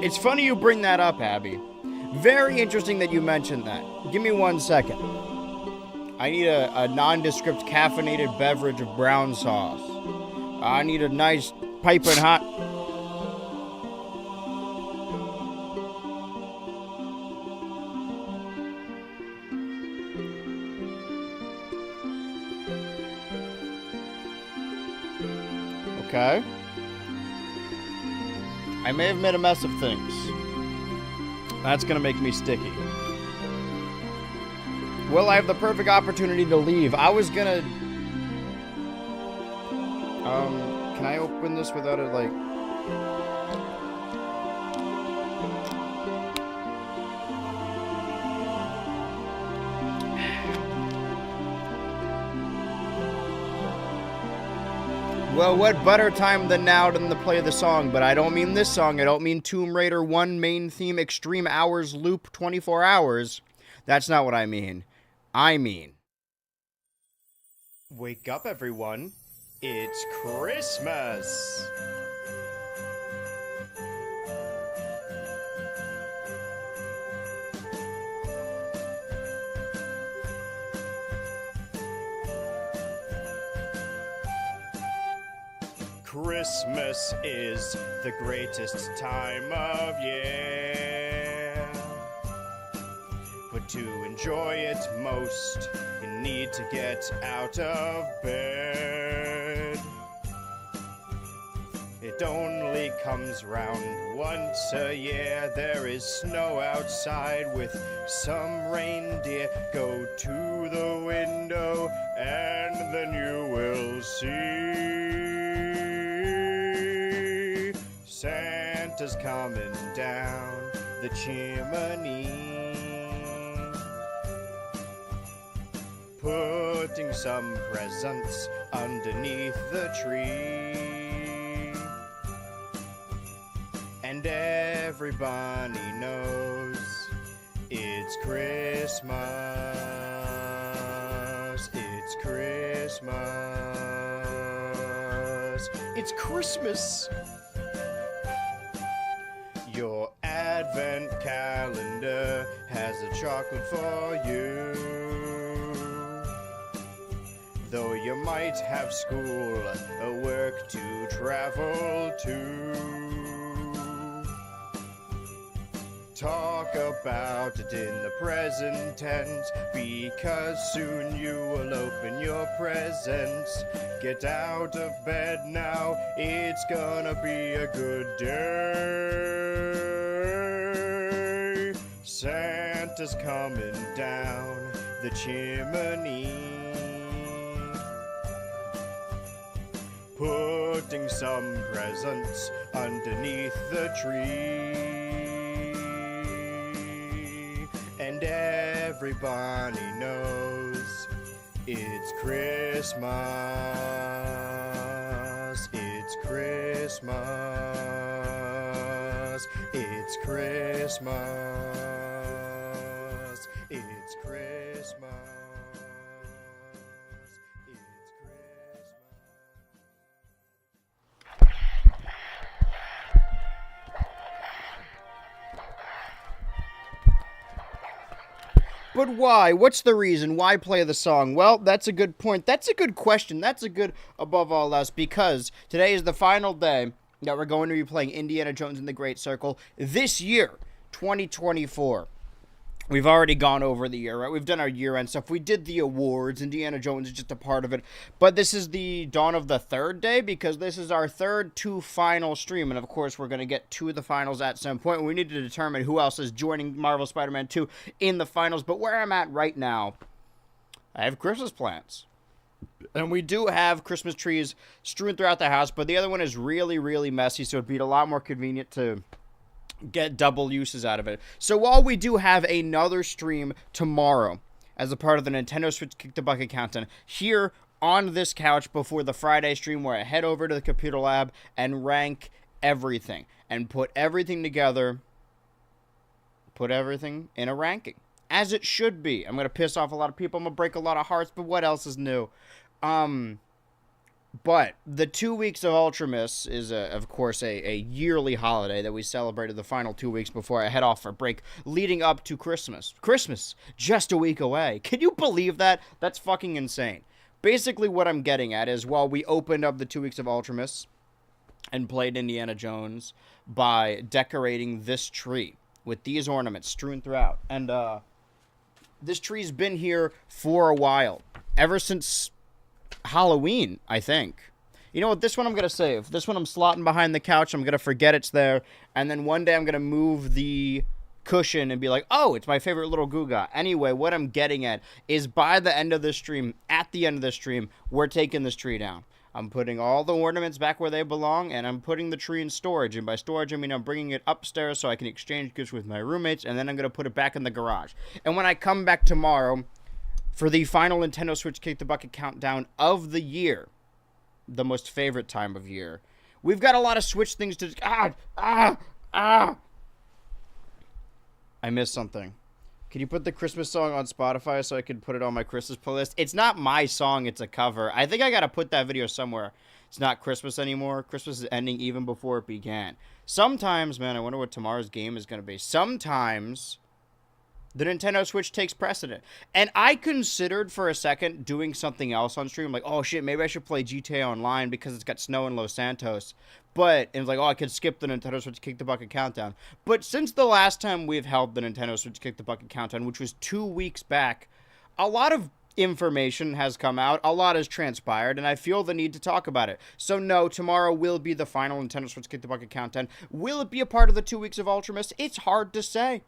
It's funny you bring that up, Abby. Very interesting that you mentioned that. Give me 1 second. I need a nondescript caffeinated beverage of brown sauce. I need a nice piping hot. Okay. I may have made a mess of things. That's gonna make me sticky. Well, I have the perfect opportunity to leave. I was gonna... can I open this without it, like... Well, what better time than now to play the song? But I don't mean this song. I don't mean Tomb Raider 1 main theme Extreme Hours Loop 24 Hours. That's not what I mean. I mean... Wake up, everyone. It's Christmas! Christmas is the greatest time of year. But to enjoy it most, you need to get out of bed. It only comes round once a year. There is snow outside with some reindeer. Go to the window and then you will see Santa's coming down the chimney, putting some presents underneath the tree. And everybody knows it's Christmas. It's Christmas. It's Christmas. Your advent calendar has a chocolate for you. Though you might have school or work to travel to. Talk about it in the present tense, because soon you will open your presents. Get out of bed now, it's gonna be a good day. Santa's coming down the chimney, putting some presents underneath the tree. And everybody knows it's Christmas. It's Christmas. It's Christmas. It's Christmas. But why? What's the reason? Why play the song? Well, that's a good point. That's a good question. That's a good above all else, because today is the final day that we're going to be playing Indiana Jones and the Great Circle this year, 2024. We've already gone over the year, right? We've done our year-end stuff. We did the awards. Indiana Jones is just a part of it. But this is the dawn of the third day, because this is our third to final stream. And, of course, we're going to get to the finals at some point. We need to determine who else is joining Marvel Spider-Man 2 in the finals. But where I'm at right now, I have Christmas plants. And we do have Christmas trees strewn throughout the house. But the other one is really, really messy, so it'd be a lot more convenient to get double uses out of it. So while we do have another stream tomorrow as a part of the Nintendo Switch Kick the Bucket Countdown here on this couch before the Friday stream, where I head over to the computer lab and rank everything and put everything together, put everything in a ranking as it should be. I'm going to piss off a lot of people. I'm going to break a lot of hearts, but what else is new? But the 2 weeks of Ultramis is, of course, a yearly holiday that we celebrated the final 2 weeks before I head off for break, leading up to Christmas. Christmas, just a week away. Can you believe that? That's fucking insane. Basically, what I'm getting at is, while we opened up the 2 weeks of Ultramis and played Indiana Jones by decorating this tree with these ornaments strewn throughout. And this tree's been here for a while, ever since Halloween, I think. You know what? This one I'm going to save. This one I'm slotting behind the couch. I'm going to forget it's there. And then one day I'm going to move the cushion and be like, oh, it's my favorite little Guga. Anyway, what I'm getting at is, by the end of this stream, at the end of this stream, we're taking this tree down. I'm putting all the ornaments back where they belong, and I'm putting the tree in storage. And by storage, I mean I'm bringing it upstairs so I can exchange gifts with my roommates, and then I'm going to put it back in the garage. And when I come back tomorrow for the final Nintendo Switch Kick the Bucket countdown of the year, the most favorite time of year, we've got a lot of Switch things to... I missed something. Can you put the Christmas song on Spotify so I can put it on my Christmas playlist? It's not my song, it's a cover. I think I gotta put that video somewhere. It's not Christmas anymore. Christmas is ending even before it began. Sometimes, man, I wonder what tomorrow's game is gonna be. Sometimes the Nintendo Switch takes precedent. And I considered for a second doing something else on stream. Like, oh shit, maybe I should play GTA Online because it's got snow in Los Santos. But it was like, oh, I could skip the Nintendo Switch Kick the Bucket countdown. But since the last time we've held the Nintendo Switch Kick the Bucket countdown, which was 2 weeks back, a lot of information has come out, a lot has transpired, and I feel the need to talk about it. So no, tomorrow will be the final Nintendo Switch Kick the Bucket countdown. Will it be a part of the 2 weeks of Ultramis? It's hard to say.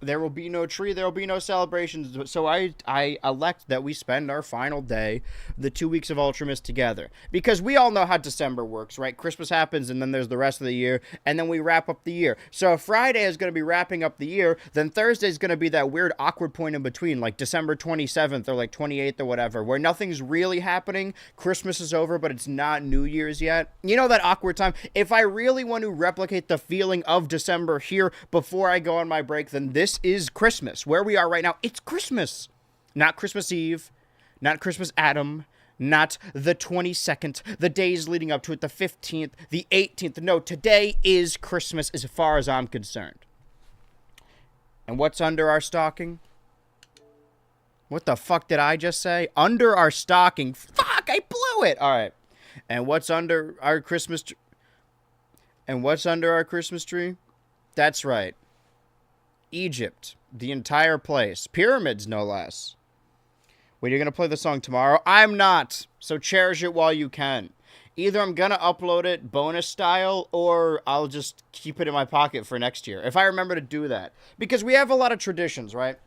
There will be no tree. There will be no celebrations. So I elect that we spend our final day, the 2 weeks of Ultramis, together. Because we all know how December works, right? Christmas happens, and then there's the rest of the year, and then we wrap up the year. So if Friday is going to be wrapping up the year, then Thursday is going to be that weird, awkward point in between, like December 27th or like 28th or whatever, where nothing's really happening. Christmas is over, but it's not New Year's yet. You know that awkward time? If I really want to replicate the feeling of December here before I go on my break, then this is Christmas. Where we are right now, it's Christmas. Not Christmas Eve, not Christmas Adam, not the 22nd, the days leading up to it, the 15th, the 18th. No, today is Christmas as far as I'm concerned. And what's under our stocking? What the fuck did I just say? Under our stocking. Fuck, I blew it. All right. And what's under our Christmas tree? And what's under our Christmas tree? That's right. Egypt. The entire place. Pyramids, no less. Wait, you're going to play the song tomorrow? I'm not. So cherish it while you can. Either I'm going to upload it bonus style, or I'll just keep it in my pocket for next year, if I remember to do that. Because we have a lot of traditions, right?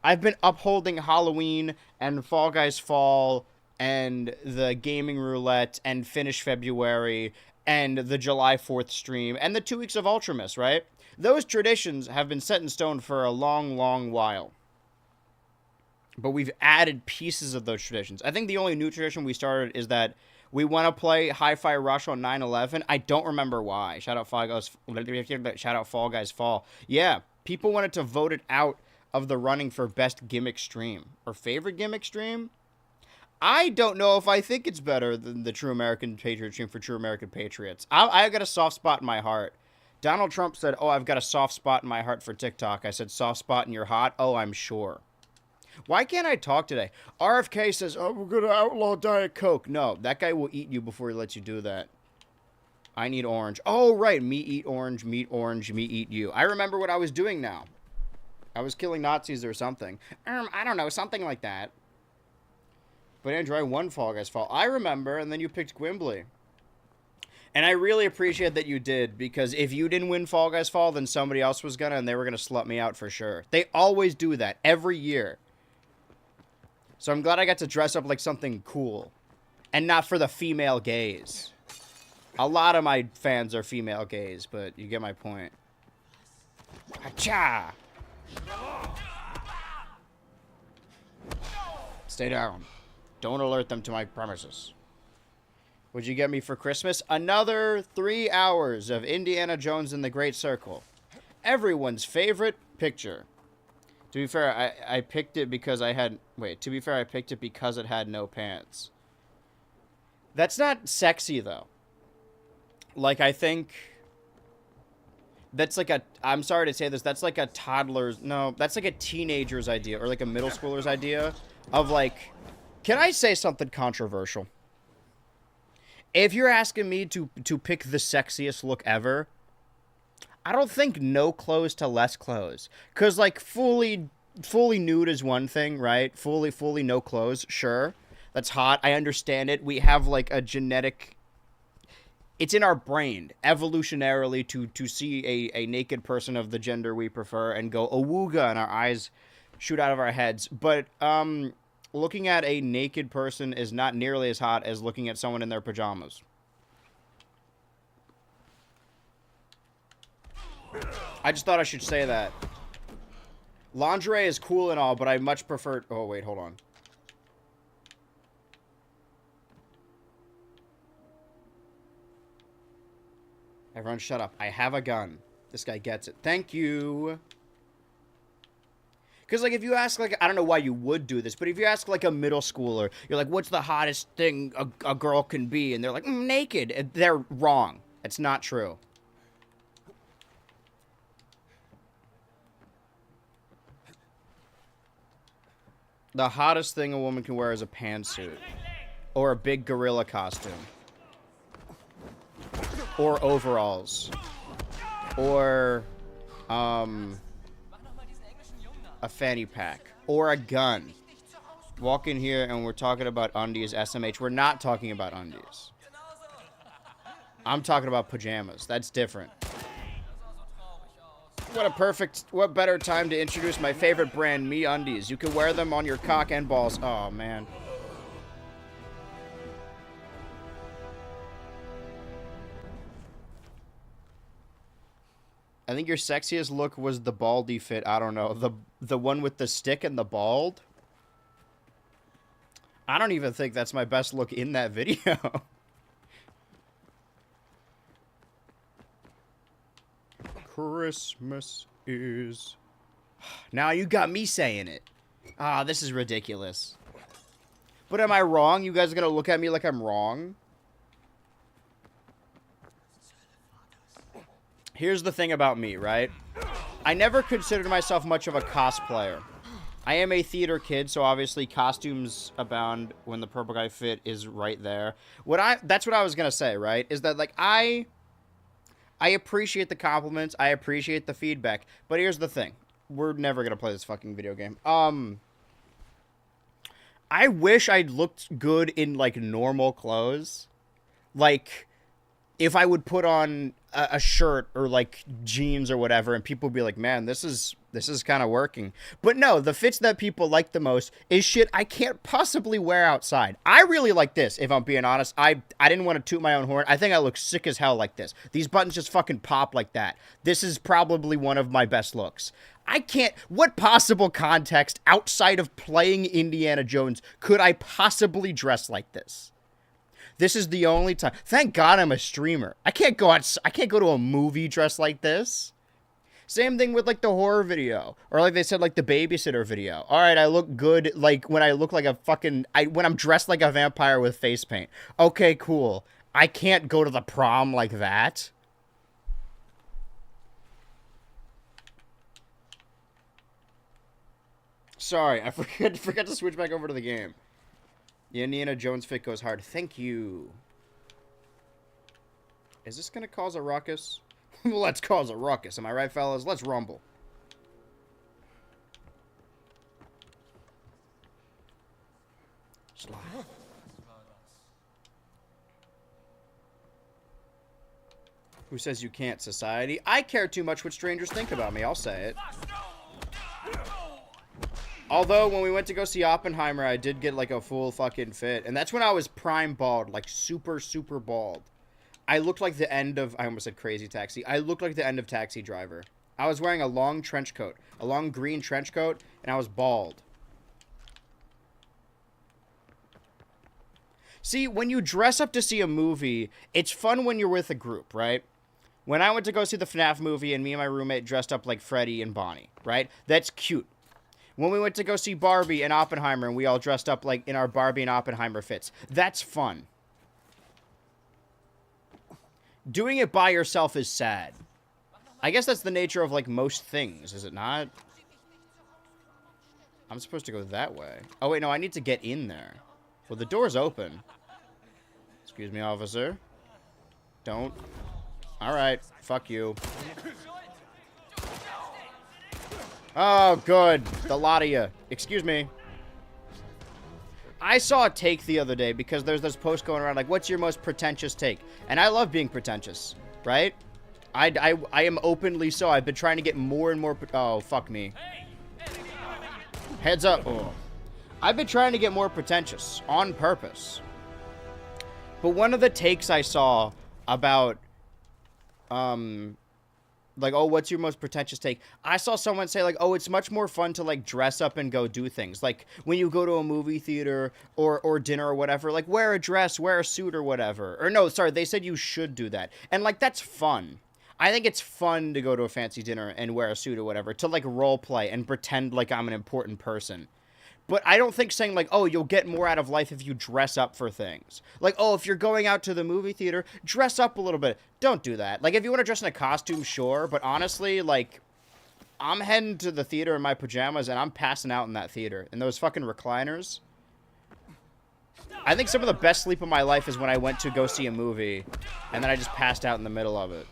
I've been upholding Halloween and Fall Guys Fall and the Gaming Roulette and Finish February and the July 4th stream and the 2 weeks of Ultramis, right? Those traditions have been set in stone for a long, long while. But we've added pieces of those traditions. I think the only new tradition we started is that we want to play Hi-Fi Rush on 9/11. I don't remember why. Shout out Fall Guys Fall. Yeah, people wanted to vote it out of the running for best gimmick stream. Or favorite gimmick stream? I don't know if I think it's better than the True American Patriot stream for True American Patriots. I got a soft spot in my heart. Donald Trump said, oh, I've got a soft spot in my heart for TikTok. I said, soft spot in your heart? Oh, I'm sure. Why can't I talk today? RFK says, oh, we're going to outlaw Diet Coke. No, that guy will eat you before he lets you do that. I need orange. Oh, right. Me eat orange, me eat you. I remember what I was doing now. I was killing Nazis or something. I don't know, something like that. But Andrew, I won Fall Guys Fall. I remember, and then you picked Gwimbly. And I really appreciate that you did, because if you didn't win Fall Guys Fall, then somebody else was gonna, and they were gonna slut me out for sure. They always do that, every year. So I'm glad I got to dress up like something cool. And not for the female gaze. A lot of my fans are female gaze, but you get my point. Achha! Stay down. Don't alert them to my premises. What'd you get me for Christmas? Another 3 hours of Indiana Jones and the Great Circle. Everyone's favorite picture. To be fair, I picked it because I had... Wait, to be fair, I picked it because it had no pants. That's not sexy, though. Like, I think... That's like a... I'm sorry to say this. That's like a toddler's... No, that's like a teenager's idea. Or like a middle schooler's idea. Of like... Can I say something controversial? If you're asking me to pick the sexiest look ever... I don't think no clothes to less clothes. Because, like, fully nude is one thing, right? Fully no clothes, sure. That's hot. I understand it. We have, like, a genetic... It's in our brain, evolutionarily, to see a naked person of the gender we prefer and go awooga and our eyes shoot out of our heads. But, looking at a naked person is not nearly as hot as looking at someone in their pajamas. I just thought I should say that. Lingerie is cool and all, but I much prefer... Oh, wait, hold on. Everyone shut up. I have a gun. This guy gets it. Thank you. Because, like, if you ask, like... I don't know why you would do this, but if you ask, like, a middle schooler, you're like, what's the hottest thing a girl can be? And they're like, naked. They're wrong. It's not true. The hottest thing a woman can wear is a pantsuit. Or a big gorilla costume. Or overalls. Or, a fanny pack. Or a gun. Walk in here and we're talking about undies, SMH. We're not talking about undies. I'm talking about pajamas. That's different. What better time to introduce my favorite brand, MeUndies. You can wear them on your cock and balls. Oh, man. I think your sexiest look was the baldy fit. I don't know. The one with the stick and the bald? I don't even think that's my best look in that video. Christmas is... Now you got me saying it. Ah, this is ridiculous. But am I wrong? You guys are gonna look at me like I'm wrong? Here's the thing about me, right? I never considered myself much of a cosplayer. I am a theater kid, so obviously costumes abound when the purple guy fit is right there. That's what I was gonna say, right? Is that, like, I appreciate the compliments. I appreciate the feedback. But here's the thing. We're never going to play this fucking video game. I wish I'd looked good in, like, normal clothes. Like, if I would put on a shirt or, like, jeans or whatever, and people would be like, man, this is kind of working. But no, the fits that people like the most is shit I can't possibly wear outside. I really like this, if I'm being honest. I didn't want to toot my own horn. I think I look sick as hell like this. These buttons just fucking pop like that. This is probably one of my best looks. I can't... What possible context outside of playing Indiana Jones could I possibly dress like this? This is the only time. Thank God I'm a streamer. I can't go to a movie dressed like this. Same thing with, like, the horror video. Or, like they said, like, the babysitter video. Alright, I look good, like, when I look like a fucking... when I'm dressed like a vampire with face paint. Okay, cool. I can't go to the prom like that. Sorry, I forgot to switch back over to the game. The Indiana Jones fit goes hard. Thank you. Is this gonna cause a ruckus? Let's cause a ruckus. Am I right, fellas? Let's rumble. Slide. Who says you can't, society? I care too much what strangers think about me. I'll say it. Although, when we went to go see Oppenheimer, I did get, like, a full fucking fit. And that's when I was prime bald. Like, super, super bald. I looked like the end of... I almost said Crazy Taxi. I looked like the end of Taxi Driver. I was wearing a long trench coat. A long green trench coat. And I was bald. See, when you dress up to see a movie, it's fun when you're with a group, right? When I went to go see the FNAF movie and me and my roommate dressed up like Freddy and Bonnie, right? That's cute. When we went to go see Barbie and Oppenheimer and we all dressed up like in our Barbie and Oppenheimer fits, that's fun. Doing it by yourself is sad. I guess that's the nature of, like, most things, is it not? I'm supposed to go that way. Oh, wait, no, I need to get in there. Well, the door's open. Excuse me, officer. Don't. Alright, fuck you. Oh, good. The lot of you. Excuse me. I saw a take the other day because there's this post going around like, what's your most pretentious take? And I love being pretentious, right? I am openly so. I've been trying to get more and more... Oh, fuck me. Heads up. Oh. I've been trying to get more pretentious on purpose. But one of the takes I saw about... like, oh, what's your most pretentious take? I saw someone say, like, oh, it's much more fun to, like, dress up and go do things. Like, when you go to a movie theater or dinner or whatever, like, wear a dress, wear a suit or whatever. Or, no, sorry, they said you should do that. And, like, that's fun. I think it's fun to go to a fancy dinner and wear a suit or whatever. To, like, role play and pretend like I'm an important person. But I don't think saying, like, oh, you'll get more out of life if you dress up for things. Like, oh, if you're going out to the movie theater, dress up a little bit. Don't do that. Like, if you want to dress in a costume, sure. But honestly, like, I'm heading to the theater in my pajamas, and I'm passing out in that theater. In those fucking recliners. I think some of the best sleep of my life is when I went to go see a movie, and then I just passed out in the middle of it.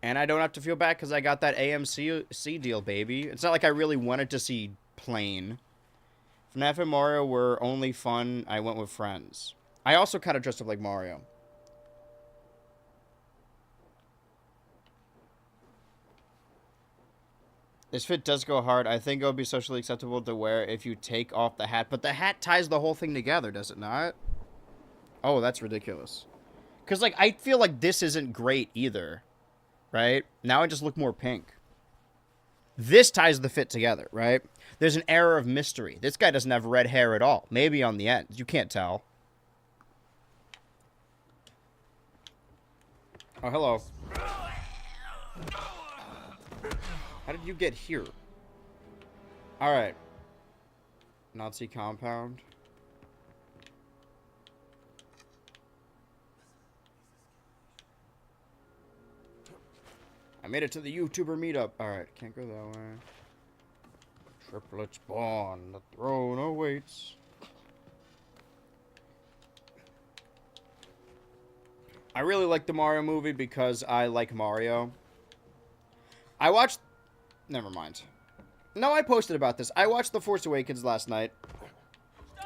And I don't have to feel bad because I got that AMC deal, baby. It's not like I really wanted to see Plane. FNAF and Mario were only fun. I went with friends. I also kind of dressed up like Mario. This fit does go hard. I think it would be socially acceptable to wear if you take off the hat. But the hat ties the whole thing together, does it not? Oh, that's ridiculous. Because, like, I feel like this isn't great either. Right? Now I just look more pink. This ties the fit together, right? There's an air of mystery. This guy doesn't have red hair at all. Maybe on the end. You can't tell. Oh, hello. How did you get here? Alright. Nazi compound. I made it to the YouTuber meetup. Alright, can't go that way. Triplet spawn. The throne awaits. I really like the Mario movie because I like Mario. I watched... Never mind. No, I posted about this. I watched The Force Awakens last night.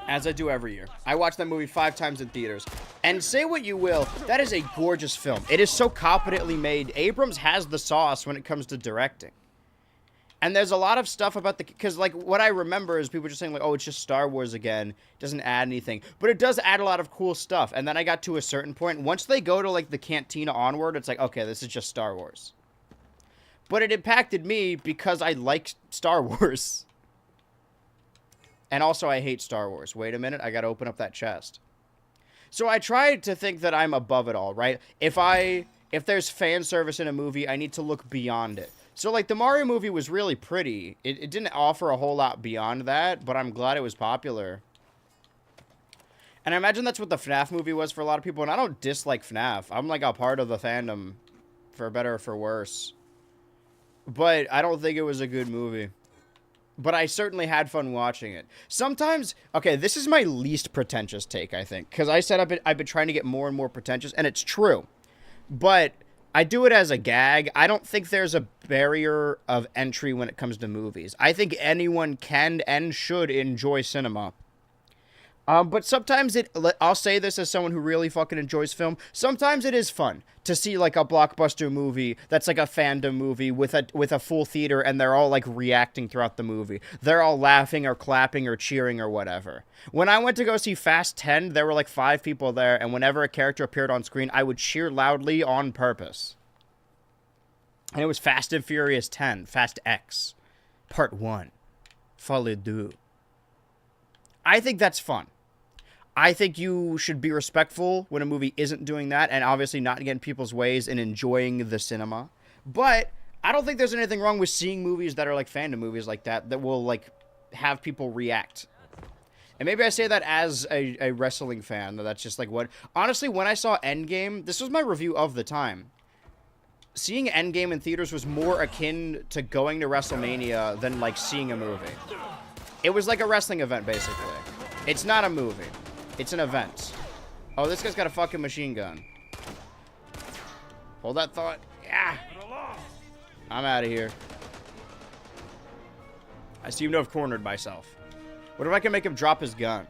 As I do every year. I watched that movie 5 times in theaters. And say what you will, that is a gorgeous film. It is so competently made. Abrams has the sauce when it comes to directing. And there's a lot of stuff about the... Because, like, what I remember is people just saying, like, oh, it's just Star Wars again. It doesn't add anything. But it does add a lot of cool stuff. And then I got to a certain point. Once they go to, like, the cantina onward, it's like, okay, this is just Star Wars. But it impacted me because I like Star Wars. And also, I hate Star Wars. Wait a minute. I gotta open up that chest. So I tried to think that I'm above it all, right? If there's fan service in a movie, I need to look beyond it. So, like, the Mario movie was really pretty. It didn't offer a whole lot beyond that, but I'm glad it was popular. And I imagine that's what the FNAF movie was for a lot of people, and I don't dislike FNAF. I'm, like, a part of the fandom, for better or for worse. But I don't think it was a good movie. But I certainly had fun watching it. Sometimes, okay, this is my least pretentious take, I think. Because I said I've been trying to get more and more pretentious, and it's true. But I do it as a gag. I don't think there's a barrier of entry when it comes to movies. I think anyone can and should enjoy cinema. But sometimes I'll say this as someone who really fucking enjoys film. Sometimes it is fun to see like a blockbuster movie that's like a fandom movie with a full theater and they're all like reacting throughout the movie. They're all laughing or clapping or cheering or whatever. When I went to go see Fast 10, there were like 5 people there, and whenever a character appeared on screen, I would cheer loudly on purpose. And it was Fast and Furious 10, Fast X, Part 1, Folie Deux. I think that's fun. I think you should be respectful when a movie isn't doing that, and obviously not get in people's ways and enjoying the cinema. But I don't think there's anything wrong with seeing movies that are like fandom movies like that will like have people react. And maybe I say that as a wrestling fan. That's just like what... Honestly, when I saw Endgame, this was my review of the time. Seeing Endgame in theaters was more akin to going to WrestleMania than, like, seeing a movie. It was like a wrestling event, basically. It's not a movie. It's an event. Oh, this guy's got a fucking machine gun. Hold that thought. Yeah. I'm out of here. I seem to have cornered myself. What if I can make him drop his gun?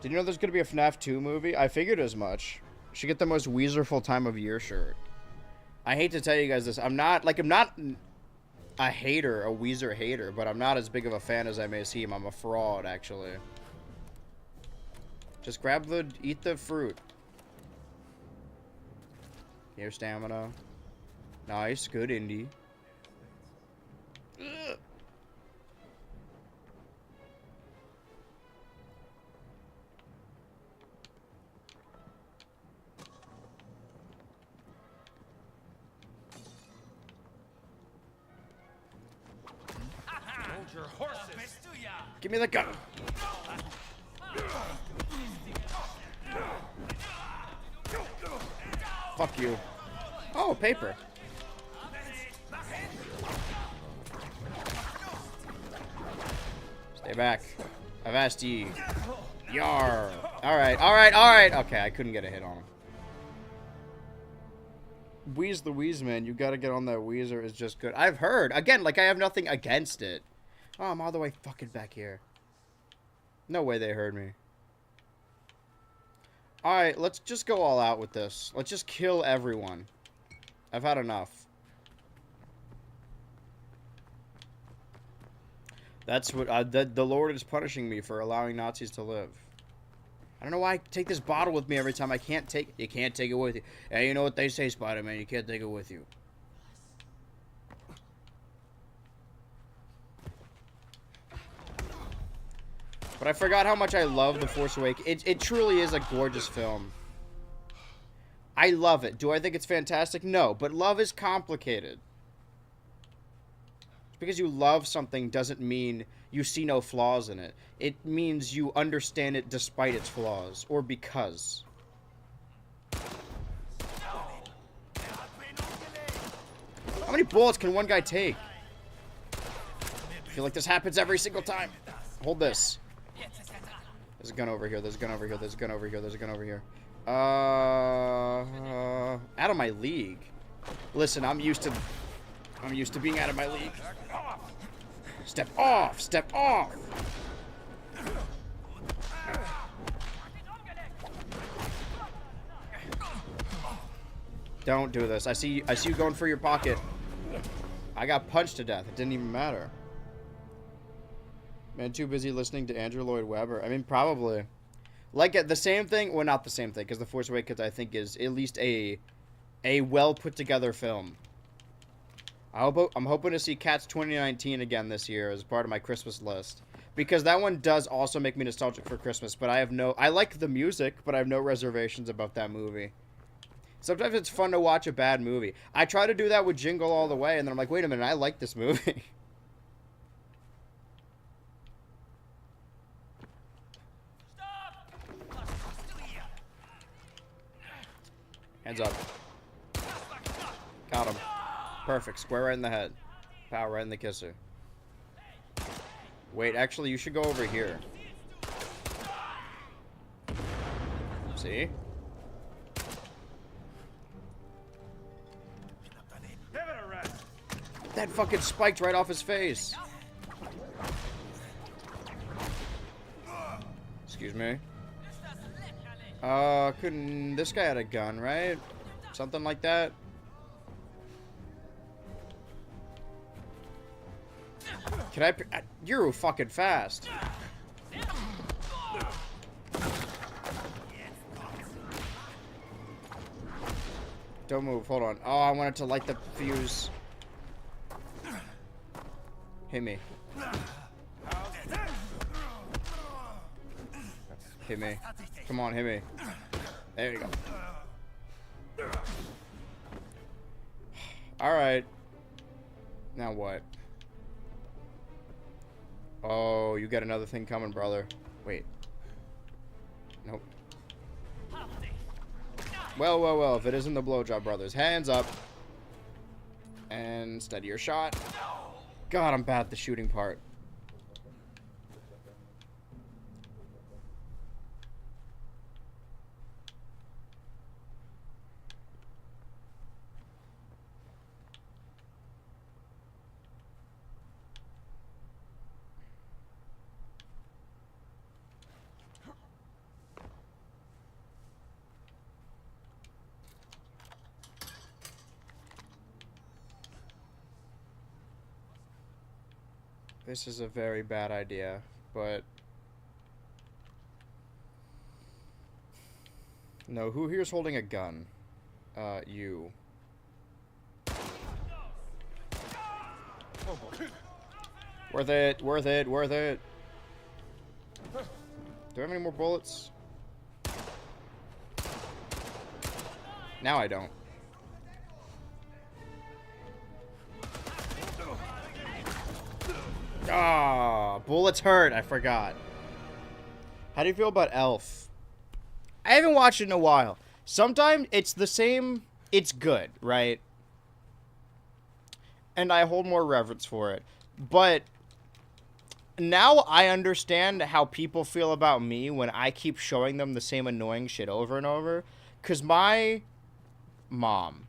Did you know there's going to be a FNAF 2 movie? I figured as much. Should get the most Weezerful time of year shirt. I hate to tell you guys this. I'm not a hater, a Weezer hater, but I'm not as big of a fan as I may seem. I'm a fraud, actually. Just eat the fruit. Here's stamina. Nice, good indie. Ugh. Your horses. Give me the gun. Fuck you. Oh, paper. Stay back. I've asked you. Yar. Alright, alright, alright. Okay, I couldn't get a hit on him. Wheeze the Wheeze, man. You gotta get on that Weezer. Is just good. I've heard. Again, like, I have nothing against it. Oh, I'm all the way fucking back here. No way they heard me. Alright, let's just go all out with this. Let's just kill everyone. I've had enough. That's what... the Lord is punishing me for allowing Nazis to live. I don't know why I take this bottle with me every time. I can't take... You can't take it with you. Hey, you know what they say, Spider-Man. You can't take it with you. But I forgot how much I love The Force Awakens. It truly is a gorgeous film. I love it. Do I think it's fantastic? No, but love is complicated. Just because you love something doesn't mean you see no flaws in it. It means you understand it despite its flaws, or because. How many bullets can one guy take? I feel like this happens every single time. Hold this. There's a gun over here. There's a gun over here. There's a gun over here. There's a gun over here. Out of my league. Listen, I'm used to being out of my league. Step off. Step off. Don't do this. I see you going for your pocket. I got punched to death. It didn't even matter. Man, too busy listening to Andrew Lloyd Webber. I mean, probably. Like, the same thing. Well, not the same thing, because The Force Awakens, I think, is at least a well-put-together film. I'm hoping to see Cats 2019 again this year as part of my Christmas list. Because that one does also make me nostalgic for Christmas, but I like the music, but I have no reservations about that movie. Sometimes it's fun to watch a bad movie. I try to do that with Jingle All the Way, and then I'm like, wait a minute, I like this movie. Hands up. Got him. Perfect. Square right in the head. Pow, right in the kisser. Wait, actually, you should go over here. See? That fucking spiked right off his face. Excuse me. Couldn't... This guy had a gun, right? Something like that. Can I... You're fucking fast. Don't move. Hold on. Oh, I wanted to light the fuse. Hit me. Hit me. Come on, hit me. There you go. Alright. Now what? Oh, you got another thing coming, brother. Wait. Nope. Well, well, well, if it isn't the Blowjob Brothers. Hands up. And steady your shot. God, I'm bad at the shooting part. This is a very bad idea, but... No, who here's holding a gun? You. Worth it, worth it, worth it. Do I have any more bullets? Now I don't. Ah, bullets hurt. I forgot. How do you feel about Elf? I haven't watched it in a while. Sometimes it's the same. It's good, right? And I hold more reverence for it. But now I understand how people feel about me when I keep showing them the same annoying shit over and over. Because my mom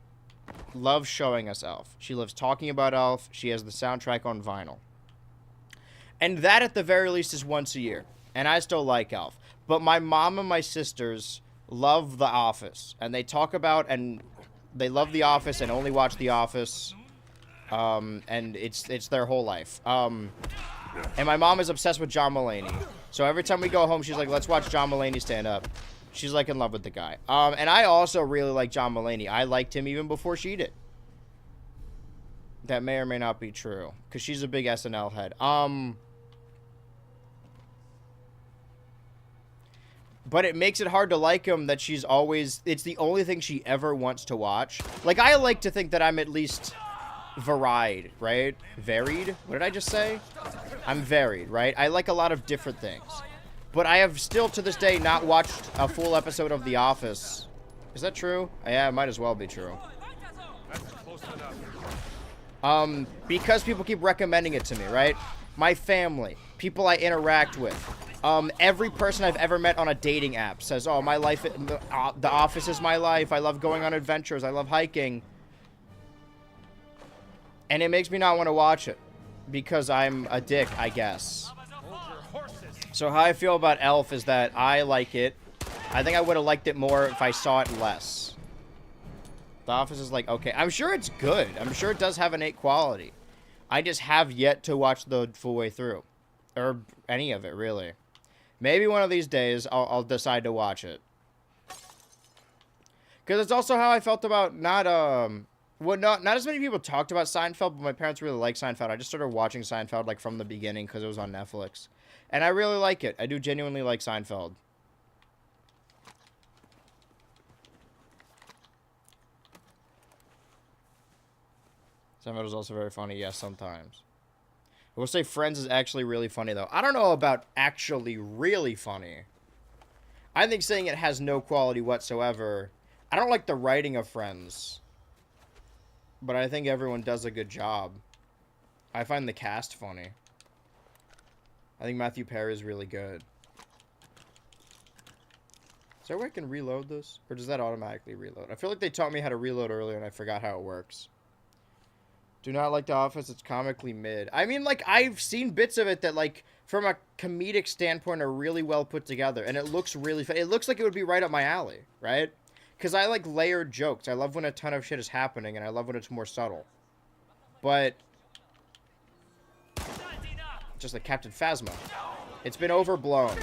loves showing us Elf. She loves talking about Elf. She has the soundtrack on vinyl. And that, at the very least, is once a year. And I still like Elf. But my mom and my sisters love The Office. And they talk about, and they love The Office and only watch The Office. And it's their whole life. And my mom is obsessed with John Mulaney. So every time we go home, she's like, let's watch John Mulaney stand up. She's, like, in love with the guy. And I also really like John Mulaney. I liked him even before she did. That may or may not be true. Because she's a big SNL head. But it makes it hard to like him that she's always... It's the only thing she ever wants to watch. Like, I like to think that I'm at least varied, right? Varied? What did I just say? I'm varied, right? I like a lot of different things. But I have still, to this day, not watched a full episode of The Office. Is that true? Yeah, it might as well be true. Because people keep recommending it to me, right? My family, people I interact with. Every person I've ever met on a dating app says, oh, my life, The Office is my life. I love going on adventures. I love hiking. And it makes me not want to watch it. Because I'm a dick, I guess. So how I feel about Elf is that I like it. I think I would have liked it more if I saw it less. The Office is like, okay. I'm sure it's good. I'm sure it does have innate quality. I just have yet to watch the full way through. Or any of it, really. Maybe one of these days, I'll decide to watch it. Because it's also how I felt about not as many people talked about Seinfeld, but my parents really like Seinfeld. I just started watching Seinfeld, like, from the beginning because it was on Netflix. And I really like it. I do genuinely like Seinfeld. Seinfeld is also very funny. Yes, sometimes. I will say Friends is actually really funny, though. I don't know about actually really funny. I think saying it has no quality whatsoever. I don't like the writing of Friends. But I think everyone does a good job. I find the cast funny. I think Matthew Perry is really good. Is there a way I can reload this? Or does that automatically reload? I feel like they taught me how to reload earlier and I forgot how it works. Do not like The Office. It's comically mid. I mean, like, I've seen bits of it that, like, from a comedic standpoint are really well put together. And it looks really fun. It looks like it would be right up my alley, right? Because I like layered jokes. I love when a ton of shit is happening, and I love when it's more subtle. But just like Captain Phasma. It's been overblown.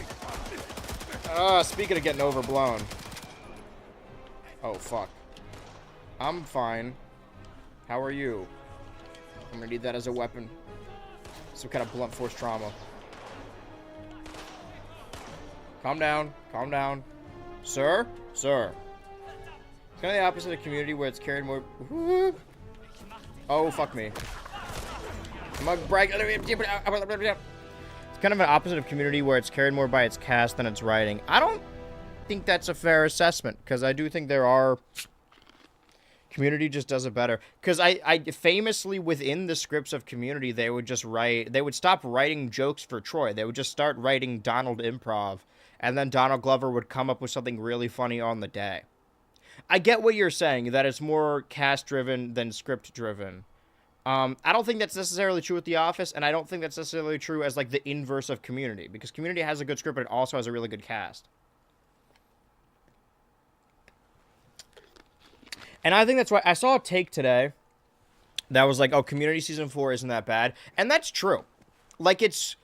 Speaking of getting overblown. Oh, fuck. I'm fine. How are you? I'm gonna need that as a weapon. Some kind of blunt force trauma. Calm down. Calm down. Sir? Sir. It's kind of the opposite of Community, where it's carried more... Oh, fuck me. I'm gonna brag... It's kind of an opposite of Community, where it's carried more by its cast than its writing. I don't think that's a fair assessment, because I do think there are... Community just does it better. Because I famously, within the scripts of Community, they would just write... They would stop writing jokes for Troy. They would just start writing Donald improv, and then Donald Glover would come up with something really funny on the day. I get what you're saying, that it's more cast-driven than script-driven. I don't think that's necessarily true with The Office, and I don't think that's necessarily true as, like, the inverse of Community, because Community has a good script, but it also has a really good cast. And I think that's why I saw a take today that was like, oh, Community Season 4 isn't that bad. And that's true. Like, it's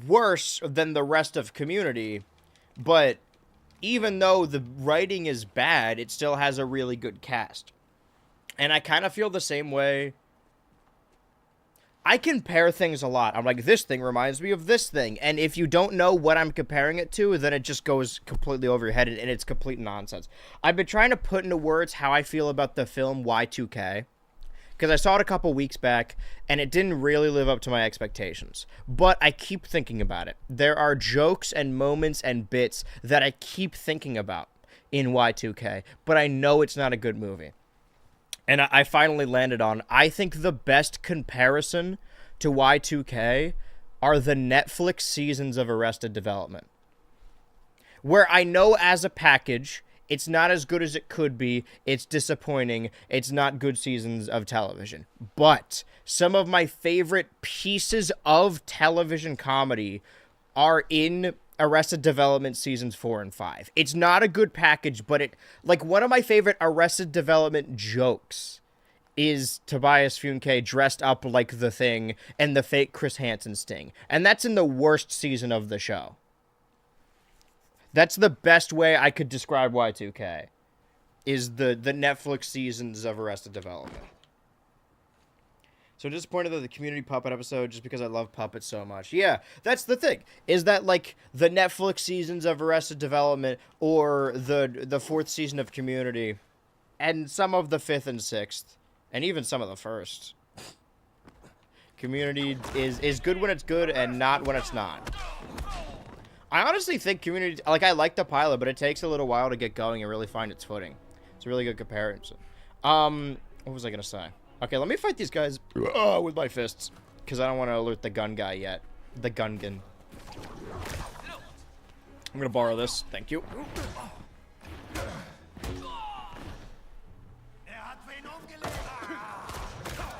worse than the rest of Community, but even though the writing is bad, it still has a really good cast. And I kind of feel the same way. I compare things a lot. I'm like, this thing reminds me of this thing. And if you don't know what I'm comparing it to, then it just goes completely over your head, and it's complete nonsense. I've been trying to put into words how I feel about the film Y2K, because I saw it a couple weeks back, and it didn't really live up to my expectations. But I keep thinking about it. There are jokes and moments and bits that I keep thinking about in Y2K, but I know it's not a good movie. And I finally landed on, I think the best comparison to Y2K are the Netflix seasons of Arrested Development. Where I know as a package, it's not as good as it could be, it's disappointing, it's not good seasons of television. But some of my favorite pieces of television comedy are in Arrested Development seasons 4 and 5. It's not a good package, but it, like, one of my favorite Arrested Development jokes is Tobias Funke dressed up like the Thing and the fake Chris Hansen sting. And that's in the worst season of the show. That's the best way I could describe Y2K, is the Netflix seasons of Arrested Development. So disappointed that the Community puppet episode, just because I love puppets so much. Yeah, that's the thing. Is that, like, the Netflix seasons of Arrested Development, or the fourth season of Community, and some of the fifth and sixth, and even some of the first. Community is good when it's good, and not when it's not. I honestly think Community, like, I like the pilot, but it takes a little while to get going and really find its footing. It's a really good comparison. What was I gonna say? Okay, let me fight these guys with my fists, because I don't want to alert the gun guy yet. The Gungan. I'm going to borrow this. Thank you.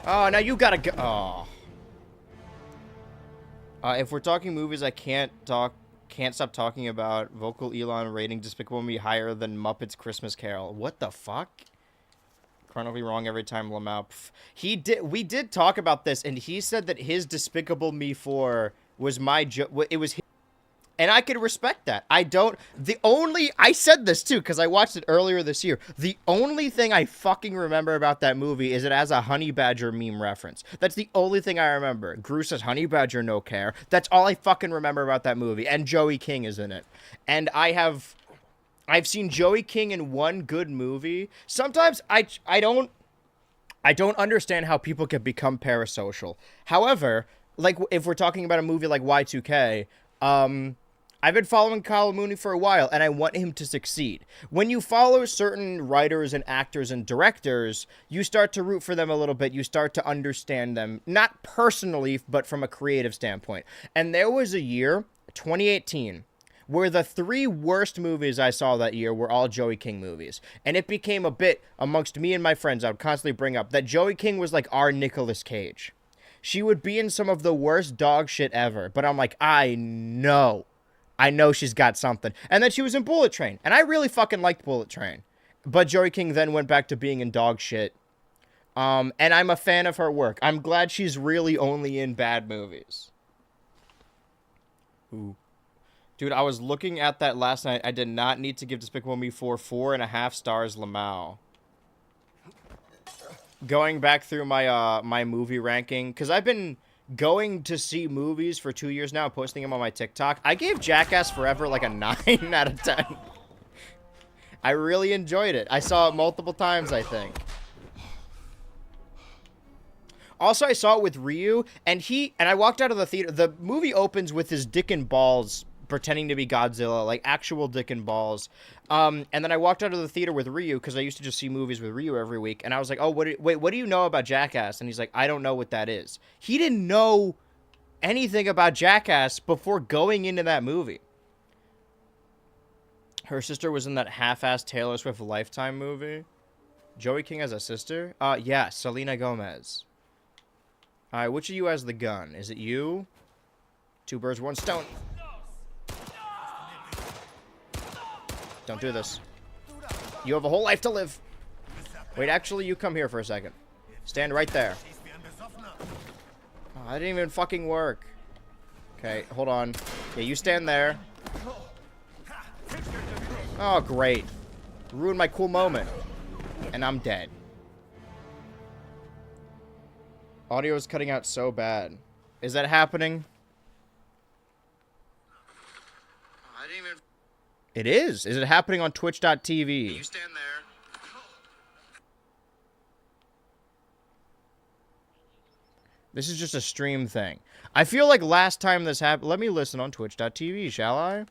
Oh, now you gotta go. Oh. If we're talking movies, I can't stop talking about Vocal Elon rating Despicable Me higher than Muppets Christmas Carol. What the fuck? Chronically wrong every time, Lamau. We did talk about this, and he said that his Despicable Me 4 was my it was his, and I could respect that. I said this too, because I watched it earlier this year. The only thing I fucking remember about that movie is it has a Honey Badger meme reference. That's the only thing I remember. Gru says, Honey Badger, no care. That's all I fucking remember about that movie, and Joey King is in it. And I've seen Joey King in one good movie. Sometimes I don't understand how people can become parasocial. However, like, if we're talking about a movie like Y2K, I've been following Kyle Mooney for a while, and I want him to succeed. When you follow certain writers and actors and directors, you start to root for them a little bit. You start to understand them, not personally, but from a creative standpoint. And there was a year, 2018, where the 3 worst movies I saw that year were all Joey King movies. And it became a bit, amongst me and my friends, I would constantly bring up, that Joey King was like our Nicolas Cage. She would be in some of the worst dog shit ever, but I'm like, I know she's got something. And then she was in Bullet Train, and I really fucking liked Bullet Train. But Joey King then went back to being in dog shit. And I'm a fan of her work. I'm glad she's really only in bad movies. Ooh. Dude, I was looking at that last night. I did not need to give Despicable Me 4.5 stars, Lamau. Going back through my my movie ranking, because I've been going to see movies for 2 years now, posting them on my TikTok. I gave Jackass Forever like a 9 out of 10. I really enjoyed it. I saw it multiple times, I think. Also, I saw it with Ryu, and I walked out of the theater. The movie opens with his dick and balls pretending to be Godzilla, like actual dick and balls. And then I walked out of the theater with Ryu because I used to just see movies with Ryu every week, and I was like, "Oh, what do you know about Jackass?" And he's like, "I don't know what that is." He didn't know anything about Jackass before going into that movie. Her sister was in that half-assed Taylor Swift Lifetime movie. Joey King has a sister? Yeah, Selena Gomez. Alright, which of you has the gun? Is it you? Two birds, one stone. Don't do this. You have a whole life to live. Wait, actually, you come here for a second. Stand right there. Oh, that didn't even fucking work. Okay, hold on. Yeah, you stand there. Oh, great. Ruined my cool moment. And I'm dead. Audio is cutting out so bad. Is that happening? I didn't even... It is. Is it happening on Twitch.tv? You stand there. This is just a stream thing. I feel like last time this happened... Let me listen on Twitch.tv, shall I?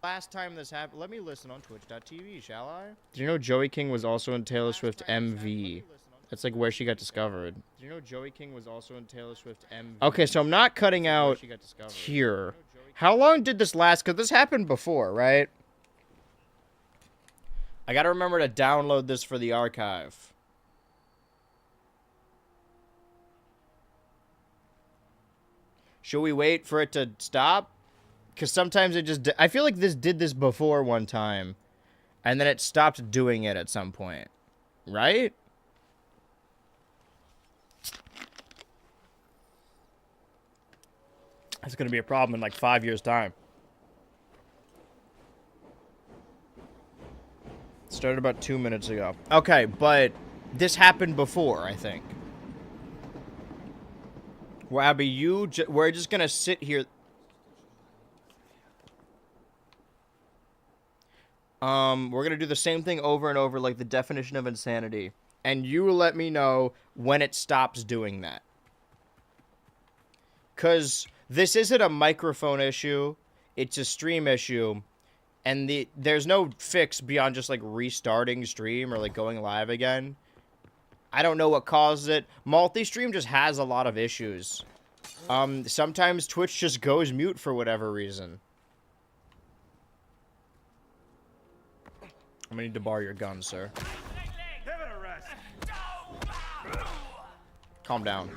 Last time this happened... Let me listen on Twitch.tv, shall I? Did you know Joey King was also in Taylor Swift MV? That's like where she got discovered. Did you know Joey King was also in Taylor Swift MV? Okay, so I'm not cutting out here. How long did this last? Because this happened before, right? I gotta remember to download this for the archive. Should we wait for it to stop? Because sometimes it just... I feel like this did this before one time. And then it stopped doing it at some point. Right? That's going to be a problem in like 5 years' time. Started about 2 minutes ago. Okay, but this happened before, I think. Well, Abby, we're just going to sit here... We're going to do the same thing over and over, like the definition of insanity. And you let me know when it stops doing that. Because this isn't a microphone issue. It's a stream issue. And there's no fix beyond just, like, restarting stream or, like, going live again. I don't know what causes it. Multi-stream just has a lot of issues. Sometimes Twitch just goes mute for whatever reason. I'm gonna need to borrow your gun, sir. Calm down.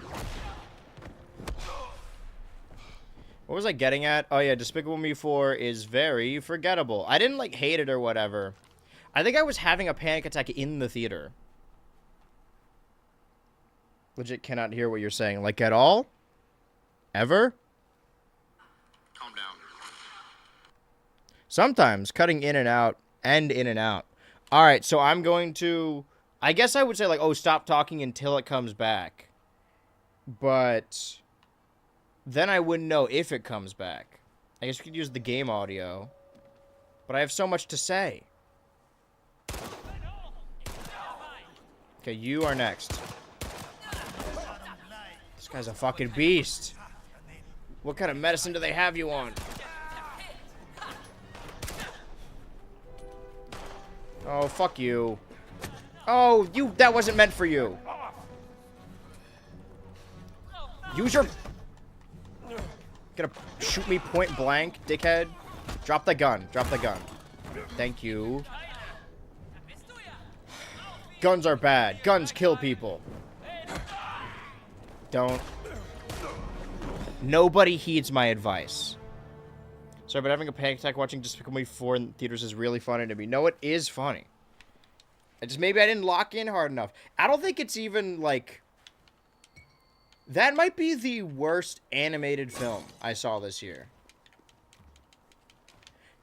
What was I getting at? Oh, yeah, Despicable Me 4 is very forgettable. I didn't, like, hate it or whatever. I think I was having a panic attack in the theater. Legit cannot hear what you're saying. Like, at all? Ever? Calm down. Sometimes, cutting in and out. And in and out. Alright, so I'm going to... I guess I would say, like, oh, stop talking until it comes back. But... then I wouldn't know if it comes back. I guess we could use the game audio. But I have so much to say. Okay, you are next. This guy's a fucking beast. What kind of medicine do they have you on? Oh, fuck you. Oh, that wasn't meant for you. Use your... Gonna shoot me point blank, dickhead. Drop the gun. Drop the gun. Thank you. Guns are bad. Guns kill people. Don't. Nobody heeds my advice. Sorry, but having a panic attack watching Despicable Me 4 in theaters is really funny to me. No, it is funny. Maybe I didn't lock in hard enough. I don't think it's even, like... That might be the worst animated film I saw this year.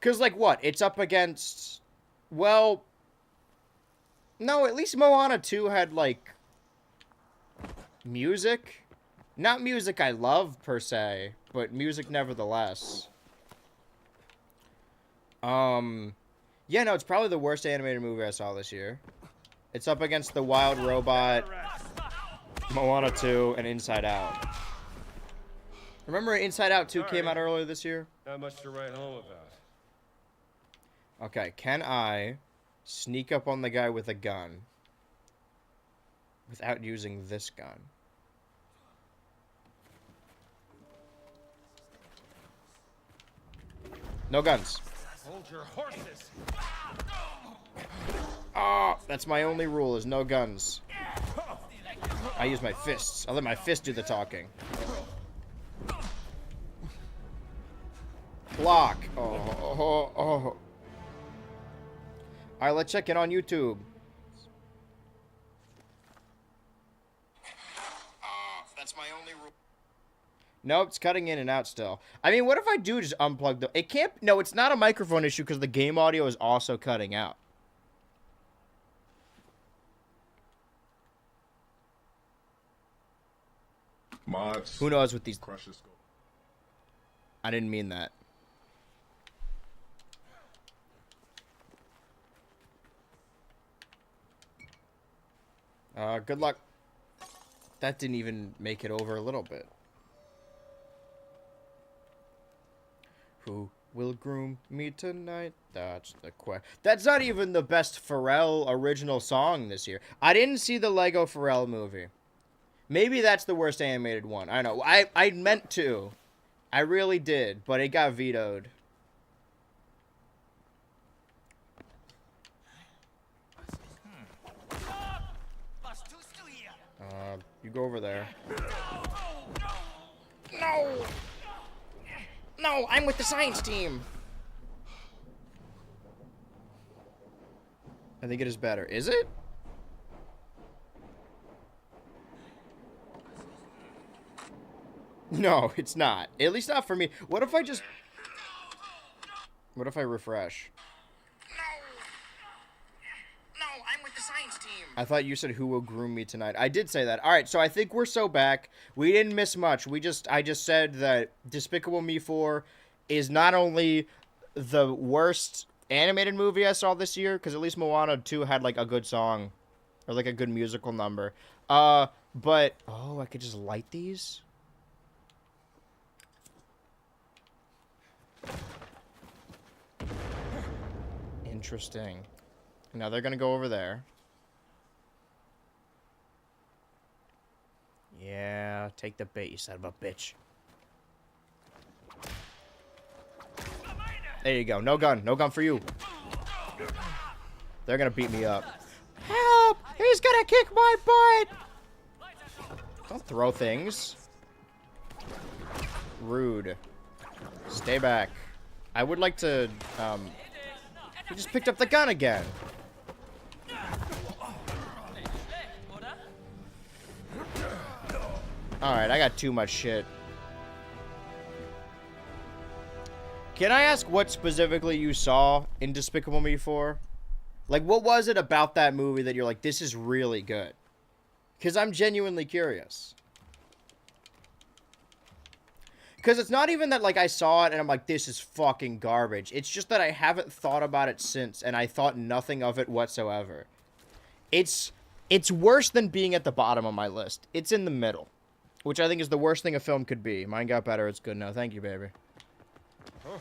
Because, like, what? It's up against... Well... No, at least Moana 2 had, like... music? Not music I love, per se. But music nevertheless. Yeah, no, it's probably the worst animated movie I saw this year. It's up against The Wild Robot... Moana 2 and Inside Out. Remember Inside Out 2 came out earlier this year? Not much to write home about. Okay, can I sneak up on the guy with a gun without using this gun? No guns. Hold your horses. Oh, that's my only rule, is no guns. I use my fists. I let my fists do the talking. Block. Oh. Alright, let's check in on YouTube. That's my only rule. Nope, it's cutting in and out still. I mean, what if I do just unplug the... It can't... No, it's not a microphone issue because the game audio is also cutting out. Mods. Who knows what these... Crushes. I didn't mean that. Good luck. That didn't even make it over a little bit. Who will groom me tonight? That's the question. That's not even the best Pharrell original song this year. I didn't see the Lego Pharrell movie. Maybe that's the worst animated one. I know. I meant to. I really did, but it got vetoed. You go over there. No! No, I'm with the science team! I think it is better. Is it? No, it's not. At least not for me. What if I just... What if I refresh? I thought you said who will groom me tonight. I did say that. All right, so I think we're so back. We didn't miss much. I just said that Despicable Me 4 is not only the worst animated movie I saw this year, because at least Moana 2 had like a good song or like a good musical number. But oh, I could just light these. Interesting. Now they're gonna go over there. Yeah, take the bait, you son of a bitch. There you go. No gun. No gun for you. They're gonna beat me up. Help! He's gonna kick my butt! Don't throw things. Rude. Stay back. I would like to, He just picked up the gun again. Alright, I got too much shit. Can I ask what specifically you saw in Despicable Me 4? Like, what was it about that movie that you're like, this is really good? Because I'm genuinely curious. Because it's not even that, like, I saw it and I'm like, this is fucking garbage. It's just that I haven't thought about it since, and I thought nothing of it whatsoever. It's worse than being at the bottom of my list. It's in the middle. Which I think is the worst thing a film could be. Mine got better. It's good now. Thank you, baby. Huh.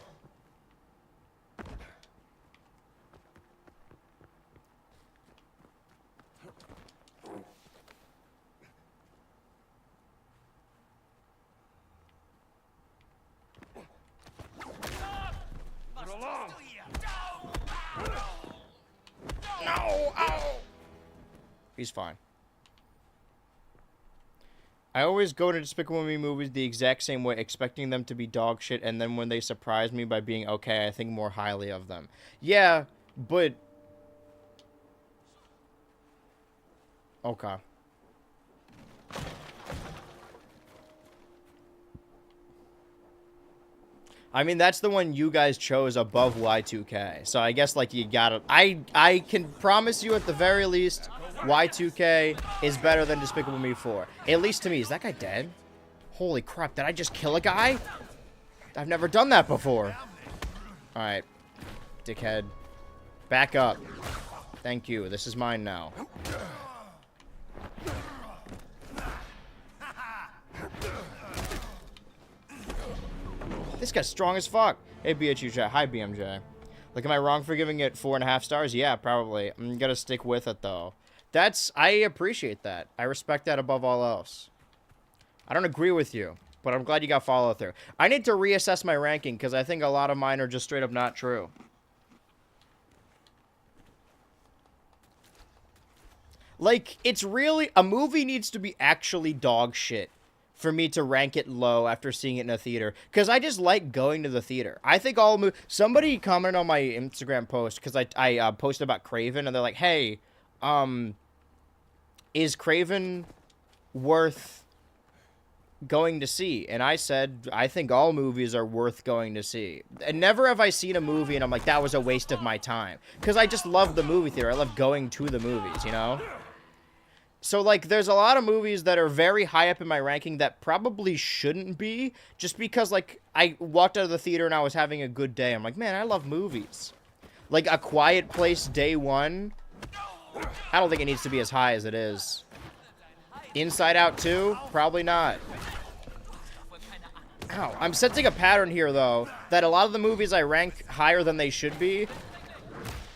No! Ow! He's fine. I always go to Despicable Me movies the exact same way, expecting them to be dog shit, and then when they surprise me by being okay, I think more highly of them. Yeah, but... Okay. I mean, that's the one you guys chose above Y2K. So I guess, like, you gotta... I can promise you at the very least, Y2K is better than Despicable Me 4. At least to me. Is that guy dead? Holy crap, did I just kill a guy? I've never done that before. Alright. Dickhead. Back up. Thank you. This is mine now. This guy's strong as fuck. Hey, BHU chat. Hi, BMJ. Like, am I wrong for giving it 4.5 stars? Yeah, probably. I'm gonna stick with it, though. I appreciate that. I respect that above all else. I don't agree with you, but I'm glad you got follow through. I need to reassess my ranking, because I think a lot of mine are just straight up not true. Like, it's really... A movie needs to be actually dog shit for me to rank it low after seeing it in a theater. Because I just like going to the theater. I think all... Somebody commented on my Instagram post, because I posted about Craven, and they're like, hey, is Craven worth going to see? And I said, I think all movies are worth going to see. And never have I seen a movie and I'm like, that was a waste of my time. Because I just love the movie theater. I love going to the movies, you know? So, like, there's a lot of movies that are very high up in my ranking that probably shouldn't be, just because, like, I walked out of the theater and I was having a good day. I'm like, man, I love movies. Like, A Quiet Place Day One, I don't think it needs to be as high as it is. Inside Out 2, probably not. Ow, I'm sensing a pattern here, though, that a lot of the movies I rank higher than they should be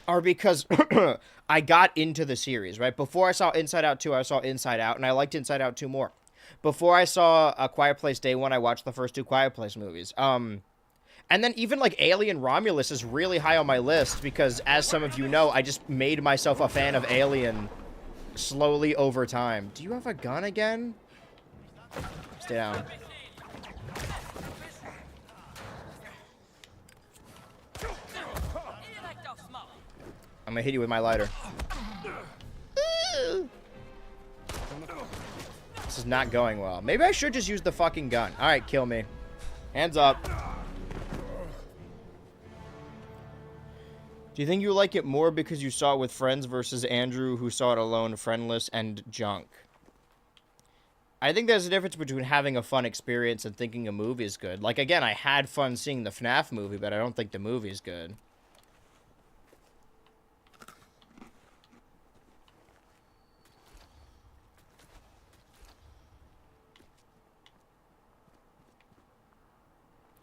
are because... I got into the series, right? Before I saw Inside Out 2, I saw Inside Out, and I liked Inside Out 2 more. Before I saw A Quiet Place Day 1, I watched the first 2 Quiet Place movies. And then even, like, Alien Romulus is really high on my list because, as some of you know, I just made myself a fan of Alien slowly over time. Do you have a gun again? Stay down. I'm gonna hit you with my lighter. This is not going well. Maybe I should just use the fucking gun. Alright, kill me. Hands up. Do you think you like it more because you saw it with friends versus Andrew who saw it alone, friendless, and junk? I think there's a difference between having a fun experience and thinking a movie is good. Like, again, I had fun seeing the FNAF movie, but I don't think the movie is good.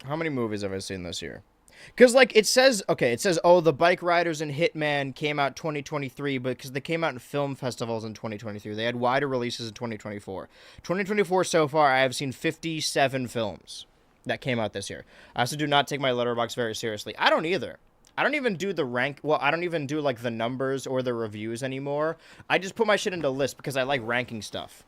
How many movies have I seen this year? Because, like, it says, okay, it says, oh, The Bike Riders and Hitman came out 2023, but because they came out in film festivals in 2023. They had wider releases in 2024. 2024 so far, I have seen 57 films that came out this year. I also do not take my Letterboxd very seriously. I don't either. I don't even do the rank, well, I don't even do, like, the numbers or the reviews anymore. I just put my shit into lists because I like ranking stuff.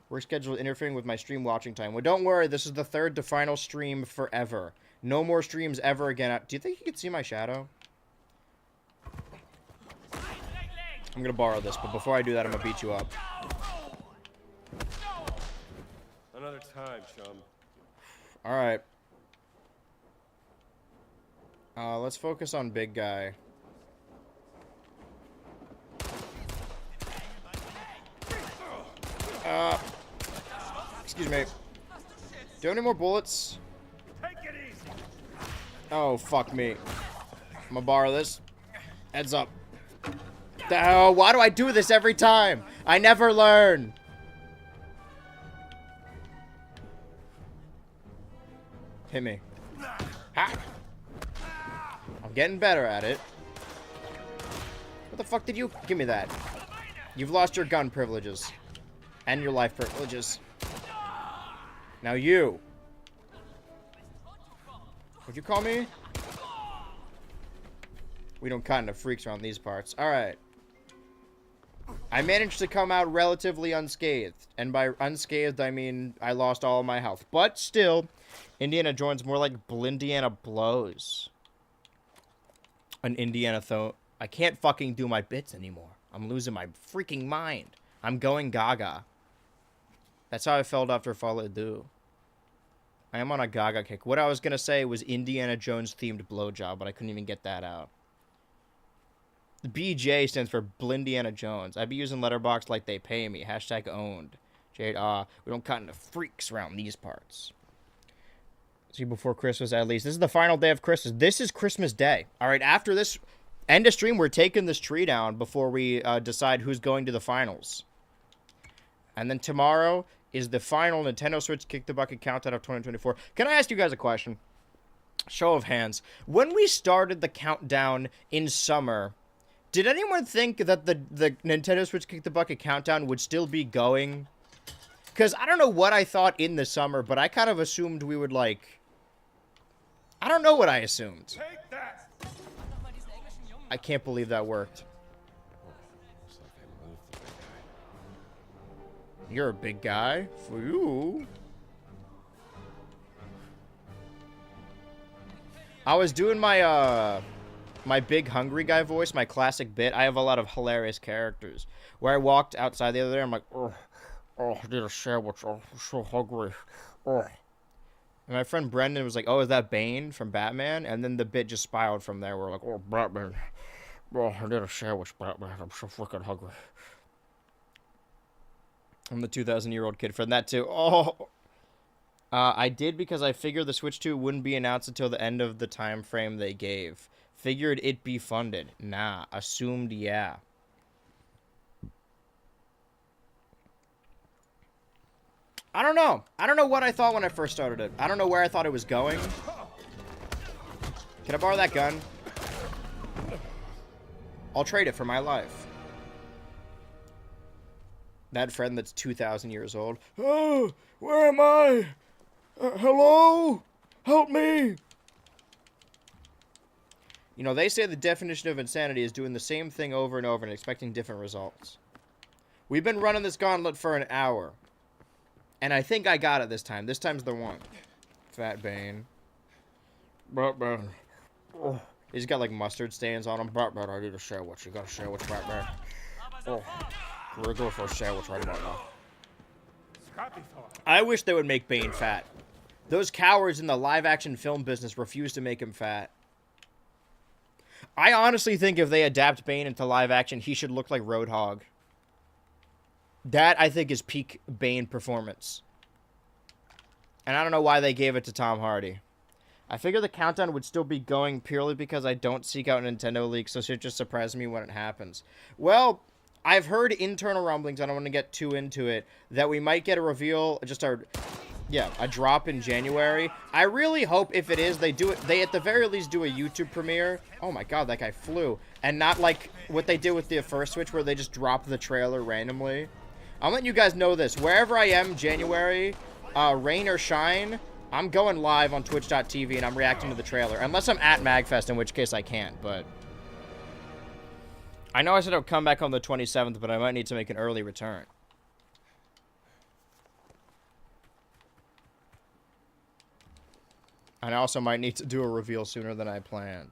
Work schedule interfering with my stream watching time. Well, don't worry. This is the third to final stream forever. No more streams ever again. Do you think you can see my shadow? I'm going to borrow this, but before I do that, I'm going to beat you up. Another time, chum. All right. Let's focus on big guy. Excuse me. Do you have any more bullets? Take it easy. Oh, fuck me. I'm gonna borrow this. Heads up. Oh, why do I do this every time? I never learn. Hit me. Ha! I'm getting better at it. What the fuck did you... Give me that. You've lost your gun privileges. And your life privileges. Now you. What'd you call me? We don't cut into freaks around these parts. Alright. I managed to come out relatively unscathed. And by unscathed, I mean I lost all of my health. But still, Indiana Jones more like Blindiana Blows. An Indiana I can't fucking do my bits anymore. I'm losing my freaking mind. I'm going gaga. That's how I felt after Fall Do. I am on a gaga kick. What I was going to say was Indiana Jones themed blowjob, but I couldn't even get that out. The BJ stands for Blindiana Jones. I be using Letterboxd like they pay me. Hashtag owned. Jade, we don't cut into freaks around these parts. See, before Christmas at least. This is the final day of Christmas. This is Christmas Day. All right, after this end of stream, we're taking this tree down before we decide who's going to the finals. And then tomorrow is the final Nintendo Switch Kick the Bucket countdown of 2024. Can I ask you guys a question? Show of hands. When we started the countdown in summer, did anyone think that the Nintendo Switch Kick the Bucket countdown would still be going? Because I don't know what I thought in the summer, but I kind of assumed we would, like... I don't know what I assumed. Take that! I can't believe that worked. Looks like they moved the big guy. You're a big guy. For you. I was doing my, my big hungry guy voice, my classic bit. I have a lot of hilarious characters. Where I walked outside the other day, I'm like, oh, I need a sandwich. Oh, I'm so hungry. Oh. And my friend Brendan was like, oh, is that Bane from Batman? And then the bit just spiraled from there. We're like, oh, Batman. Oh, I need a sandwich, Batman. I'm so freaking hungry. I'm the 2,000-year-old kid from that too. Oh, I did because I figured the Switch 2 wouldn't be announced until the end of the time frame they gave. Figured it'd be funded. Nah, assumed yeah. I don't know. I don't know what I thought when I first started it. I don't know where I thought it was going. Can I borrow that gun? I'll trade it for my life. That friend that's 2,000 years old. Oh, where am I? Hello? Help me! You know, they say the definition of insanity is doing the same thing over and over and expecting different results. We've been running this gauntlet for an hour. And I think I got it this time. This time's the one. Fat Bane. Batman. Oh. He's got like mustard stains on him. Batman, I need a sandwich. You got a sandwich, Batman? Oh. We're going for a sandwich right about now. I wish they would make Bane fat. Those cowards in the live-action film business refuse to make him fat. I honestly think if they adapt Bane into live action, he should look like Roadhog. That, I think, is peak Bane performance. And I don't know why they gave it to Tom Hardy. I figure the countdown would still be going purely because I don't seek out Nintendo leaks, so it should just surprise me when it happens. Well, I've heard internal rumblings, I don't want to get too into it, that we might get a reveal, a drop in January. I really hope if it is, they at the very least do a YouTube premiere. Oh my god, that guy flew. And not like what they did with the first Switch, where they just drop the trailer randomly. I'm letting you guys know this. Wherever I am January, rain or shine, I'm going live on twitch.tv and I'm reacting to the trailer. Unless I'm at MagFest, in which case I can't, but... I know I said I would come back on the 27th, but I might need to make an early return. And I also might need to do a reveal sooner than I planned.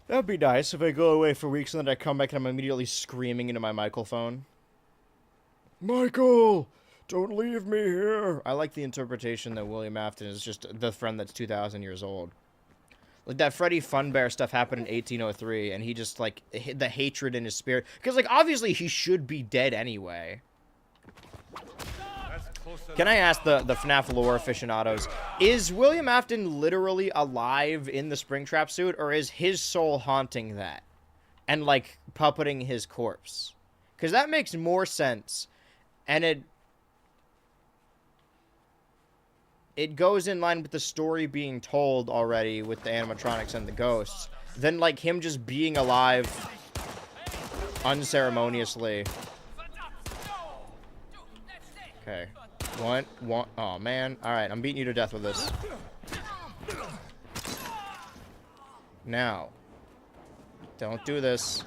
That'd be nice if I go away for weeks and then I come back and I'm immediately screaming into my microphone. Michael! Don't leave me here! I like the interpretation that William Afton is just the friend that's 2,000 years old. Like, that Freddy Funbear stuff happened in 1803, and he just, like, the hatred in his spirit. Because, like, obviously he should be dead anyway. Can I ask the FNAF lore aficionados, is William Afton literally alive in the Springtrap suit, or is his soul haunting that? And, like, puppeting his corpse? Because that makes more sense. And it goes in line with the story being told already with the animatronics and the ghosts, than, like, him just being alive unceremoniously. Okay. One. Oh, man. Alright, I'm beating you to death with this. Now. Don't do this.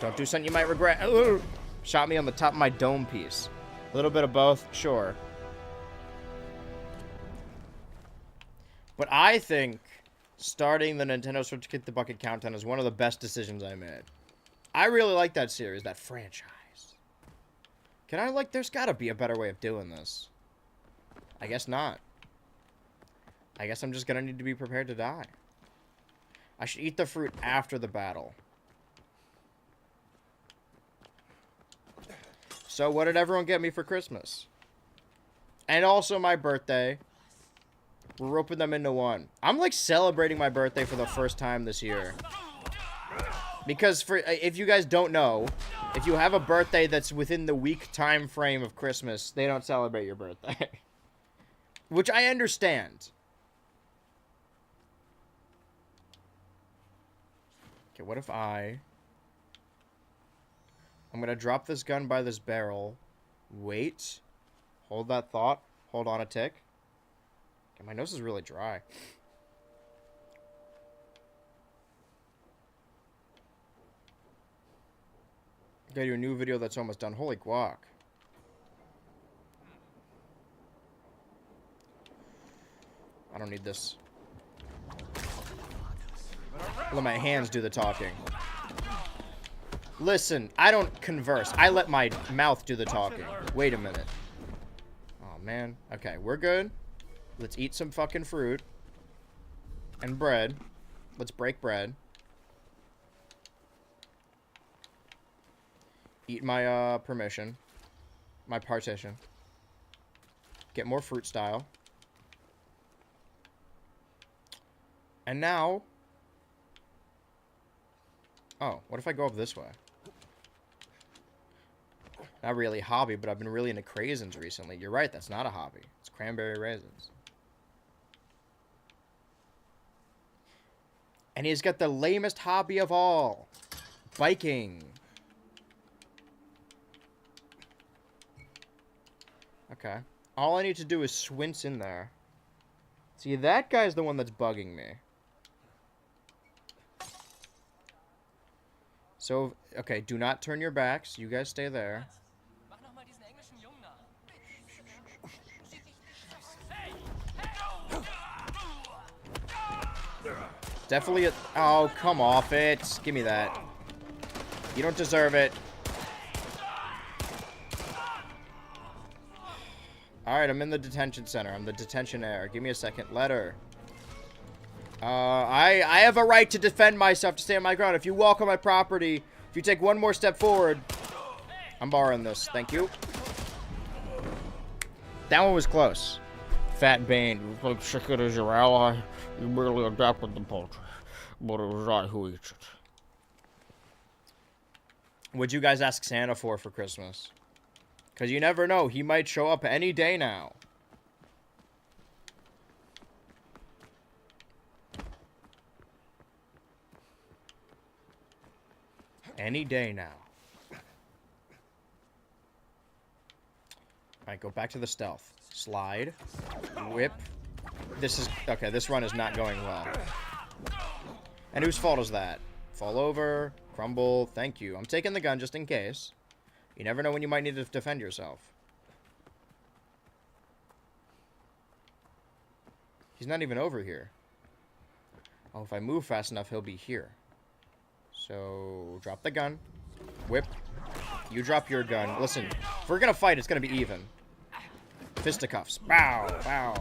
Don't do something you might regret. Ugh. Shot me on the top of my dome piece. A little bit of both, sure. But I think starting the Nintendo Switch Kick the Bucket countdown is one of the best decisions I made. I really like that series, that franchise. There's gotta be a better way of doing this. I guess not. I guess I'm just gonna need to be prepared to die. I should eat the fruit after the battle. So what did everyone get me for Christmas? And also my birthday. We're roping them into one. I'm like celebrating my birthday for the first time this year. Because if you guys don't know, if you have a birthday that's within the week time frame of Christmas, they don't celebrate your birthday. Which I understand. Okay, what if I'm gonna drop this gun by this barrel. Wait. Hold that thought. Hold on a tick. Okay, my nose is really dry. Got your new video that's almost done. Holy guac. I don't need this. Let my hands do the talking. Listen, I don't converse. I let my mouth do the talking. Wait a minute. Oh, man. Okay, we're good. Let's eat some fucking fruit. And bread. Let's break bread. Eat my, permission. My partition. Get more fruit style. And now... Oh, what if I go up this way? Not really a hobby, but I've been really into craisins recently. You're right, that's not a hobby. It's cranberry raisins. And he's got the lamest hobby of all. Biking. Okay. All I need to do is swince in there. See, that guy's the one that's bugging me. So, okay, do not turn your backs. You guys stay there. Definitely a... Oh, come off it. Give me that. You don't deserve it. Alright, I'm in the detention center. I'm the detention heir. Give me a second. Letter. I have a right to defend myself, to stand my ground. If you walk on my property, if you take one more step forward... I'm borrowing this. Thank you. That one was close. Fat Bane. You think chicken is your ally? You merely adapted the poultry, but it was I who eats it. What'd you guys ask Santa for Christmas? Because you never know. He might show up any day now. Any day now. Alright, go back to the stealth. Slide. Whip. This is... Okay, this run is not going well. And whose fault is that? Fall over. Crumble. Thank you. I'm taking the gun just in case. You never know when you might need to defend yourself. He's not even over here. Oh, if I move fast enough, he'll be here. So, drop the gun. Whip. You drop your gun. Listen, if we're gonna fight, it's gonna be even. Fisticuffs. Bow, bow.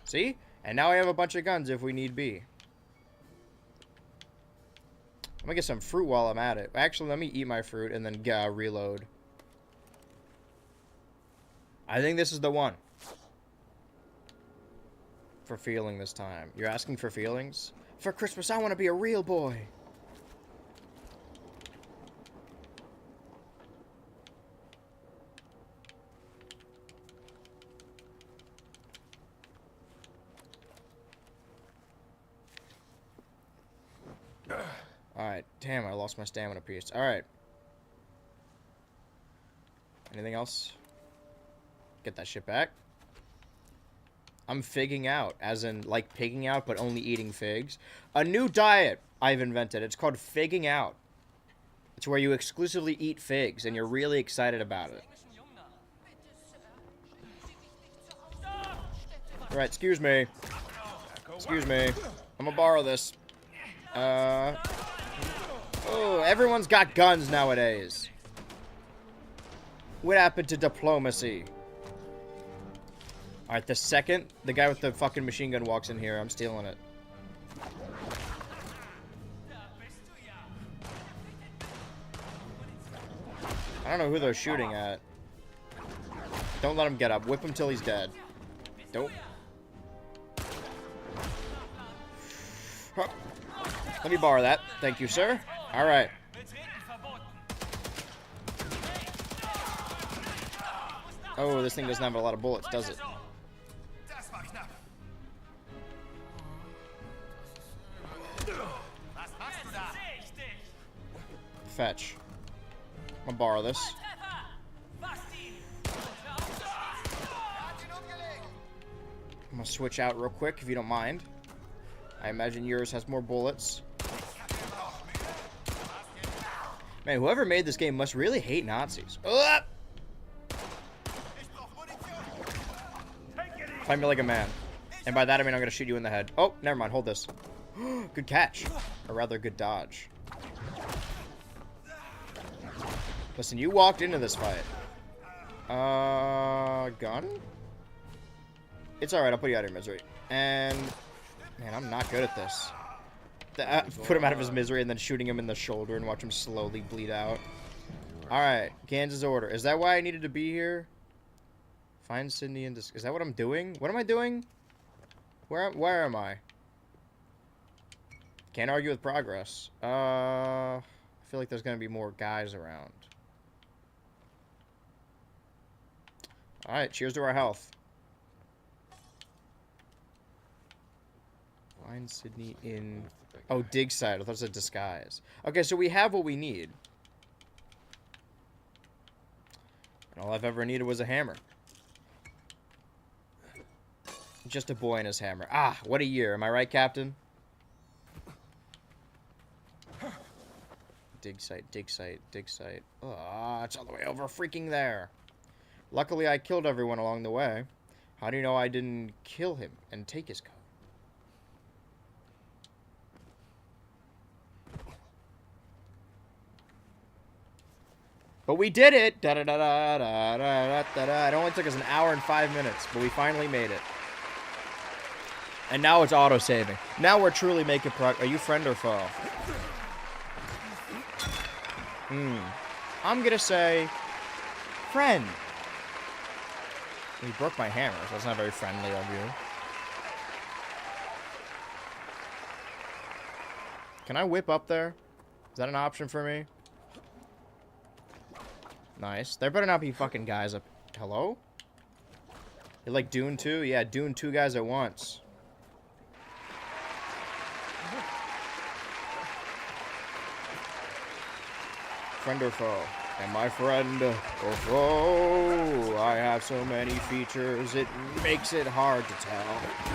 See? And now I have a bunch of guns if we need be. I'm gonna get some fruit while I'm at it. Actually, let me eat my fruit and then reload. I think this is the one. For feeling this time. You're asking for feelings? For Christmas, I want to be a real boy. Alright, damn, I lost my stamina piece. Alright. Anything else? Get that shit back. I'm figging out, as in, like, pigging out, but only eating figs. A new diet I've invented. It's called figging out. It's where you exclusively eat figs, and you're really excited about it. Alright, excuse me. Excuse me. I'm gonna borrow this. Oh, everyone's got guns nowadays. What happened to diplomacy? Alright, the second the guy with the fucking machine gun walks in here, I'm stealing it. I don't know who they're shooting at. Don't let him get up. Whip him till he's dead. Don't. Let me borrow that. Thank you, sir. All right. Oh, this thing doesn't have a lot of bullets, does it? Fetch. I'm gonna borrow this. I'm gonna switch out real quick if you don't mind. I imagine yours has more bullets. Man, whoever made this game must really hate Nazis. Ugh! Fight me like a man. And by that I mean I'm gonna shoot you in the head. Oh, never mind, hold this. Good catch. Or rather, good dodge. Listen, you walked into this fight. Gun? It's alright, I'll put you out of your misery. And, man, I'm not good at this. Put him out of his misery and then shooting him in the shoulder and watch him slowly bleed out. Alright, Kansas order. Is that why I needed to be here? Find Sydney and is that what I'm doing? What am I doing? Where am I? Can't argue with progress. I feel like there's gonna be more guys around. Alright, cheers to our health. Find Sydney in... Oh, dig site. I thought it was a disguise. Okay, so we have what we need. And all I've ever needed was a hammer. Just a boy and his hammer. Ah, what a year. Am I right, Captain? Dig site, dig site, dig site. Ah, it's all the way over freaking there. Luckily, I killed everyone along the way. How do you know I didn't kill him and take his coat? But we did it! Da da da da da da da da. It only took us an hour and 5 minutes, but we finally made it. And now it's auto-saving. Now we're truly making progress. Are you friend or foe? I'm gonna say... friend. You broke my hammer, so that's not very friendly of you. Can I whip up there? Is that an option for me? Nice. There better not be fucking guys up... Hello? You like Dune 2? Yeah, Dune 2 guys at once. Friend or foe? Am I friend or foe? I have so many features, it makes it hard to tell.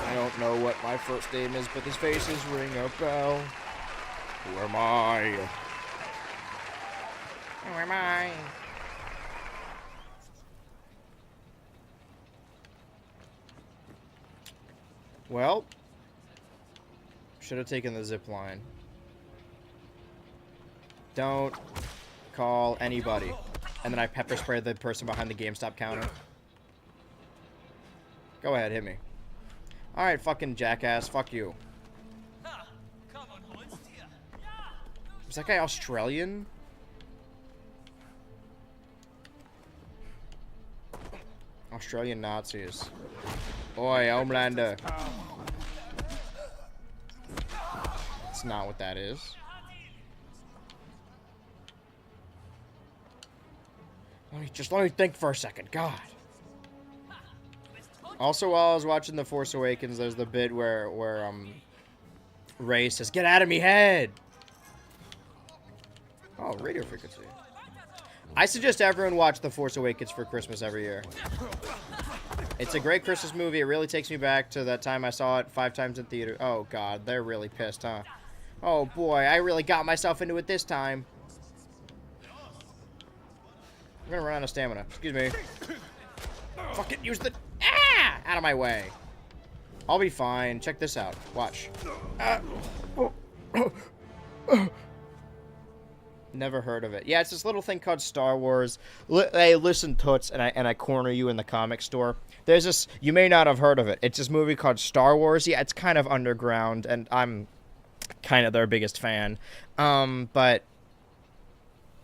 I don't know what my first name is, but these faces ring a bell. Who am I? Who am I? Well, should have taken the zip line. Don't call anybody. And then I pepper spray the person behind the GameStop counter. Go ahead, hit me. Alright, fucking jackass, fuck you. Is that guy Australian? Australian Nazis. Oi, Homelander. That's not what that is. Just let me think for a second. God. Also, while I was watching The Force Awakens, there's the bit where Rey says, "Get out of me head!" Oh, radio frequency. I suggest everyone watch The Force Awakens for Christmas every year. It's a great Christmas movie. It really takes me back to that time I saw it 5 times in theater. Oh, God. They're really pissed, huh? Oh, boy. I really got myself into it this time. I'm gonna run out of stamina. Excuse me. Fuck it. Use the... Ah! Out of my way. I'll be fine. Check this out. Watch. Never heard of it. Yeah, it's this little thing called Star Wars. Hey, listen, Toots, and I corner you in the comic store. There's this... You may not have heard of it. It's this movie called Star Wars. Yeah, it's kind of underground, and I'm kind of their biggest fan. But...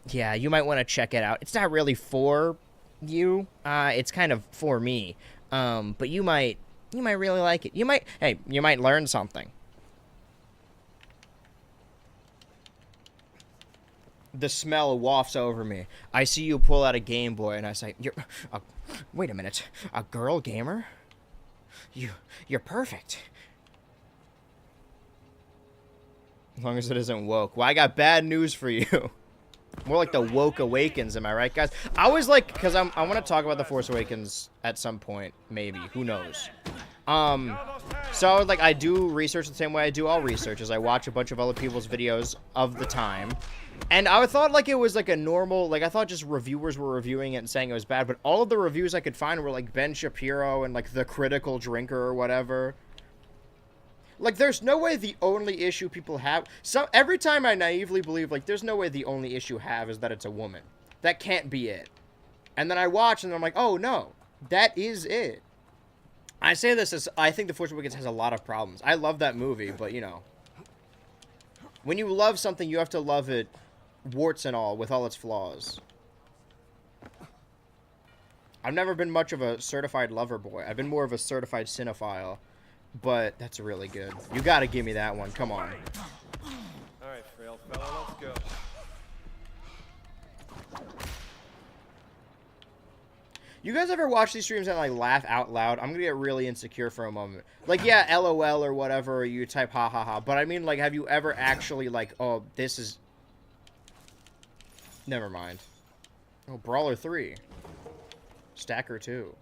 Yeah, you might want to check it out. It's not really for you. It's kind of for me. But you might really like it. You might learn something. the smell wafts over me. I see you pull out a Game Boy, and I say, wait a minute, a girl gamer? You're perfect. As long as it isn't woke. Well, I got bad news for you. More like the woke awakens, am I right, guys? I was like, because I want to talk about The Force Awakens at some point, maybe. Who knows? So, like, I do research the same way I do all research, is I watch a bunch of other people's videos of the time. And I thought, like, it was, like, a normal, like, I thought just reviewers were reviewing it and saying it was bad, but all of the reviews I could find were, like, Ben Shapiro and, like, The Critical Drinker or whatever. Like, there's no way the only issue people have... Every time I naively believe, like, there's no way the only issue have is that it's a woman. That can't be it. And then I watch, and I'm like, oh, no. That is it. I say this as... I think The Force Awakens has a lot of problems. I love that movie, but, you know... When you love something, you have to love it, warts and all, with all its flaws. I've never been much of a certified lover boy. I've been more of a certified cinephile. But that's really good. You gotta give me that one. Come on. Alright, frail fella, let's go. You guys ever watch these streams and, like, laugh out loud? I'm gonna get really insecure for a moment. Like, yeah, LOL or whatever, or you type ha ha ha. But I mean, like, have you ever actually, like, oh, this is... Never mind. Oh, Brawler 3. Stacker 2.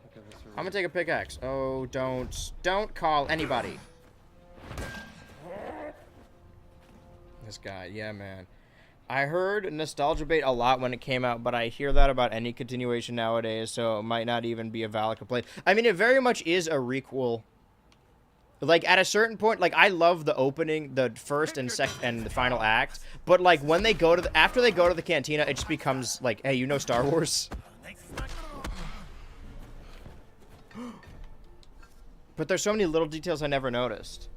I'm gonna take a pickaxe. Oh, don't call anybody. This guy, yeah, man. I heard nostalgia bait a lot when it came out, but I hear that about any continuation nowadays, so it might not even be a valid complaint. I mean, it very much is a requel. Like, at a certain point, like, I love the opening, the first and second and the final act, but, like, when they go to the, after they go to the cantina, it just becomes, like, hey, you know Star Wars? But there's so many little details I never noticed.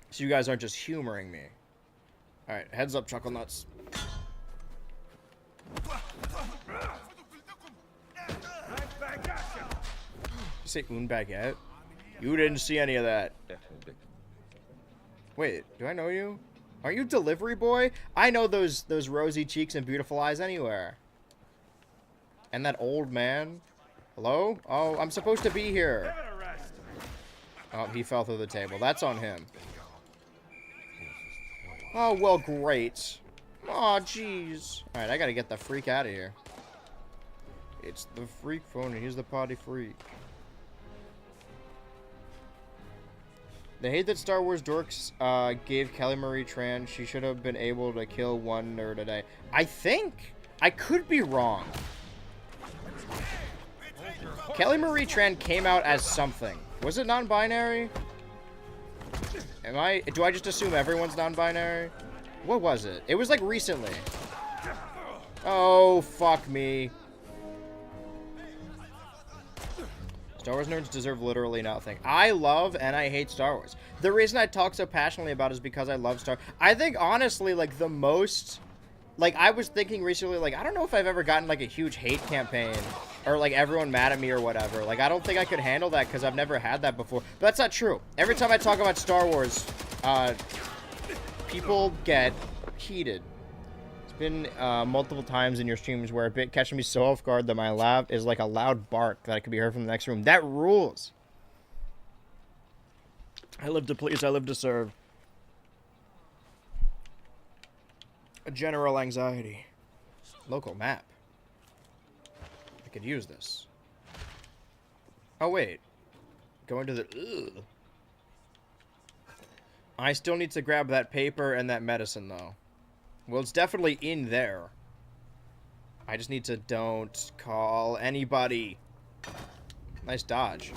So you guys aren't just humoring me. Alright, heads up, Chuckle Nuts. You say un baguette? You didn't see any of that. Wait, do I know you? Aren't you delivery boy? I know those rosy cheeks and beautiful eyes anywhere. And that old man. Hello? Oh, I'm supposed to be here. Oh, he fell through the table. That's on him. Oh, well, great. Oh, jeez. Alright, I gotta get the freak out of here. It's the freak phone, and he's the potty freak. They hate that Star Wars dorks gave Kelly Marie Tran. She should have been able to kill one nerd a day. I think. I could be wrong. Kelly Marie Tran came out as something. Was it non-binary? Do I just assume everyone's non-binary? What was it? It was like recently. Oh, fuck me. Star Wars nerds deserve literally nothing. I love and I hate Star Wars. The reason I talk so passionately about it is because I love Star Wars. I think, honestly, like, the most... Like, I was thinking recently, like, I don't know if I've ever gotten, like, a huge hate campaign. Or, like, everyone mad at me or whatever. Like, I don't think I could handle that because I've never had that before. But that's not true. Every time I talk about Star Wars, people get heated. It's been multiple times in your streams where it catches me so off guard that my laugh is like a loud bark that could be heard from the next room. That rules. I live to please, I live to serve. A general anxiety. Local map. I could use this. Oh, wait. Go into the... Ugh. I still need to grab that paper and that medicine, though. Well, it's definitely in there. I just need to don't call anybody. Nice dodge.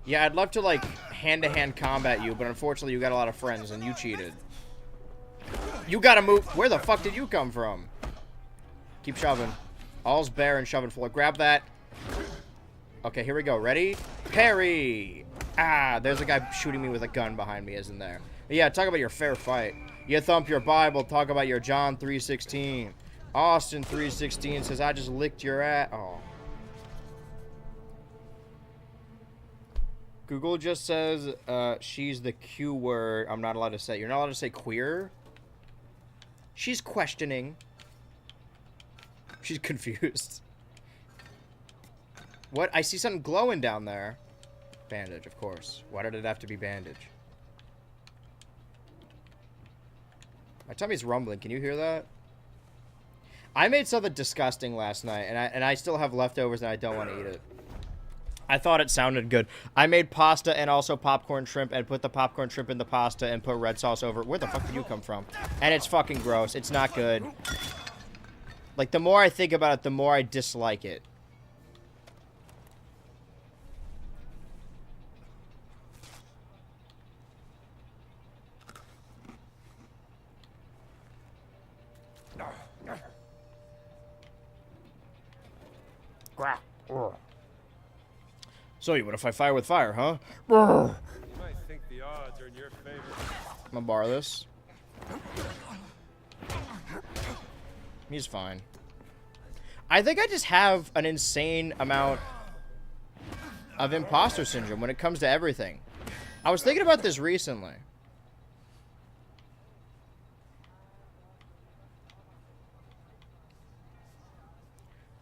Yeah, I'd love to, like, hand-to-hand combat you, but unfortunately you got a lot of friends and you cheated. You gotta move. Where the fuck did you come from? Keep shoving. All's bare and shoving full. Grab that. Okay, here we go. Ready? Parry! Ah, there's a guy shooting me with a gun behind me, isn't there? Yeah, talk about your fair fight. You thump your Bible, talk about your John 3:16. Austin 316 says, I just licked your ass. Oh. Google just says, she's the Q word. I'm not allowed to say. You're not allowed to say queer? She's questioning. She's confused. What? I see something glowing down there. Bandage, of course. Why did it have to be bandage? My tummy's rumbling. Can you hear that? I made something disgusting last night, and I still have leftovers and I don't want to eat it. I thought it sounded good. I made pasta and also popcorn shrimp and put the popcorn shrimp in the pasta and put red sauce over it. Where the fuck did you come from? And it's fucking gross. It's not good. Like, the more I think about it, the more I dislike it. So, what if I fire with fire, huh? You might think the odds are in your favor. I'm gonna borrow this. He's fine. I think I just have an insane amount of imposter syndrome when it comes to everything. I was thinking about this recently.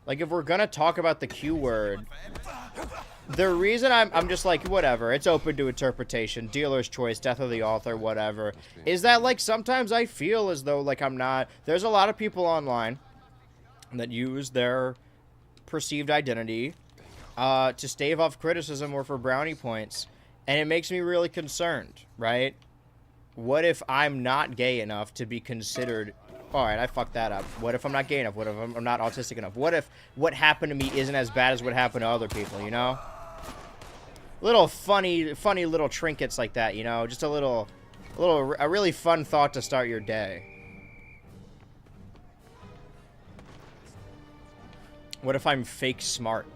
Like, if we're gonna talk about the Q word, the reason I'm just like, whatever, it's open to interpretation, dealer's choice, death of the author, whatever, is that, like, sometimes I feel as though, like, I'm not... There's a lot of people online that use their perceived identity to stave off criticism or for brownie points, and it makes me really concerned, right? What if I'm not gay enough to be considered... Alright, I fucked that up. What if I'm not gay enough? What if I'm not autistic enough? What if what happened to me isn't as bad as what happened to other people, you know? Little funny little trinkets like that, you know? Just a really fun thought to start your day. What if I'm fake smart?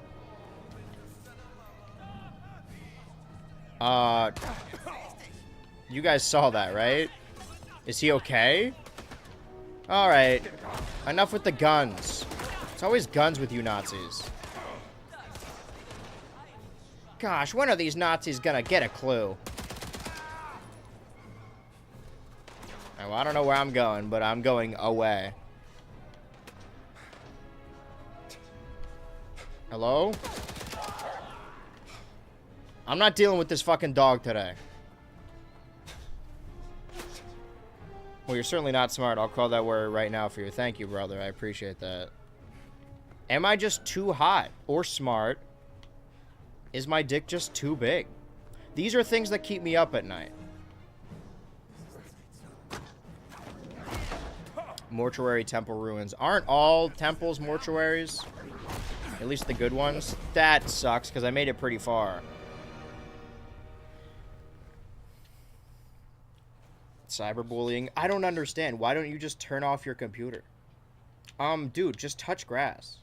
You guys saw that, right? Is he okay? Alright. Enough with the guns. It's always guns with you Nazis. Gosh, when are these Nazis gonna get a clue? Well, I don't know where I'm going, but I'm going away. Hello? I'm not dealing with this fucking dog today. Well, you're certainly not smart. I'll call that word right now for you. Thank you, brother. I appreciate that. Am I just too hot or smart? Is my dick just too big? These are things that keep me up at night. Mortuary temple ruins. Aren't all temples mortuaries? At least the good ones? That sucks, because I made it pretty far. Cyberbullying. I don't understand. Why don't you just turn off your computer? Dude, just touch grass.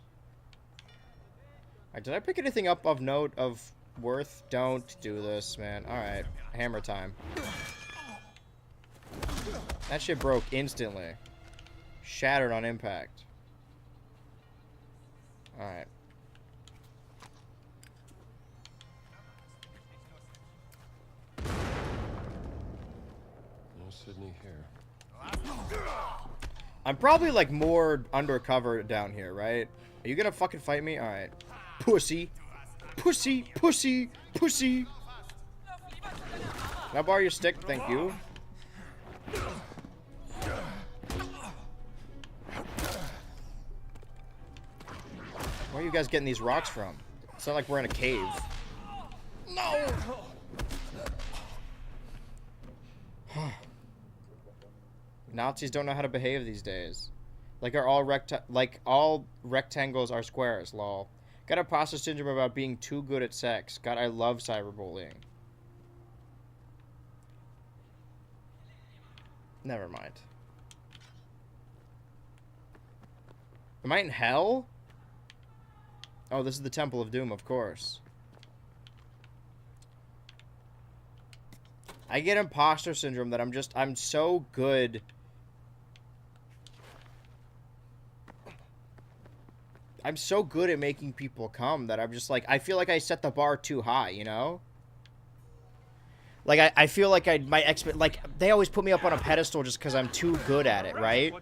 Did I pick anything up of note of worth? Don't do this, man. Alright. Hammer time. That shit broke instantly. Shattered on impact. Alright. Sydney here. I'm probably like more undercover down here, right? Are you gonna fucking fight me? Alright. Pussy. Pussy. Pussy. Pussy. Can I borrow your stick? Thank you. Where are you guys getting these rocks from? It's not like we're in a cave. No! Nazis don't know how to behave these days. Like all rectangles are squares, lol. Got imposter syndrome about being too good at sex. God, I love cyberbullying. Never mind. Am I in hell? Oh, this is the Temple of Doom, of course. I get imposter syndrome that I'm so good I'm so good at making people come that I'm just like, I feel like I set the bar too high, you know? Like, I feel like like, they always put me up on a pedestal just because I'm too good at it, right?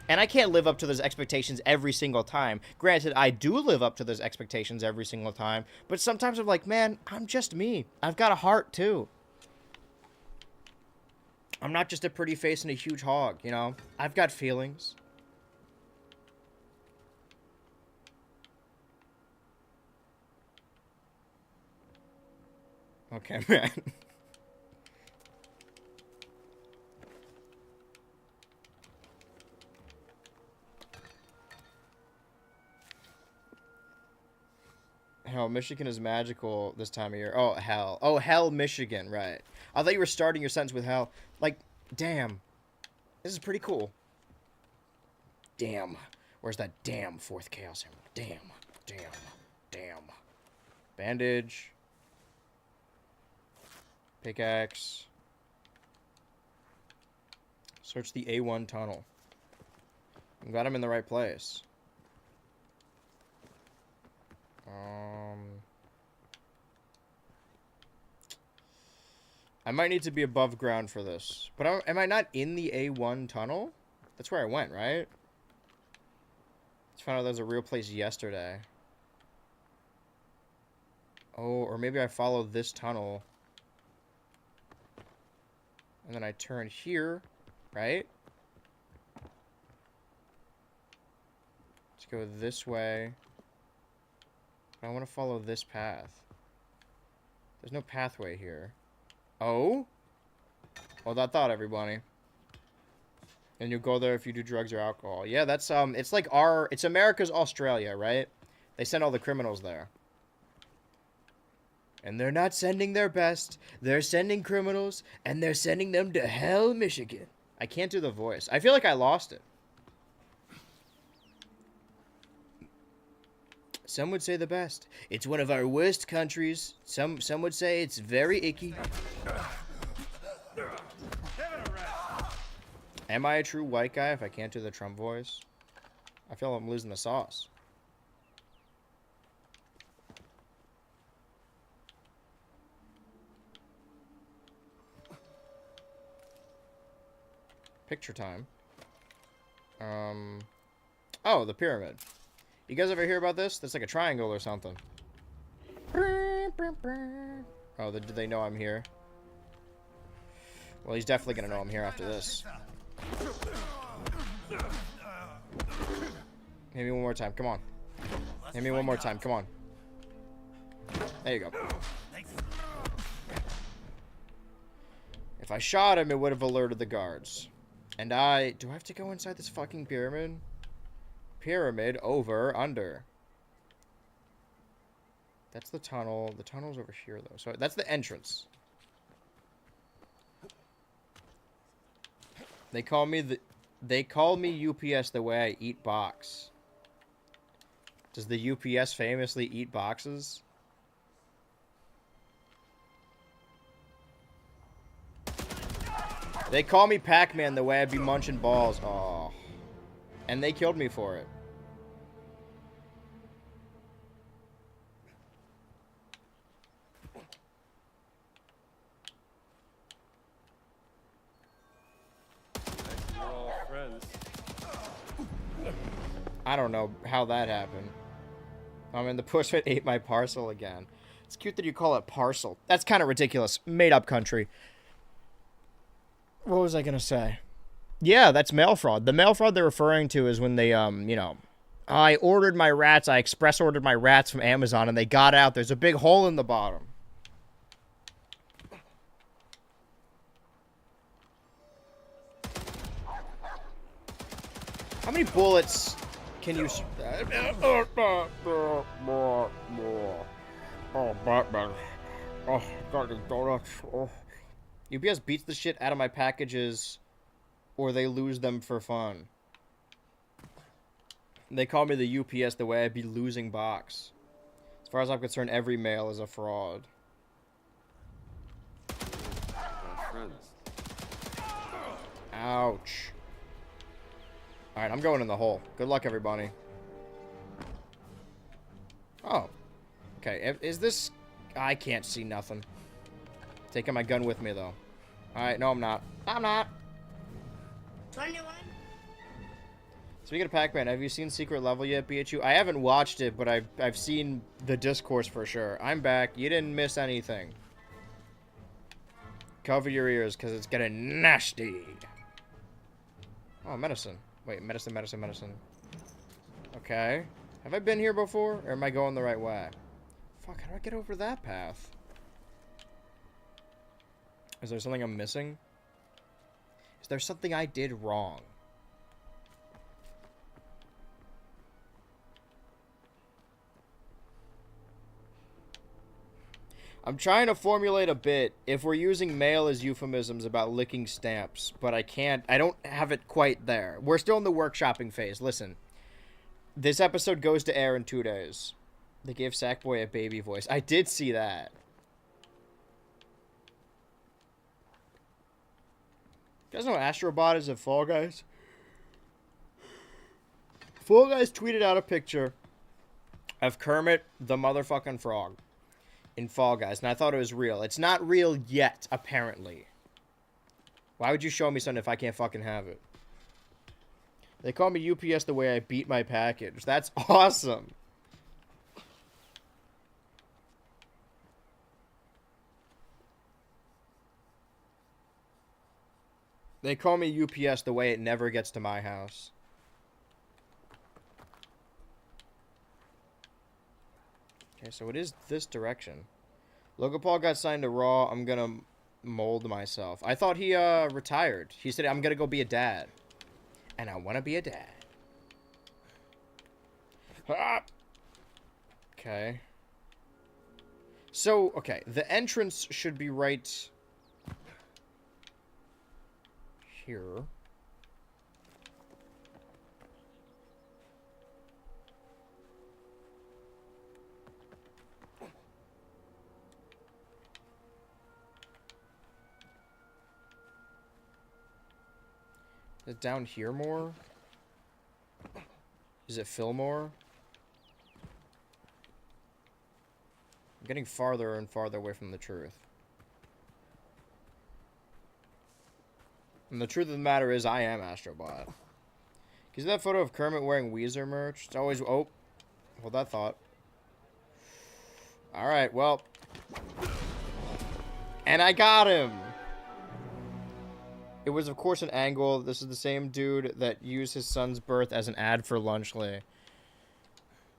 And I can't live up to those expectations every single time. Granted, I do live up to those expectations every single time, but sometimes I'm like, man, I'm just me. I've got a heart, too. I'm not just a pretty face and a huge hog, you know? I've got feelings. Okay, man. Hell, Michigan is magical this time of year. Oh, hell. Oh, hell, Michigan, right. I thought you were starting your sentence with hell. Like, damn. This is pretty cool. Damn. Where's that damn fourth Chaos Emerald? Damn. Damn. Damn. Bandage. Pickaxe. Search the A1 tunnel. I'm glad I'm in the right place. I might need to be above ground for this. But am I not in the A1 tunnel? That's where I went, right? Let's find out there's a real place yesterday. Oh, or maybe I follow this tunnel. And then I turn here, right? Let's go this way. I want to follow this path. There's no pathway here. Oh? Hold that thought, everybody. And you'll go there if you do drugs or alcohol. Yeah, that's, it's like it's America's Australia, right? They send all the criminals there. And they're not sending their best. They're sending criminals, and they're sending them to hell, Michigan. I can't do the voice. I feel like I lost it. Some would say the best. It's one of our worst countries. Some would say it's very icky. Am I a true white guy if I can't do the Trump voice? I feel I'm losing the sauce. Picture time. Oh, the pyramid. You guys ever hear about this? That's like a triangle or something. Oh, do they know I'm here? Well, he's definitely gonna know I'm here after this. Hit me one more time, come on. Hit me one more time, come on. There you go. If I shot him, it would have alerted the guards. And do I have to go inside this fucking pyramid? Pyramid over, under. That's the tunnel. The tunnel's over here, though. So that's the entrance. They call me UPS the way I eat box. Does the UPS famously eat boxes? They call me Pac-Man the way I be munching balls. Oh. And they killed me for it. We're all friends. I don't know how that happened. I mean, the Pushpit ate my parcel again. It's cute that you call it parcel. That's kind of ridiculous. Made up country. What was I going to say? Yeah, that's mail fraud. The mail fraud they're referring to is when they, you know, I ordered my rats, I express ordered my rats from Amazon, and they got out. There's a big hole in the bottom. How many bullets can you... Oh, Batman. Oh, got the donuts. Oh. UPS beats the shit out of my packages, or they lose them for fun. They call me the UPS the way I be losing box. As far as I'm concerned, every mail is a fraud. We're friends. Ouch. Alright, I'm going in the hole. Good luck, everybody. Okay, is this... I can't see nothing. Taking my gun with me, though. Alright, no, I'm not. I'm not. 21. Speaking of Pac-Man, have you seen Secret Level yet, BHU? I haven't watched it, but I've seen the discourse for sure. I'm back. You didn't miss anything. Cover your ears, because it's getting nasty. Oh, medicine. Wait, medicine. Okay. Have I been here before, or am I going the right way? Fuck, how do I get over that path? Is there something I'm missing? Is there something I did wrong? I'm trying to formulate a bit if we're using mail as euphemisms about licking stamps, but I can't. I don't have it quite there. We're still in the workshopping phase. Listen, this episode goes to air in 2 days. They gave Sackboy a baby voice. I did see that. You guys know Astrobot is in Fall Guys? Fall Guys tweeted out a picture of Kermit the motherfucking frog in Fall Guys, and I thought it was real. It's not real yet, apparently. Why would you show me something if I can't fucking have it? They call me UPS the way I beat my package. That's awesome. They call me UPS the way it never gets to my house. Okay, so it is this direction. Logan Paul got signed to Raw. I'm gonna mold myself. I thought he retired. He said, I'm gonna go be a dad. And I wanna be a dad. Ah! Okay. So, okay, the entrance should be right here. Is it down here more? Is it Fillmore? I'm getting farther and farther away from the truth. And the truth of the matter is, I am Astrobot. Is that photo of Kermit wearing Weezer merch? It's always... Oh. Hold that thought. Alright, well. And I got him! It was, of course, an angle. This is the same dude that used his son's birth as an ad for Lunchley.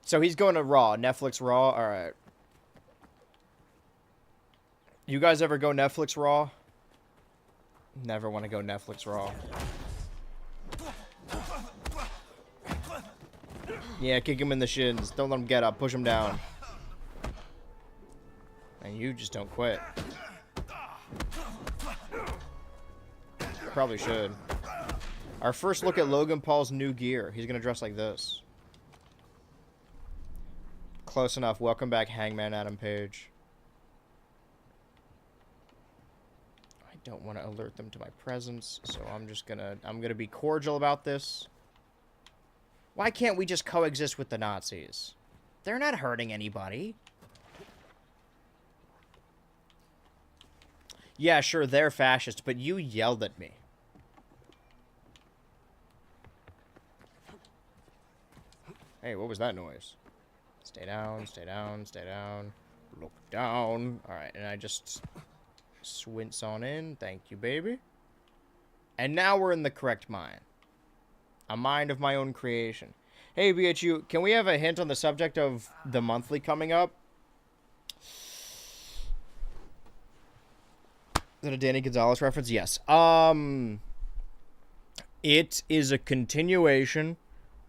So he's going to Raw. Netflix Raw? Alright. You guys ever go Netflix Raw? Never want to go Netflix Raw. Yeah, kick him in the shins. Don't let him get up. Push him down. And you just don't quit. Probably should. Our first look at Logan Paul's new gear. He's going to dress like this. Close enough. Welcome back, Hangman Adam Page. I don't want to alert them to my presence, so I'm gonna be cordial about this. Why can't we just coexist with the Nazis? They're not hurting anybody. Yeah, sure, they're fascists, but you yelled at me. Hey, what was that noise? Stay down, stay down, stay down. Look down. Alright, and I just swints on in. Thank you, baby. And now we're in the correct mind. A mind of my own creation. Hey, BHU, can we have a hint on the subject of the monthly coming up? Is that a Danny Gonzalez reference? Yes. It is a continuation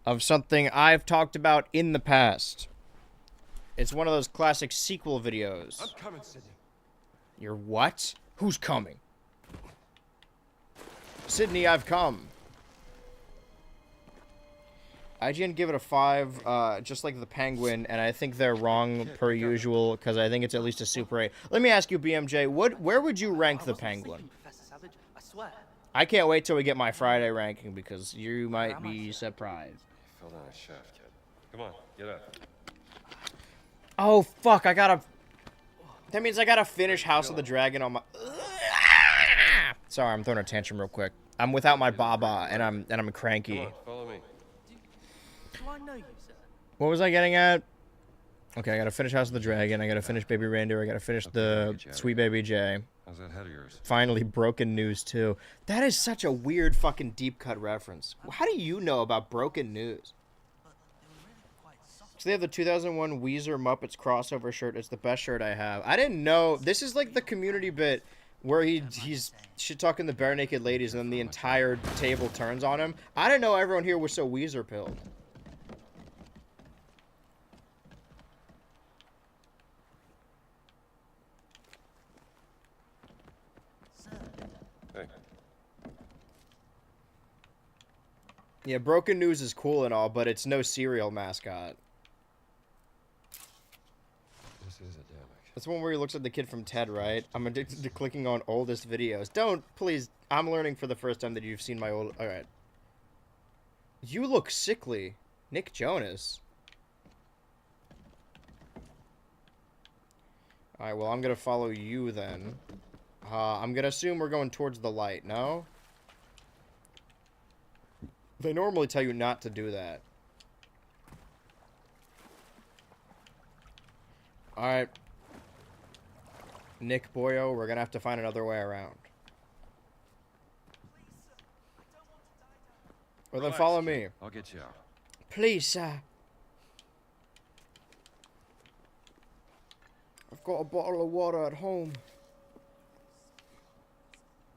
of something I've talked about in the past. It's one of those classic sequel videos. I'm coming, Sydney. You're what? Who's coming? Sydney, I've come. IGN give it a 5, just like the Penguin, and I think they're wrong per usual, because I think it's at least a Super 8. Let me ask you, BMJ, where would you rank the Penguin? I swear. I can't wait till we get my Friday ranking, because you might be surprised. You fell down a shaft, kid. Come on, get up. Oh, fuck, I gotta... That means I gotta finish House of the Dragon on my... Sorry, I'm throwing a tantrum real quick. I'm without my baba, and I'm cranky. Come on, follow me. Do I know you, sir? What was I getting at? Okay, I gotta finish House of the Dragon, I gotta finish Baby Reindeer, I gotta finish the Sweet Baby J. How's that head of yours? Finally, Broken News, too. That is such a weird fucking deep cut reference. How do you know about Broken News? So they have the 2001 Weezer Muppets crossover shirt. It's the best shirt I have. I didn't know. This is like the community bit where he's shit talking the bare naked ladies and then the entire table turns on him. I didn't know everyone here was so Weezer pilled. Hey, Yeah, Broken News is cool and all, but it's no cereal mascot. this is a damage. That's the one where he looks at the kid from Ted, right? I'm addicted to clicking on oldest videos. Don't, please. I'm learning for the first time that you've seen my old... Alright. You look sickly. Nick Jonas. Alright, well, I'm gonna follow you then. I'm gonna assume we're going towards the light, no? They normally tell you not to do that. Alright. Nick Boyo, we're gonna have to find another way around. Or then Relax, follow kid. me. I'll get you out. Please, sir. I've got a bottle of water at home.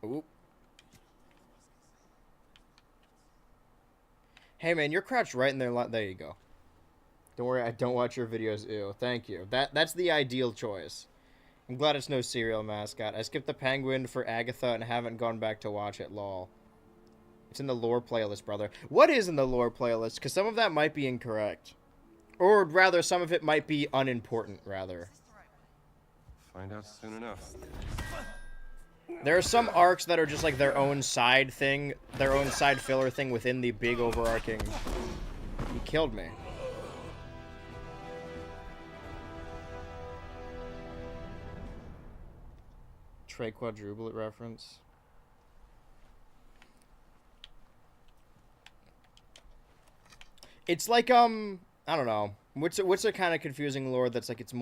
Oop. Hey man, you're crouched right in there. There you go. Don't worry, I don't watch your videos. Ew, thank you. That's the ideal choice. I'm glad it's no cereal mascot. I skipped the penguin for Agatha and haven't gone back to watch it, lol. It's in the lore playlist, brother. What is in the lore playlist? Because some of that might be incorrect. Or rather, some of it might be unimportant, rather. Find out soon enough. There are some arcs that are just like their own side thing, their own side filler thing within the big overarching... He killed me. Trey quadruplet reference. It's like, I don't know. What's a kind of confusing lore that's like, it's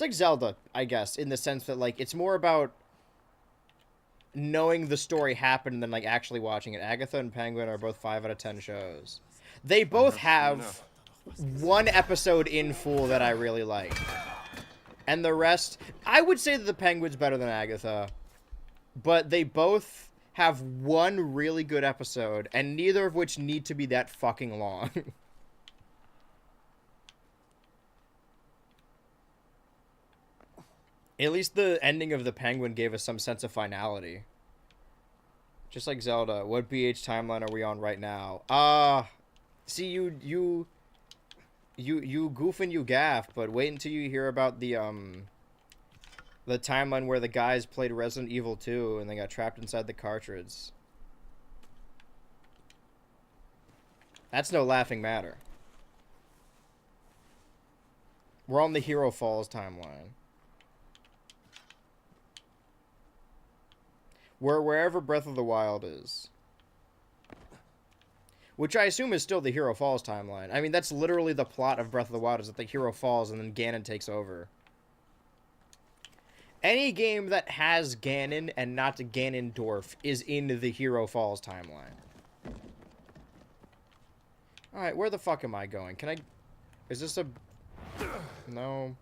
like Zelda, I guess, in the sense that, like, it's more about knowing the story happened than, like, actually watching it. Agatha and Penguin are both 5 out of 10 shows. They both have one episode in full that I really like. And the rest, I would say that the Penguin's better than Agatha. But they both have one really good episode, and neither of which need to be that fucking long. At least the ending of the Penguin gave us some sense of finality. Just like Zelda. What BH timeline are we on right now? See, you goof and you gaff, but wait until you hear about the timeline where the guys played Resident Evil 2 and they got trapped inside the cartridge. That's no laughing matter. We're on the Hero Falls timeline. Wherever Breath of the Wild is. Which I assume is still the Hero Falls timeline. I mean, that's literally the plot of Breath of the Wild, is that the hero falls and then Ganon takes over. Any game that has Ganon and not Ganondorf is in the Hero Falls timeline. Alright, where the fuck am I going? Can I... Is this a... No.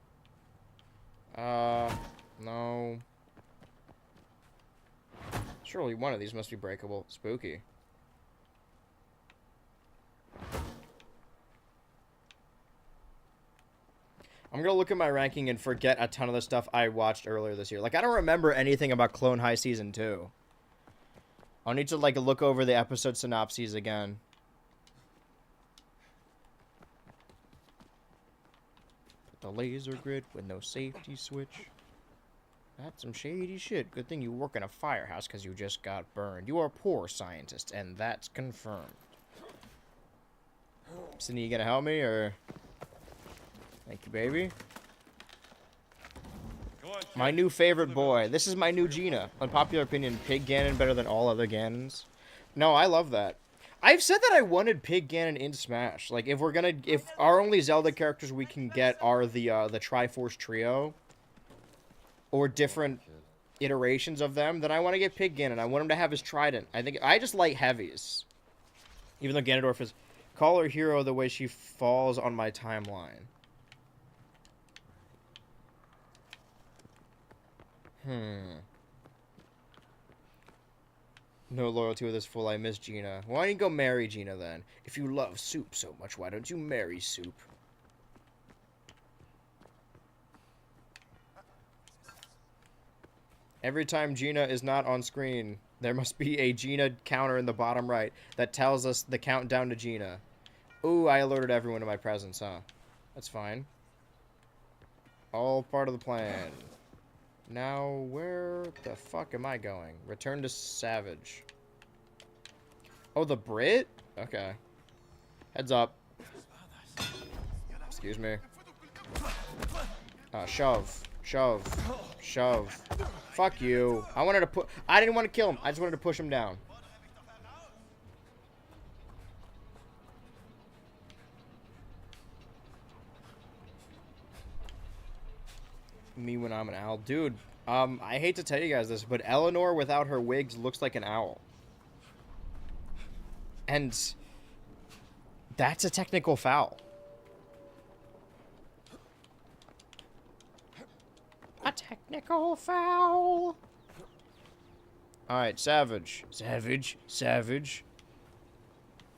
No. Surely one of these must be breakable. Spooky. I'm gonna look at my ranking and forget a ton of the stuff I watched earlier this year. Like, I don't remember anything about Clone High Season 2. I'll need to, like, look over the episode synopses again. The laser grid with no safety switch. That's some shady shit. Good thing you work in a firehouse because you just got burned. You are a poor scientist, and that's confirmed. Sydney, you gonna help me, or... Thank you, baby. My new favorite boy. This is my new Gina. Unpopular opinion, Pig Ganon better than all other Ganons. No, I love that. I've said that I wanted Pig Ganon in Smash. Like, if our only Zelda characters we can get are the Triforce Trio, or different iterations of them, then I want to get Pig Ganon. I want him to have his trident. I just like heavies. Even though Ganondorf is... Call her hero the way she falls on my timeline. No loyalty with this fool. I miss Gina. Why don't you go marry Gina then? If you love Soup so much, why don't you marry Soup? Every time Gina is not on screen, there must be a Gina counter in the bottom right that tells us the countdown to Gina. Ooh, I alerted everyone to my presence, huh? That's fine. All part of the plan. Now, where the fuck am I going? Return to Savage. Oh, the Brit? Okay. Heads up. Excuse me. Shove. Shove. Shove. Fuck you. I didn't want to kill him. I just wanted to push him down. Me when I'm an owl. Dude, I hate to tell you guys this, but Eleanor without her wigs looks like an owl. And that's a technical foul. A technical foul. Alright, Savage. Savage. Savage.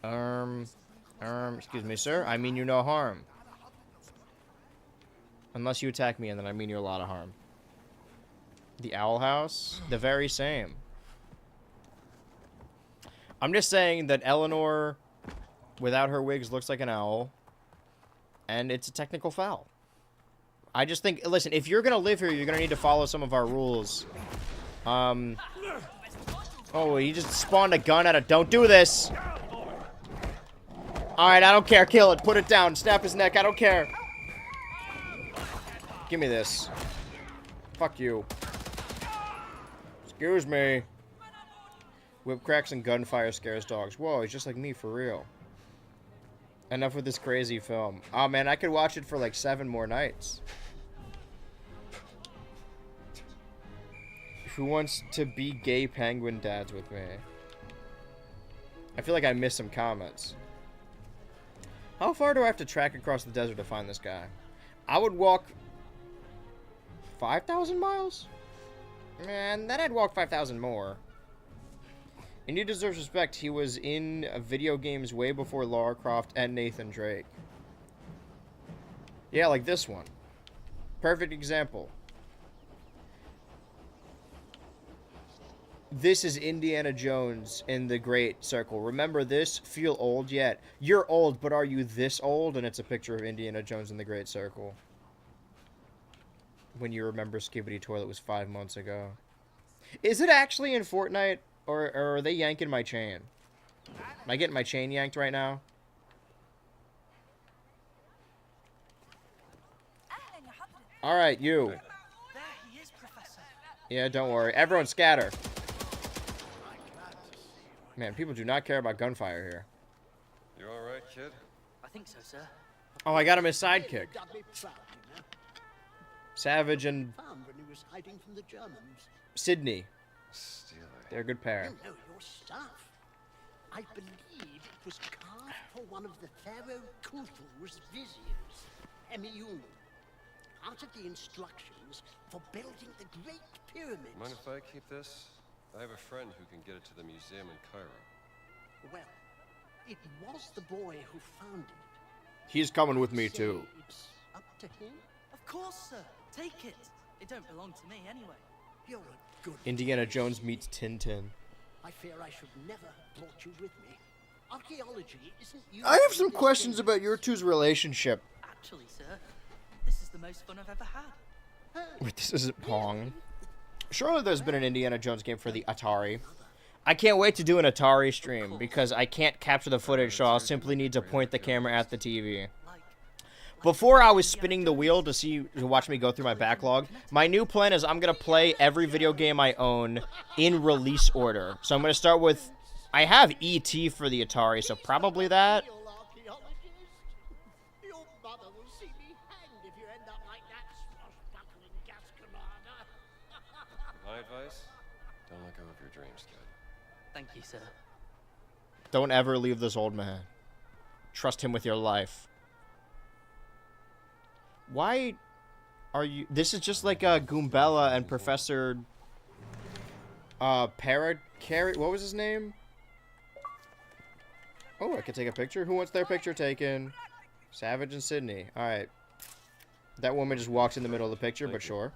Excuse me, sir. I mean you no harm. Unless you attack me, and then I mean you a lot of harm. The Owl House? The very same. I'm just saying that Eleanor, without her wigs, looks like an owl. And it's a technical foul. I just think, listen, if you're gonna live here, you're gonna need to follow some of our rules. Oh, he just spawned a gun don't do this! Alright, I don't care, kill it, put it down, snap his neck, I don't care. Give me this. Fuck you. Excuse me. Whip cracks and gunfire scares dogs. Whoa, he's just like me for real. Enough with this crazy film. Oh man, I could watch it for like 7 more nights. Who wants to be gay penguin dads with me? I feel like I missed some comments. How far do I have to track across the desert to find this guy? I would walk 5,000 miles? Man, then I'd walk 5,000 more. And he deserves respect. He was in video games way before Lara Croft and Nathan Drake. Yeah, like this one. Perfect example. This is Indiana Jones in the Great Circle. Remember this? Feel old yet? You're old, but are you this old? And it's a picture of Indiana Jones in the Great Circle. When you remember Skibidi Toilet was 5 months ago. Is it actually in Fortnite? Or are they yanking my chain? Am I getting my chain yanked right now? Alright, you. There he is, Professor. Yeah, don't worry. Everyone scatter. Man, people do not care about gunfire here. You alright, kid? I think so, sir. Oh, I got him his sidekick. Savage and Found when he was hiding from the Germans. Sydney. Stealing. They're a good pair. You know your stuff. I believe it was carved for one of the Pharaoh Khufu's viziers, Emiunu. Part of the instructions for building the Great Pyramids. Mind if I keep this? I have a friend who can get it to the museum in Cairo. Well, it was the boy who found it. He's coming with me Say too. It's up to him. Of course, sir. Take it. It don't belong to me anyway. You're a good. Indiana Jones meets Tintin. I fear I should never have brought you with me. Archaeology isn't. I have some questions about your two's relationship. Actually, sir, this is the most fun I've ever had. Wait, this isn't Pong. Surely there's been an Indiana Jones game for the Atari. I can't wait to do an Atari stream because I can't capture the footage, so I'll simply need to point the camera at the TV. Like, before I was spinning the wheel to watch me go through my backlog, my new plan is I'm going to play every video game I own in release order. So I'm going to start with, I have E.T. for the Atari, so probably that. Real archaeologist. Your mother will see me hanged if you end up like that swashbuckling gas commander. My advice? Don't let go of your dreams, kid. Thank you, sir. Don't ever leave this old man. Trust him with your life. Why are you... This is just like Goombella and Professor... Carrot... What was his name? Oh, I can take a picture? Who wants their picture taken? Savage and Sydney. Alright. That woman just walks in the middle of the picture, but sure.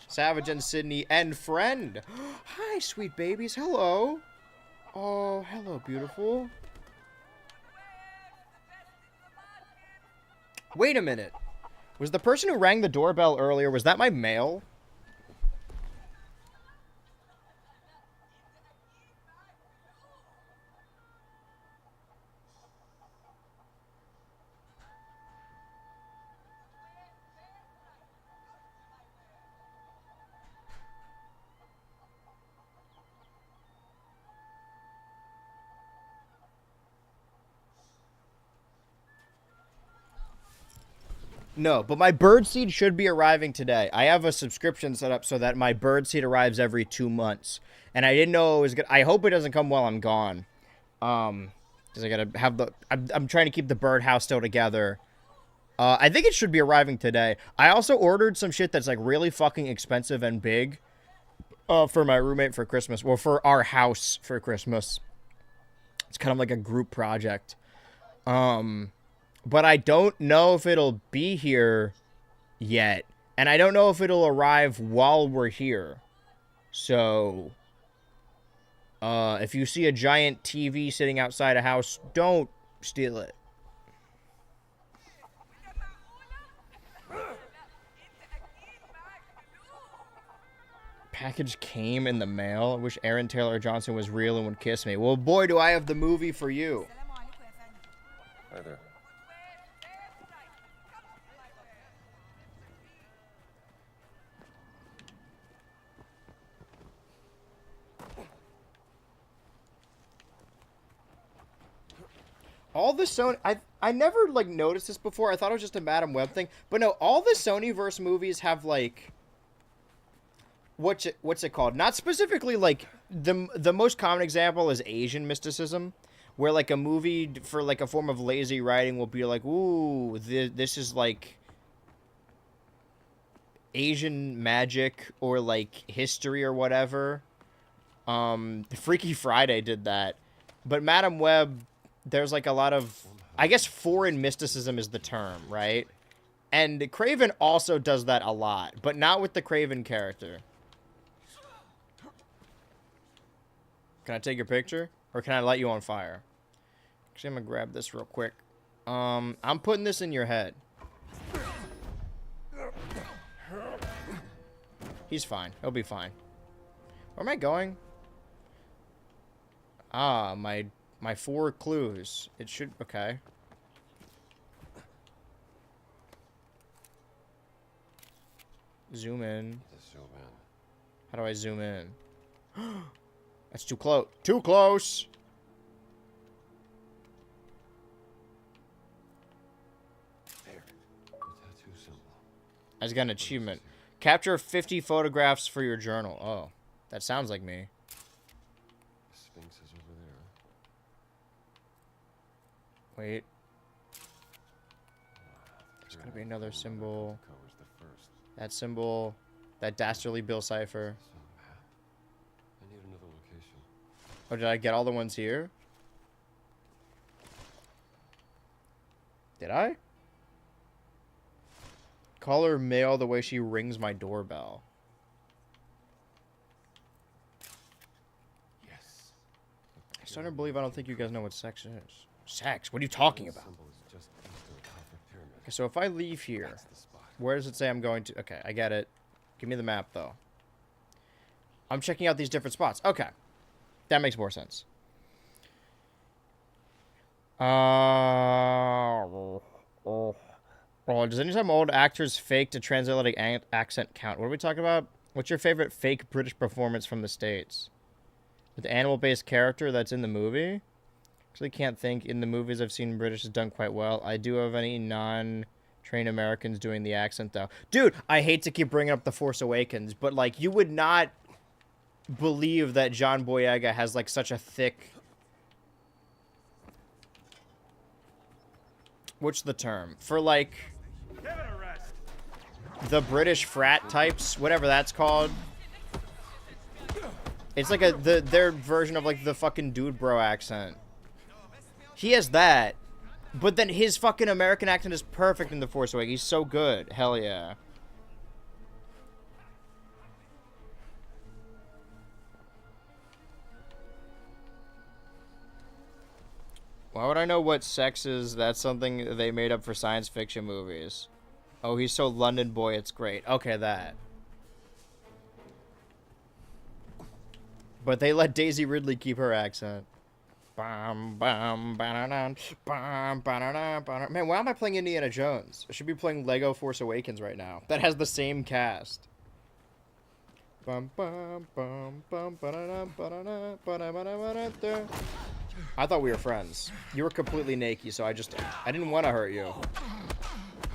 Savage and Sydney and friend. Hi, sweet babies. Hello. Oh, hello, beautiful. Wait a minute. Was the person who rang the doorbell earlier, was that my mail? No, but my birdseed should be arriving today. I have a subscription set up so that my birdseed arrives every 2 months. And I didn't know it was good. I hope it doesn't come while I'm gone. Because I gotta have the... I'm trying to keep the birdhouse still together. I think it should be arriving today. I also ordered some shit that's like really fucking expensive and big. For my roommate for Christmas. Well, for our house for Christmas. It's kind of like a group project. But I don't know if it'll be here yet. And I don't know if it'll arrive while we're here. So, if you see a giant TV sitting outside a house, don't steal it. Package came in the mail. I wish Aaron Taylor Johnson was real and would kiss me. Well, boy, do I have the movie for you. Hi there. All the Sony... I never, like, noticed this before. I thought it was just a Madam Web thing. But no, all the Sonyverse movies have, like... What's it called? Not specifically, like... The most common example is Asian mysticism. Where, like, a movie for, like, a form of lazy writing will be like, ooh, this is, like... Asian magic or, like, history or whatever. Freaky Friday did that. But Madam Web... There's, like, a lot of... I guess foreign mysticism is the term, right? And Craven also does that a lot. But not with the Craven character. Can I take your picture? Or can I light you on fire? Actually, I'm gonna grab this real quick. I'm putting this in your head. He's fine. He'll be fine. Where am I going? Ah, my 4 clues. It should... Okay. Zoom in. Just zoom in. How do I zoom in? That's too close. Too close! There. The tattoo symbol. I just got an achievement. Capture 50 photographs for your journal. Oh. That sounds like me. The Sphinx is over there. Wait. There's gotta be another symbol. Covers the first. That symbol. That dastardly Bill cipher. So, map. I need another location. Oh, did I get all the ones here? Did I? Call her mail the way she rings my doorbell. Yes. I'm starting to believe I don't think you guys know what sex is. Sex? What are you talking about? Symbol is just east of the Copper Pyramid. Okay, so if I leave here, That's the spot. where does it say I'm going to? Okay, I get it. Give me the map, though. I'm checking out these different spots. Okay. That makes more sense. does anytime old actors fake to transatlantic accent count? What are we talking about? What's your favorite fake British performance from the States? The animal-based character that's in the movie? Actually can't think. In the movies I've seen, British has done quite well. I do have any non-trained Americans doing the accent, though. Dude, I hate to keep bringing up The Force Awakens, but, like, you would not believe that John Boyega has, like, such a thick... What's the term? For, like... the British frat types, whatever that's called. It's like their version of, like, the fucking dude bro accent. He has that. But then his fucking American accent is perfect in The Force Awakens. He's so good. Hell yeah. Why would I know what sex is? That's something they made up for science fiction movies. Oh, he's so London boy, it's great. Okay, that. But they let Daisy Ridley keep her accent. Man, why am I playing Indiana Jones? I should be playing Lego Force Awakens right now. That has the same cast. I thought we were friends. You were completely naked, so I didn't want to hurt you.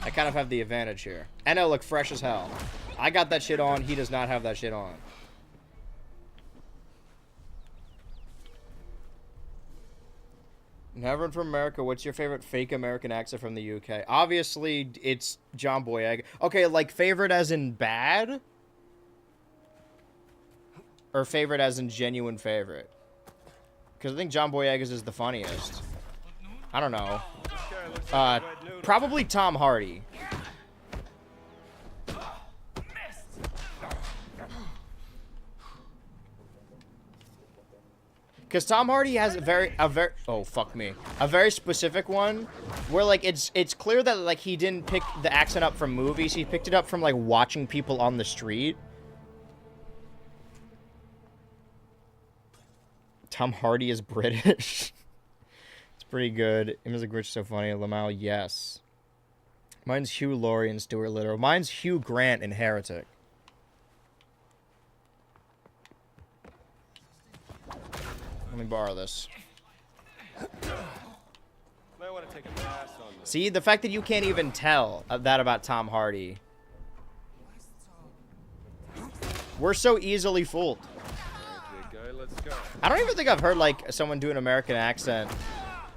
I kind of have the advantage here. And I look fresh as hell. I got that shit on. He does not have that shit on. Never from America. What's your favorite fake American accent from the UK? Obviously, it's John Boyega. Okay, like favorite as in bad? Or favorite as in genuine favorite? Because I think John Boyega's is the funniest. I don't know. Probably Tom Hardy. Because Tom Hardy has a very specific one where, like, it's clear that, like, he didn't pick the accent up from movies. He picked it up from, like, watching people on the street. Tom Hardy is British. It's pretty good. Him as a Grinch, so funny. Lamau, yes. Mine's Hugh Laurie and Stuart Little. Mine's Hugh Grant in Heretic. Let me borrow this. Might want to take a pass on this. See, the fact that you can't even tell that about Tom Hardy. We're so easily fooled. Big guy, let's go. I don't even think I've heard, like, someone do an American accent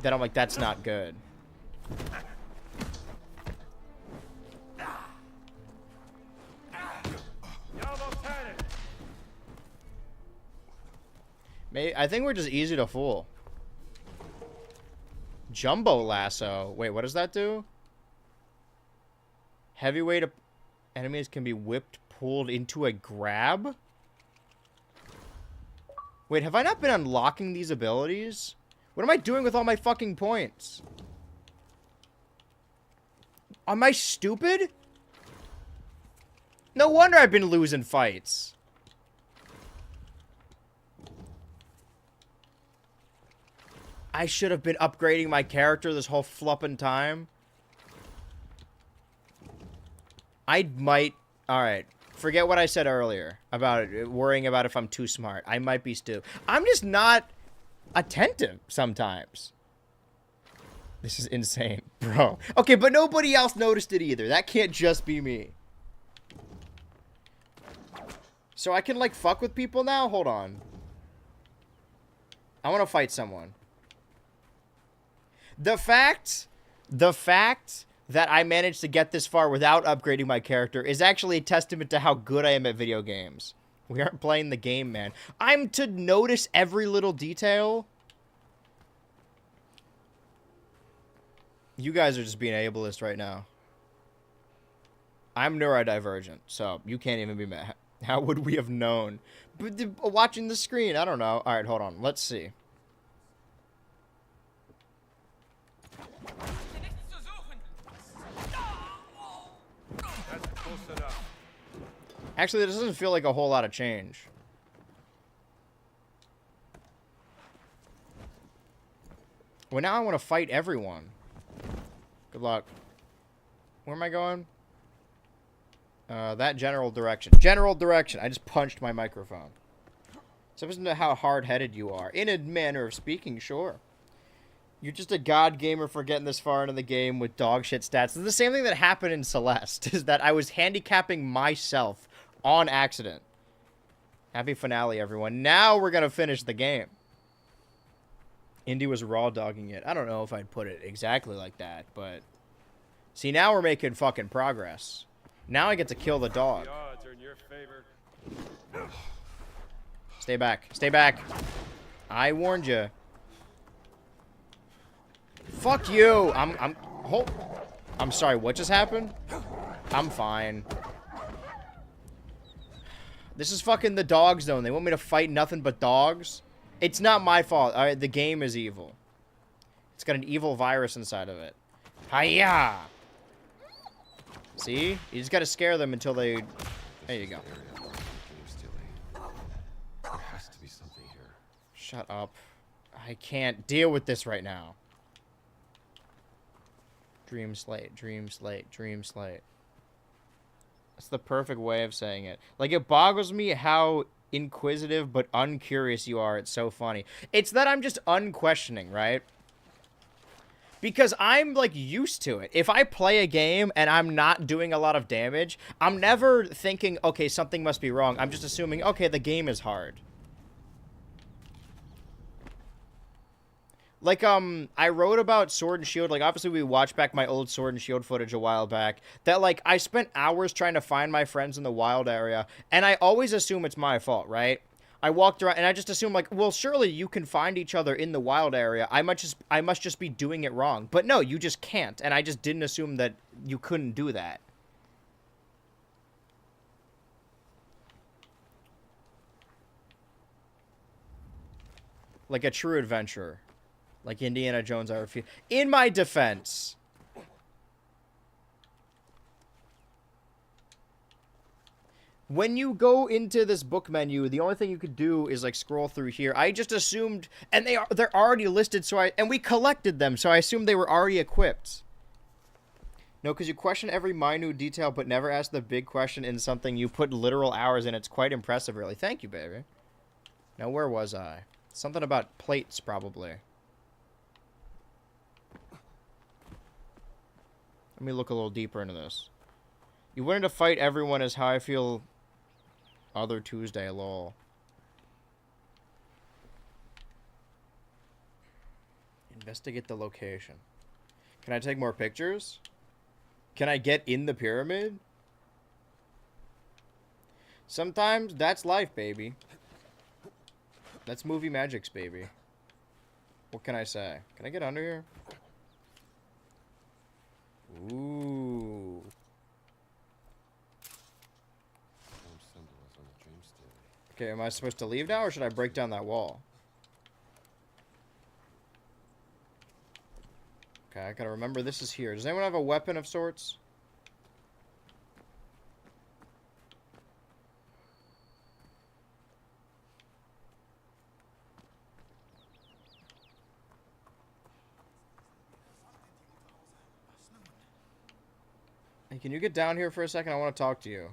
that I'm like, that's not good. I think we're just easy to fool. Jumbo lasso. Wait, what does that do? Heavyweight enemies can be whipped, pulled into a grab? Wait, have I not been unlocking these abilities? What am I doing with all my fucking points? Am I stupid? No wonder I've been losing fights. I should have been upgrading my character this whole flippin' time. I might... Alright. Forget what I said earlier about worrying about if I'm too smart. I might be stupid. I'm just not attentive sometimes. This is insane, bro. Okay, but nobody else noticed it either. That can't just be me. So I can, like, fuck with people now? Hold on. I want to fight someone. The fact that I managed to get this far without upgrading my character is actually a testament to how good I am at video games. We aren't playing the game, man. I'm to notice every little detail. You guys are just being ableist right now. I'm neurodivergent, so you can't even be mad. How would we have known? But watching the screen, I don't know. All right, hold on. Let's see. That's close enough. Actually, this doesn't feel like a whole lot of change. Well, now I want to fight everyone. Good luck. Where am I going? That general direction. General direction. I just punched my microphone. So listen to how hard-headed you are. In a manner of speaking, sure. You're just a god gamer for getting this far into the game with dog shit stats. It's the same thing that happened in Celeste, is that I was handicapping myself on accident. Happy finale, everyone. Now we're going to finish the game. Indy was raw dogging it. I don't know if I'd put it exactly like that, but... See, now we're making fucking progress. Now I get to kill the dog. The odds are in your favor. Stay back. Stay back. I warned you. Fuck you. I'm sorry, what just happened? I'm fine. This is fucking the dog zone. They want me to fight nothing but dogs? It's not my fault. Alright, the game is evil. It's got an evil virus inside of it. Hiya! See? You just gotta scare them until they... There you go. James Tilly. There has to be something here. Shut up. I can't deal with this right now. Dream slate, dream slate, dream slate. That's the perfect way of saying it. Like, it boggles me how inquisitive but uncurious you are. It's so funny. It's that I'm just unquestioning, right? Because I'm, like, used to it. If I play a game and I'm not doing a lot of damage, I'm never thinking, okay, something must be wrong. I'm just assuming, okay, the game is hard. Like, I wrote about Sword and Shield, like, obviously we watched back my old Sword and Shield footage a while back, that, like, I spent hours trying to find my friends in the wild area, and I always assume it's my fault, right? I walked around, and I just assumed, like, well, surely you can find each other in the wild area, I must just be doing it wrong. But no, you just can't, and I just didn't assume that you couldn't do that. Like a true adventurer. Like Indiana Jones, I refuse. In my defense. When you go into this book menu, the only thing you could do is like scroll through here. I just assumed, and they're already listed, and we collected them, so I assumed they were already equipped. No, because you question every minute detail, but never ask the big question in something you put literal hours in. It's quite impressive, really. Thank you, baby. Now, where was I? Something about plates, probably. Let me look a little deeper into this. You wanted to fight everyone is how I feel other Tuesday, lol. Investigate the location. Can I take more pictures? Can I get in the pyramid? Sometimes that's life, baby. That's movie magics, baby. What can I say? Can I get under here? Ooh. Same symbol as on the James Tilly. Okay, am I supposed to leave now, or should I break down that wall? Okay, I gotta remember this is here. Does anyone have a weapon of sorts? Hey, can you get down here for a second? I want to talk to you.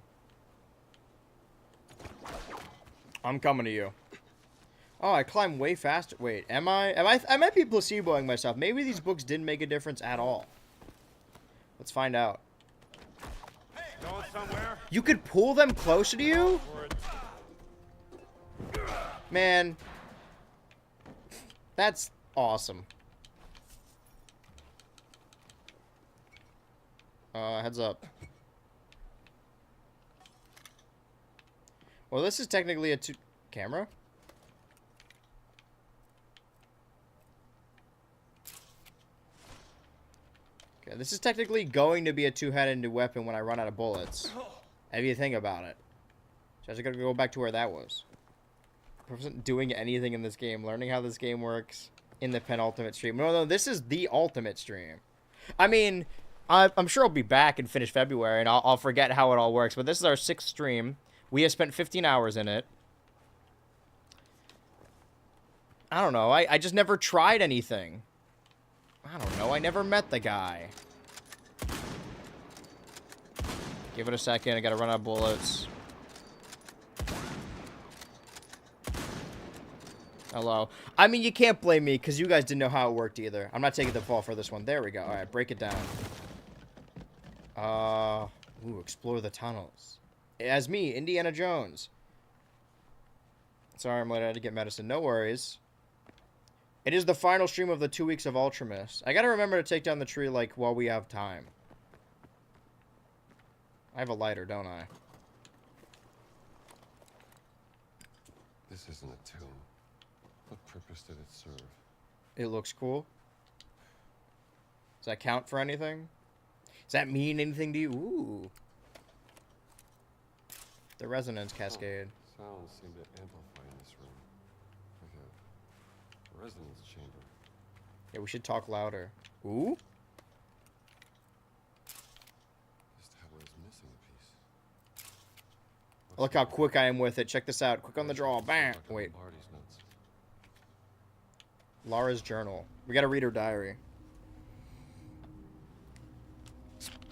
I'm coming to you. Oh, I climb way faster. Wait, am I? I might be placeboing myself. Maybe these books didn't make a difference at all. Let's find out. Going somewhere? You could pull them closer to you? Man. That's awesome. Heads up. Well, this is technically a camera? Okay, this is technically going to be a two-handed weapon when I run out of bullets. If you think about it. So I just gotta go back to where that was. I wasn't doing anything in this game, learning how this game works in the penultimate stream. No, this is the ultimate stream. I mean, I'm sure I'll be back and finish February, and I'll forget how it all works. But this is our 6th stream. We have spent 15 hours in it. I don't know. I just never tried anything. I don't know. I never met the guy. Give it a second. I gotta run out of bullets. Hello. I mean, you can't blame me because you guys didn't know how it worked either. I'm not taking the fall for this one. There we go. All right, break it down. Ooh, explore the tunnels. As me, Indiana Jones. Sorry, I'm late. I had to get medicine. No worries. It is the final stream of the 2 weeks of Ultramis. I gotta remember to take down the tree, like, while we have time. I have a lighter, don't I? This isn't a tomb. What purpose did it serve? It looks cool. Does that count for anything? Does that mean anything to you? Ooh. The resonance cascade. Sounds seem to amplify in this room. Like a resonance chamber. Yeah, we should talk louder. Ooh. This tower is missing a piece. Look how quick I am with it. Check this out. Quick on the draw. Bam. Wait. Lombardi's notes. Lara's journal. We gotta read her diary.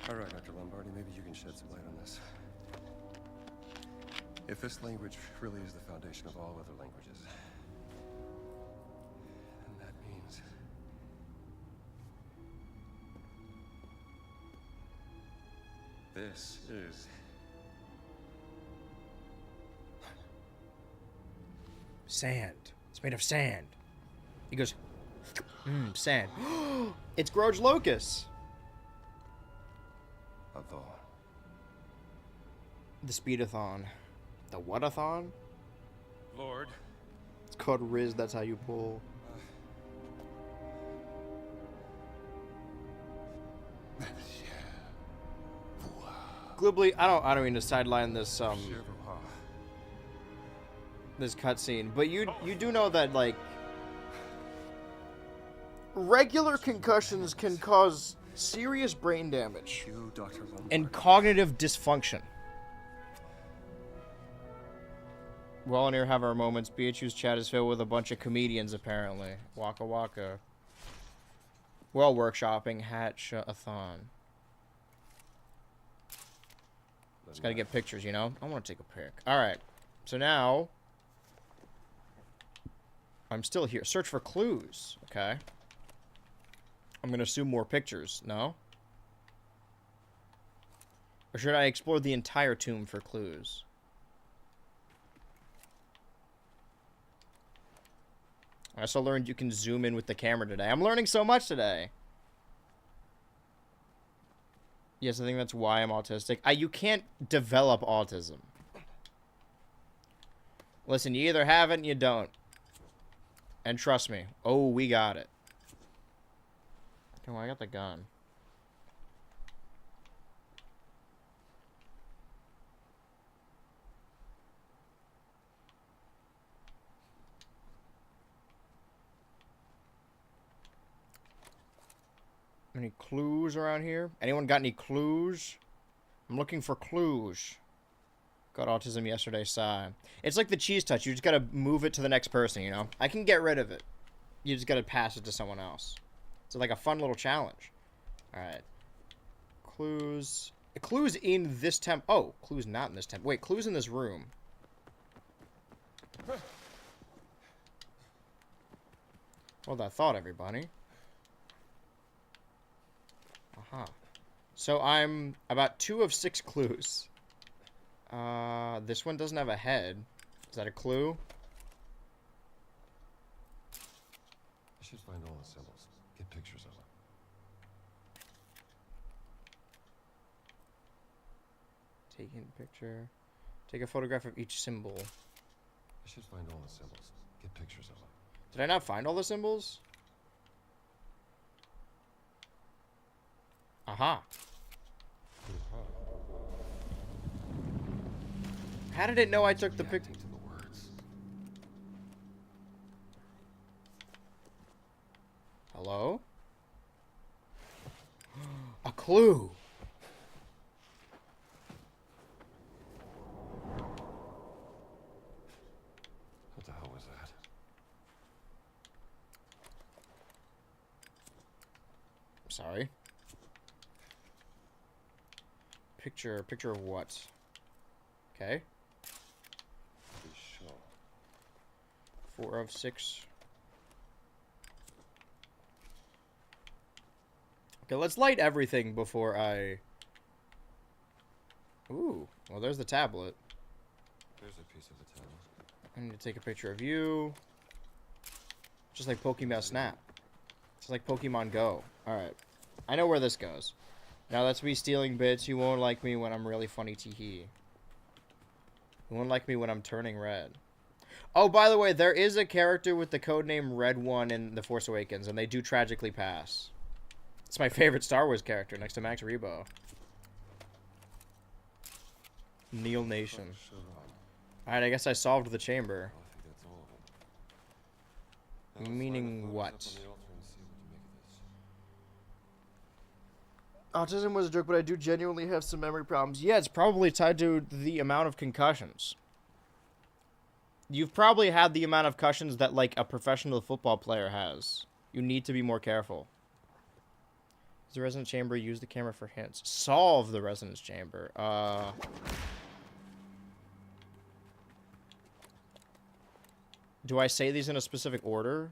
All right, Dr. Lombardi, maybe you can shed some light on this. If this language really is the foundation of all other languages, then that means this is Sand. It's made of sand. He goes, sand. It's Groge Locus. a thought. The Speedathon. The Whatathon? Lord. It's called Riz, that's how you pull. Glibly, I don't mean to sideline this this cutscene, but you do know that like regular concussions can cause serious brain damage You, Dr. Lombardi. and cognitive dysfunction. We all in here have our moments. BHU's chat is filled with a bunch of comedians, apparently. Waka waka. We're all workshopping. Hatch-a-thon. Just gotta get pictures, you know? I want to take a pic. Alright. So now... I'm still here. Search for clues. Okay. I'm gonna assume more pictures. No? Or should I explore the entire tomb for clues? I also learned you can zoom in with the camera today. I'm learning so much today. Yes, I think that's why I'm autistic. You can't develop autism. Listen, you either have it and you don't. And trust me. Oh, we got it. Oh, I got the gun. Any clues around here? Anyone got any clues? I'm looking for clues. Got autism yesterday, sigh. It's like the cheese touch. You just gotta move it to the next person, you know? I can get rid of it. You just gotta pass it to someone else. It's like a fun little challenge. Alright. Clues. Clues in this temp. Oh, clues not in this temp. Wait, clues in this room. Hold that thought, everybody. Aha. So I'm about 2 of 6 clues. This one doesn't have a head. Is that a clue? I should find all the symbols. Get pictures of them. Taking a picture. Take a photograph of each symbol. I should find all the symbols. Get pictures of them. Did I not find all the symbols? Aha. How did it know I took the pic? Reacting to the words. Hello? A clue. What the hell was that? Sorry. Picture of what? Okay. Be sure. 4 of 6. Okay, let's light everything before I... Ooh, well, there's the tablet. There's a piece of the tablet. I need to take a picture of you. Just like Pokemon Snap. Just like Pokemon Go. Alright. I know where this goes. Now that's me stealing bits. You won't like me when I'm really funny, tee-hee. You won't like me when I'm turning red. Oh, by the way, there is a character with the codename Red One in The Force Awakens, and they do tragically pass. It's my favorite Star Wars character, next to Max Rebo. Neil Nation. Sure. Alright, I guess I solved the chamber. Well, I think that's all of them. Now let's line Meaning the photos what? up on the altar and see what to make of this. Autism was a joke, but I do genuinely have some memory problems. Yeah, it's probably tied to the amount of concussions. You've probably had the amount of concussions that, like, a professional football player has. You need to be more careful. Does the resonance chamber use the camera for hints? Solve the resonance chamber. Do I say these in a specific order?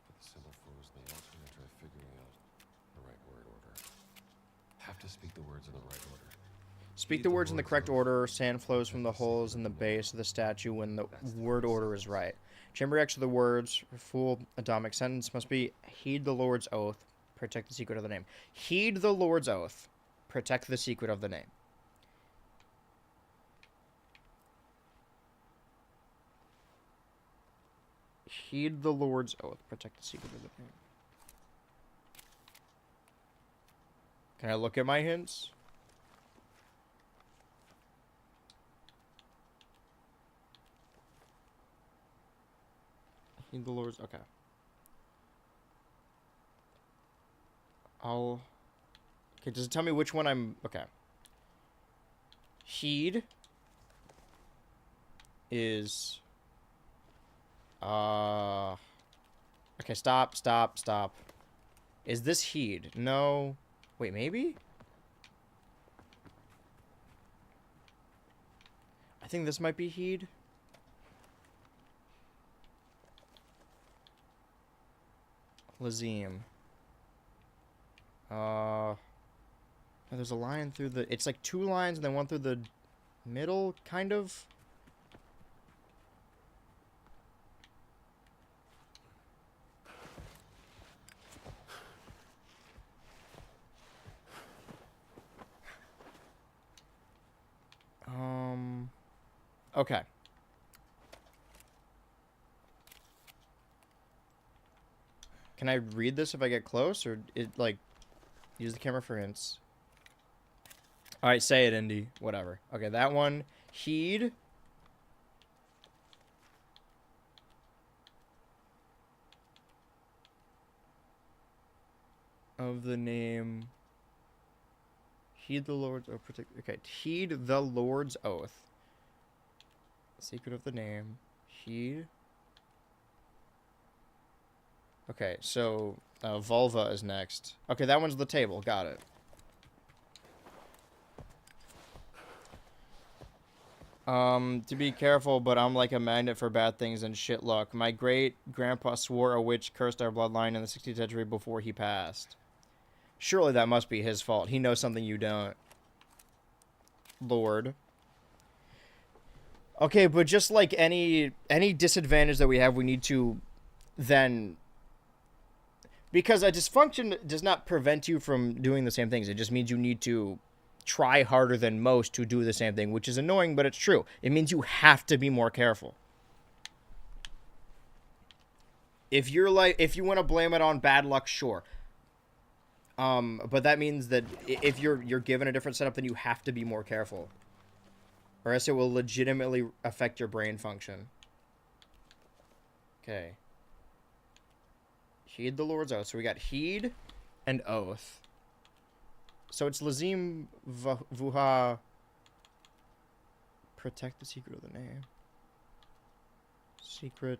Put the symbol photos in the altar and try figuring out the right word order. Have to speak the words in the right order. Speak the words in the correct order. Sand flows from the holes in the base of the statue when the word order is right. Chamber X of the words, full atomic sentence must be heed the Lord's oath, protect the secret of the name. Heed the Lord's oath, protect the secret of the name. Heed the Lord's oath, protect the secret of the name. Can I look at my hints? Heed the Lord's... Okay. Okay, does it tell me which one I'm... Okay. Heed is... Okay, stop. Is this heed? No. Wait, maybe? I think this might be heed. Lazim. There's a line through the... It's like 2 lines and then one through the middle, kind of. Okay. Can I read this if I get close, or it, like, use the camera for hints? Alright, say it, Indy. Whatever. Okay, that one. Heed. Of the name. Heed the Lord's oath. Okay, heed the Lord's oath. Secret of the name. Heed. Okay, so vulva is next. Okay, that one's the table. Got it. To be careful, but I'm like a magnet for bad things and shit luck. My great-grandpa swore a witch cursed our bloodline in the 16th century before he passed. Surely that must be his fault. He knows something you don't. Lord. Okay, but just like any disadvantage that we have, we need to then... Because a dysfunction does not prevent you from doing the same things. It just means you need to try harder than most to do the same thing, which is annoying, but it's true. It means you have to be more careful. If you want to blame it on bad luck, sure. But that means that if you're given a different setup, then you have to be more careful. Or else it will legitimately affect your brain function. Okay. Heed the Lord's oath. So we got heed and oath. So it's Lazim Vuha Protect the secret of the name. Secret.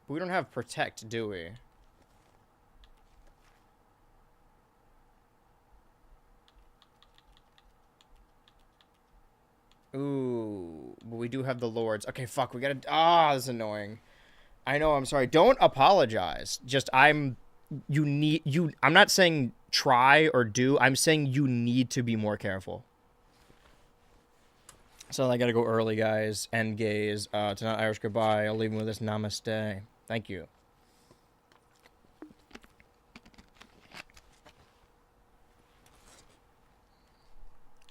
But we don't have protect, do we? Ooh, but we do have the lords. Okay, fuck, we gotta... Ah, this is annoying. I know, I'm sorry. Don't apologize. Just, I'm not saying try or do. I'm saying you need to be more careful. So I gotta go early, guys. End gaze. Tonight, Irish goodbye. I'll leave you with this namaste. Thank you.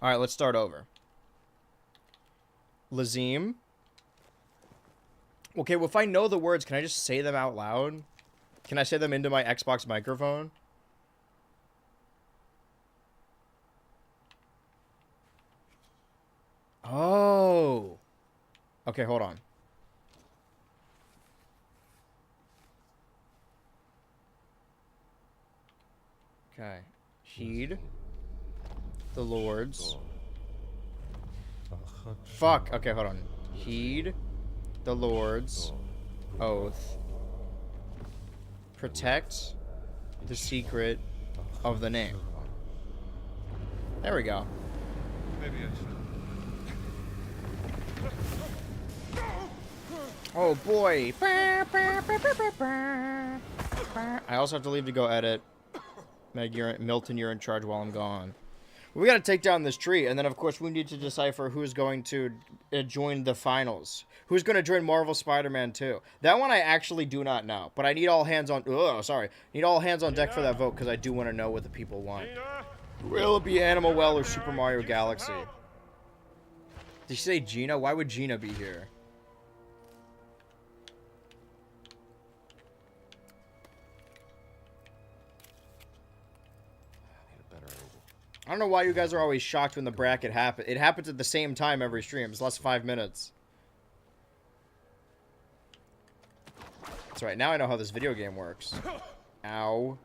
Alright, let's start over. Lazim. Okay, well, if I know the words, can I just say them out loud? Can I say them into my Xbox microphone? Oh. Okay, hold on. Okay. Heed the Lord's. Fuck. Okay, hold on. Heed the Lord's oath. Protect the secret of the name. There we go. Maybe I should. Oh boy. I also have to leave to go edit. Meg, Milton, you're in charge while I'm gone. We gotta take down this tree, and then of course we need to decipher who's going to join the finals. Who's going to join Marvel Spider-Man 2? That one I actually do not know, but I need all hands on. Oh, sorry, need all hands on deck for that vote because I do want to know what the people want. Will it be Animal Well or Super Mario Galaxy? Did you say Gina? Why would Gina be here? I don't know why you guys are always shocked when the bracket happens. It happens at the same time every stream. It's less 5 minutes. That's right. Now I know how this video game works. Ow.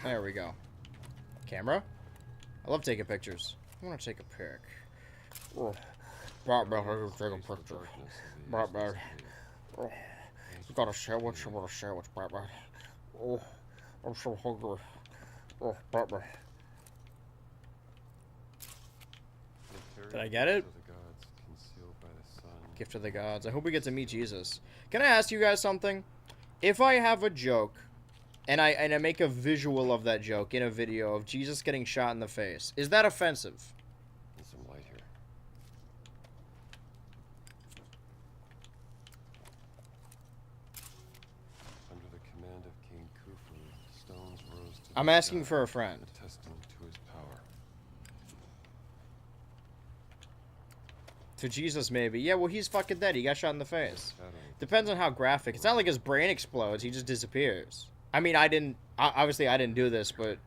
There we go. Camera? I love taking pictures. I want to take a pic. Oh. Batman, I can take a picture. Batman. Oh. You got a sandwich? I want a sandwich, Batman. Oh. I'm so hungry. Oh, Batman. Did I get it? Gift of the gods. I hope we get to meet Jesus. Can I ask you guys something? If I have a joke, and I make a visual of that joke in a video of Jesus getting shot in the face, is that offensive? Need some light here. Under the command of King Khufu, stones rose to I'm the asking sky, for a friend. a testament to his power. To Jesus, maybe. Yeah, well, he's fucking dead. He got shot in the face. Shadow Depends on how graphic. It's not like his brain explodes. He just disappears. I mean, obviously, I didn't do this, but...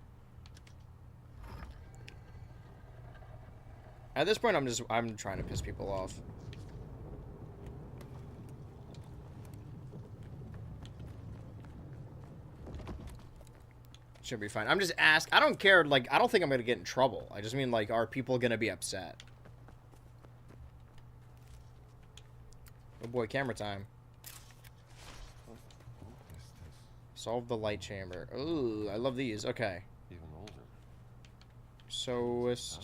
At this point, I'm trying to piss people off. Should be fine. I'm just asking. I don't care, like, I don't think I'm gonna get in trouble. I just mean, like, are people gonna be upset? Oh boy, camera time. Solve the light chamber. Ooh, I love these. Okay. even older. Sous.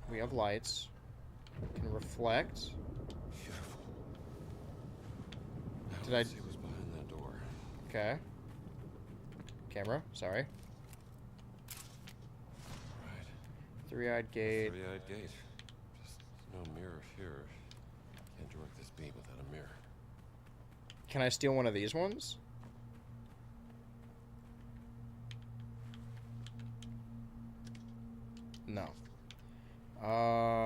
We have lights. Can reflect. Beautiful. Did I- see what's behind that door? Okay. Camera, sorry. Right. Three-eyed gate. Three-eyed gate. Just no mirror here. Can't direct this beam without a mirror. Can I steal one of these ones? No.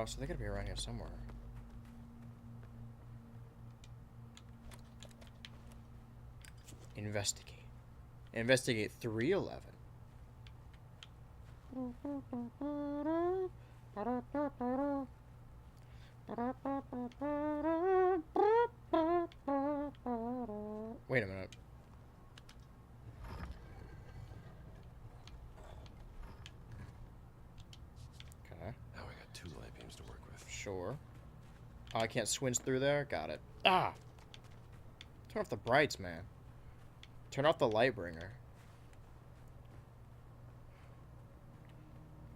So they gotta be around here somewhere. Investigate. Investigate 311. Wait a minute. door. Oh, I can't swinge through there? Got it. Ah! Turn off the brights, man. Turn off the light bringer.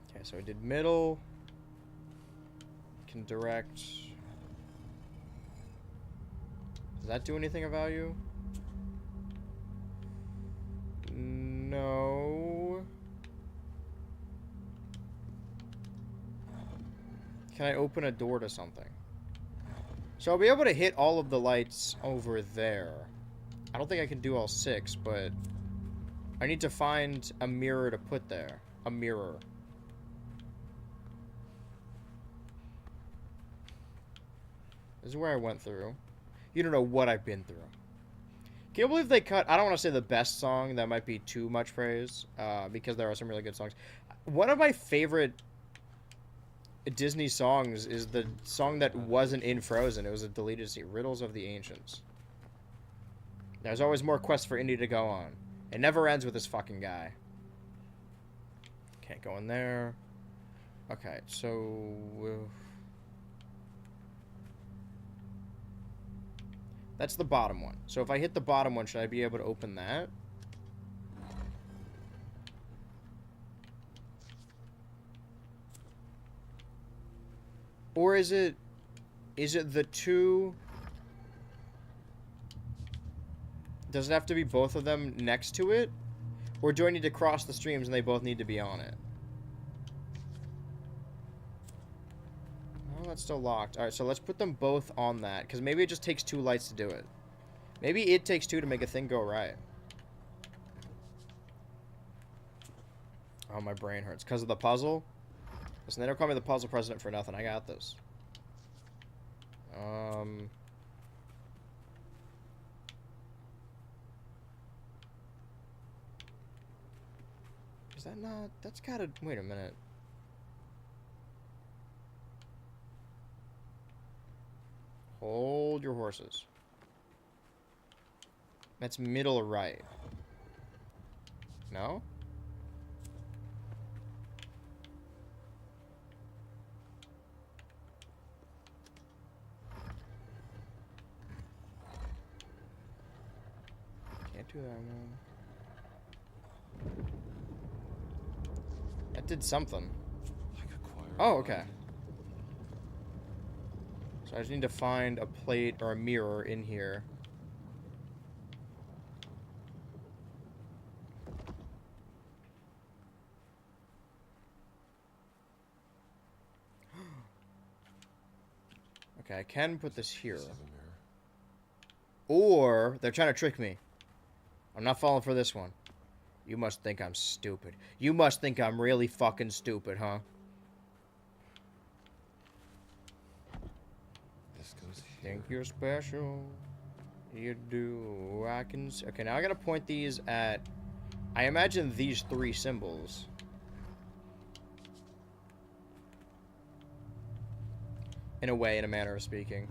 Okay, so I did middle. Can direct. Does that do anything of value? No. Can I open a door to something? So I'll be able to hit all of the lights over there. I don't think I can do all 6, but I need to find a mirror to put there. A mirror. This is where I went through. You don't know what I've been through. Can you believe they cut... I don't want to say the best song. That might be too much praise. Because there are some really good songs. One of my favorite Disney songs is the song that wasn't in Frozen. It was a deleted scene. Riddles of the Ancients. There's always more quests for Indy to go on. It never ends with this fucking guy. Can't go in there. Okay, so... that's the bottom one. So if I hit the bottom one, should I be able to open that? Or is it the two? Does it have to be both of them next to it? Or do I need to cross the streams and they both need to be on it? Oh, that's still locked. Alright, so let's put them both on that. Because maybe it just takes 2 lights to do it. Maybe it takes 2 to make a thing go right. Oh, my brain hurts. Because of the puzzle? Listen, they don't call me the puzzle president for nothing. I got this. Is that not... that's gotta... wait a minute. Hold your horses. That's middle right. No? Can't do that one. That did something. Like a choir. Oh, okay. So I just need to find a plate or a mirror in here. Okay, I can put this here. Does it have a mirror? Or they're trying to trick me. I'm not falling for this one. You must think I'm stupid. You must think I'm really fucking stupid, huh? This goes here. Think you're special. You do. I can... okay, now I gotta point these at... I imagine these 3 symbols. In a way, in a manner of speaking.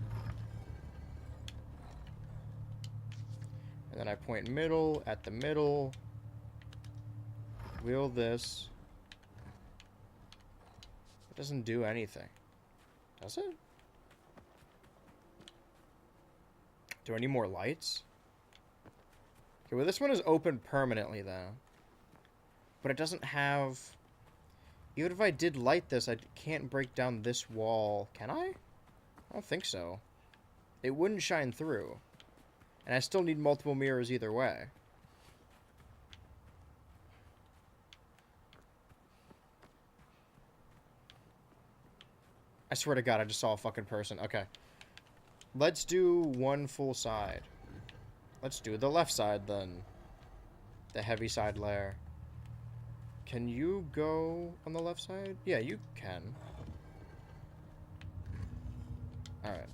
And then I point middle at the middle. Wheel this. It doesn't do anything. Does it? Do I need more lights? Okay, well this one is open permanently though. But it doesn't have... even if I did light this, I can't break down this wall. Can I? I don't think so. It wouldn't shine through. And I still need multiple mirrors either way. I swear to God, I just saw a fucking person. Okay. Let's do one full side. Let's do the left side then. The heavy side layer. Can you go on the left side? Yeah, you can. Alright.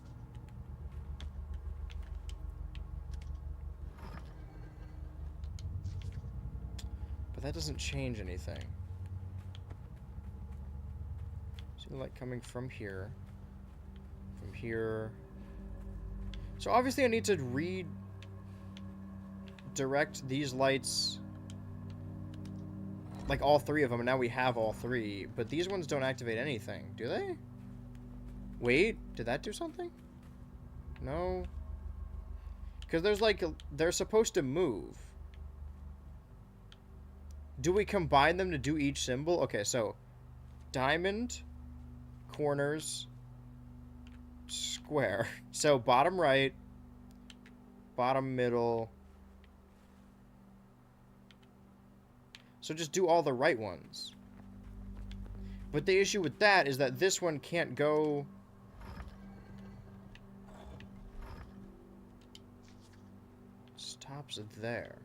But that doesn't change anything. See the light coming from here. From here. So obviously I need to redirect these lights. Like all 3 of them, and now we have all 3. But these ones don't activate anything, do they? Wait, did that do something? No. Because there's like, they're supposed to move. Do we combine them to do each symbol? Okay, so diamond, corners, square. So bottom right, bottom middle. So just do all the right ones. But the issue with that is that this one can't go... Stops it there.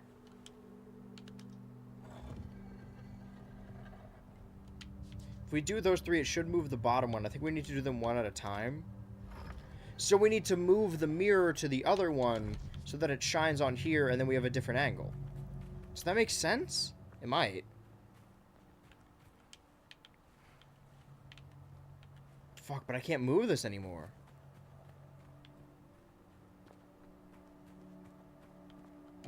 If we do those three, it should move the bottom one. I think we need to do them one at a time. So we need to move the mirror to the other one so that it shines on here and then we have a different angle. Does that make sense? It might. Fuck, but I can't move this anymore.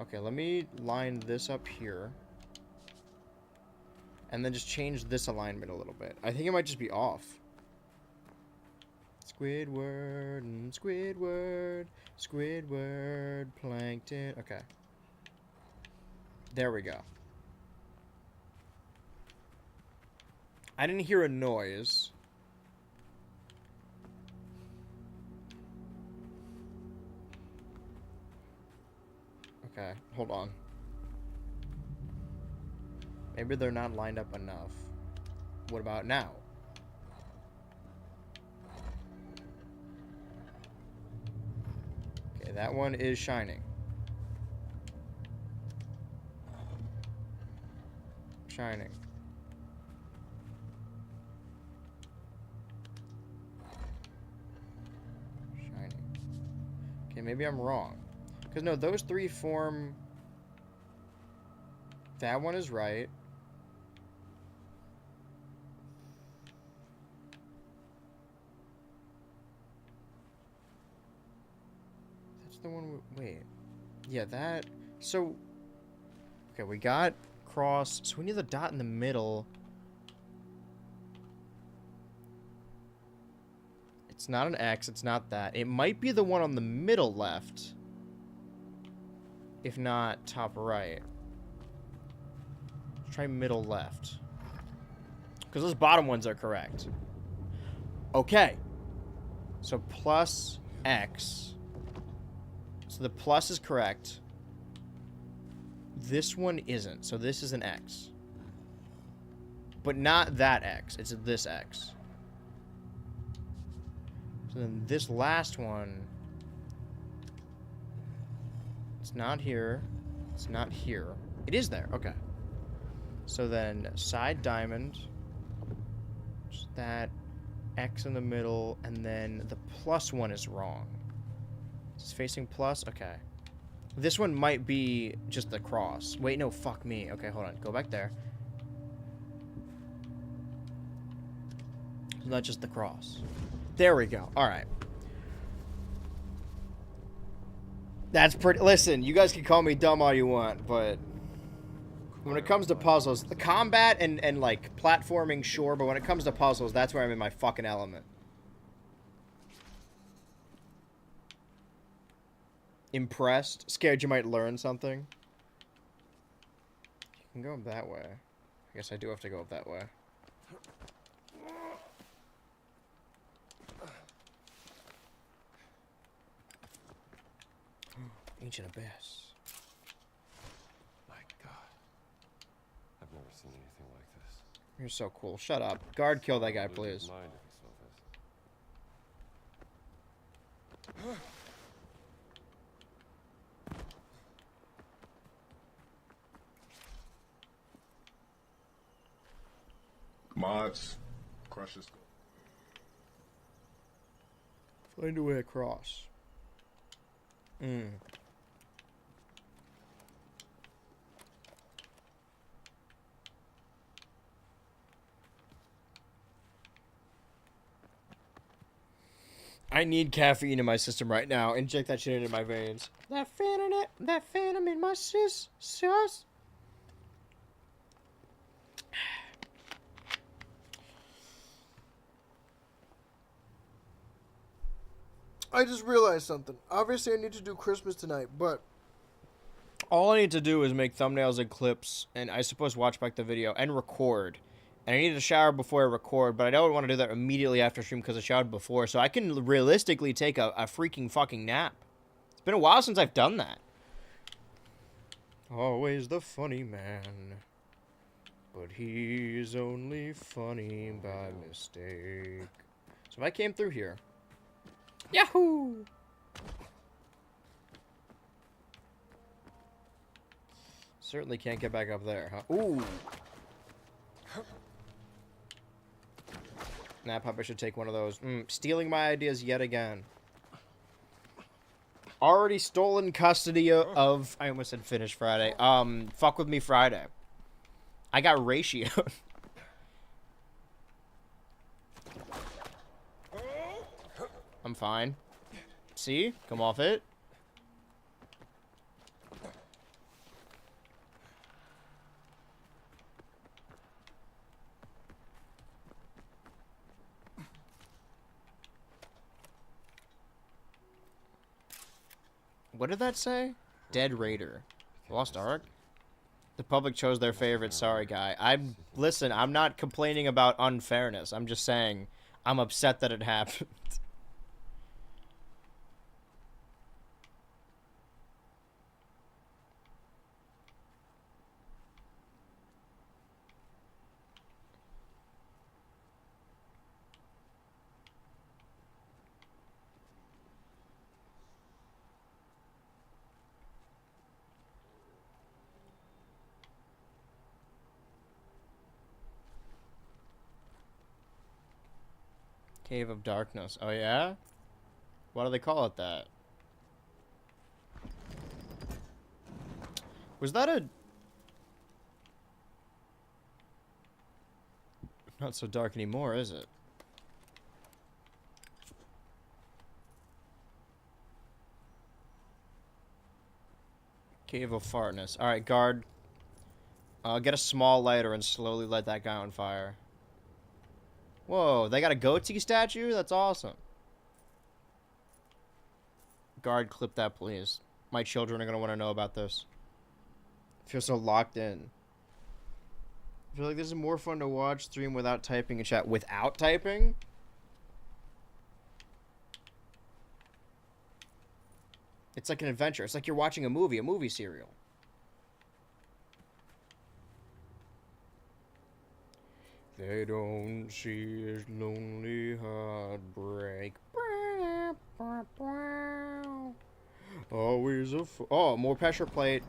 Okay, let me line this up here. And then just change this alignment a little bit. I think it might just be off. Squidward and Squidward, Squidward, Plankton. Okay. There we go. I didn't hear a noise. Okay, hold on. Maybe they're not lined up enough. What about now? Okay, that one is shining. Shining. Shining. Okay, maybe I'm wrong. Because no, those three form... That one is right. That's the one... Wait. Yeah, that... So... Okay, we got cross. So we need the dot in the middle. It's not an X. It's not that. It might be the one on the middle left. If not, top right. Let's try middle left. Because those bottom ones are correct. Okay. So plus X. So the plus is correct. This one isn't. So this is an X. But not that X. It's this X. So then this last one... It's not here. It's not here. It is there. Okay. So then side diamond. Just that X in the middle. And then the plus one is wrong. It's facing plus? Okay. This one might be just the cross. Wait, no, fuck me. Okay, hold on. Go back there. It's not just the cross. There we go. All right. That's pretty... Listen, you guys can call me dumb all you want, but... When it comes to puzzles... The combat and like, platforming, sure, but when it comes to puzzles, that's where I'm in my fucking element. Impressed? Scared you might learn something? You can go up that way. I guess I do have to go up that way. Ancient Abyss. My God. I've never seen anything like this. You're so cool. Shut up. Guard, kill that guy, He'll lose his please. mind if he saw this. Mods, crush this. Find a way across. I need caffeine in my system right now. Inject that shit into my veins. That phantom in my sis. I just realized something. Obviously, I need to do Christmas tonight, but All I need to do is make thumbnails and clips, and I suppose watch back the video and record. And I need to shower before I record, but I don't want to do that immediately after stream because I showered before, so I can realistically take a freaking fucking nap. It's been a while since I've done that. Always the funny man, but he's only funny by mistake. So if I came through here. Yahoo! Certainly can't get back up there, huh? Ooh! Nah, Papa should take one of those. Stealing my ideas yet again. Already stolen custody of... I almost said finish Friday. Fuck with me Friday. I got ratioed. I'm fine. See? Come off it. What did that say? Dead Raider. Lost Ark? The public chose their favorite. Sorry, guy. Listen, I'm not complaining about unfairness. I'm just saying I'm upset that it happened. Cave of Darkness. Oh, yeah? Why do they call it that? Was that a... Not so dark anymore, is it? Cave of Fartness. Alright, guard. Get a small lighter and slowly light that guy on fire. Whoa, they got a goatee statue? That's awesome. Guard, clip that, please. My children are going to want to know about this. I feel so locked in. I feel like this is more fun to watch stream without typing in chat. Without typing? It's like an adventure. It's like you're watching a movie serial. They don't see his lonely heart break. Always a oh, more pressure plate.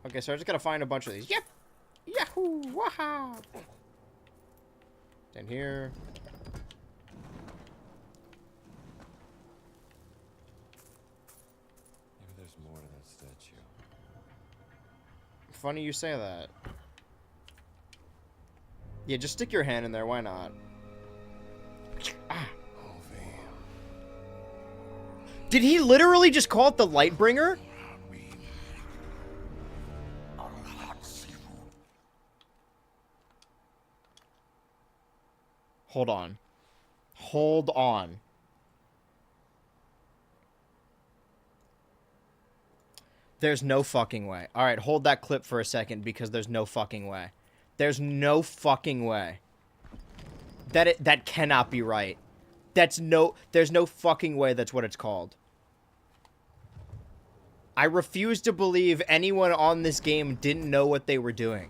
Okay, so I just gotta find a bunch of these. Yep! Yahoo! Waha! Then here. Maybe there's more to that statue. Funny you say that. Yeah, just stick your hand in there. Why not? Ah. Did he literally just call it the Lightbringer? Hold on. Hold on. There's no fucking way. Alright, hold that clip for a second because there's no fucking way. There's no fucking way. That cannot be right. There's no fucking way that's what it's called. I refuse to believe anyone on this game didn't know what they were doing.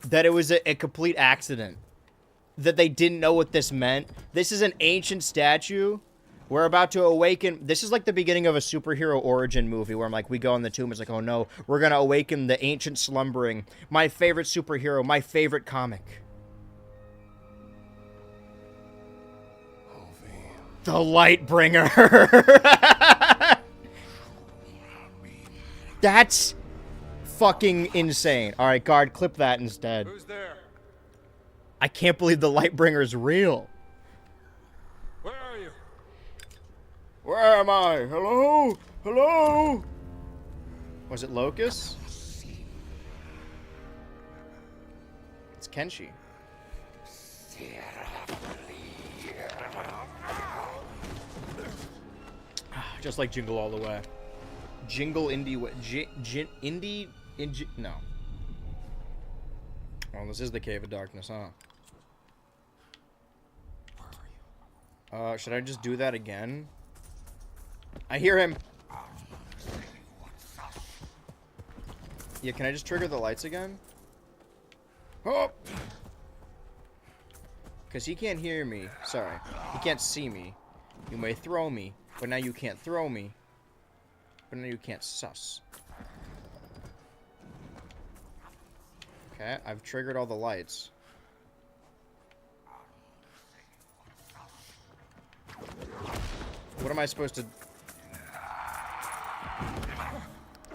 That it was a complete accident. That they didn't know what this meant. This is an ancient statue. We're about to awaken. This is like the beginning of a superhero origin movie where I'm like, we go in the tomb. It's like, oh no, we're going to awaken the ancient slumbering. My favorite superhero, my favorite comic. The Lightbringer. That's fucking insane. All right, guard, clip that instead. Who's there? I can't believe the Lightbringer is real. Where are you? Where am I? Hello? Hello? Was it Locust? It's Kenshi. Just like Jingle All the Way. Jingle Indie Way. No. Well, this is the Cave of Darkness, huh? Should I just do that again? I hear him. Yeah, can I just trigger the lights again? Oh! Because he can't hear me. Sorry. He can't see me. You may throw me, but now you can't throw me. But now you can't sus. Okay, I've triggered all the lights. What am I supposed to...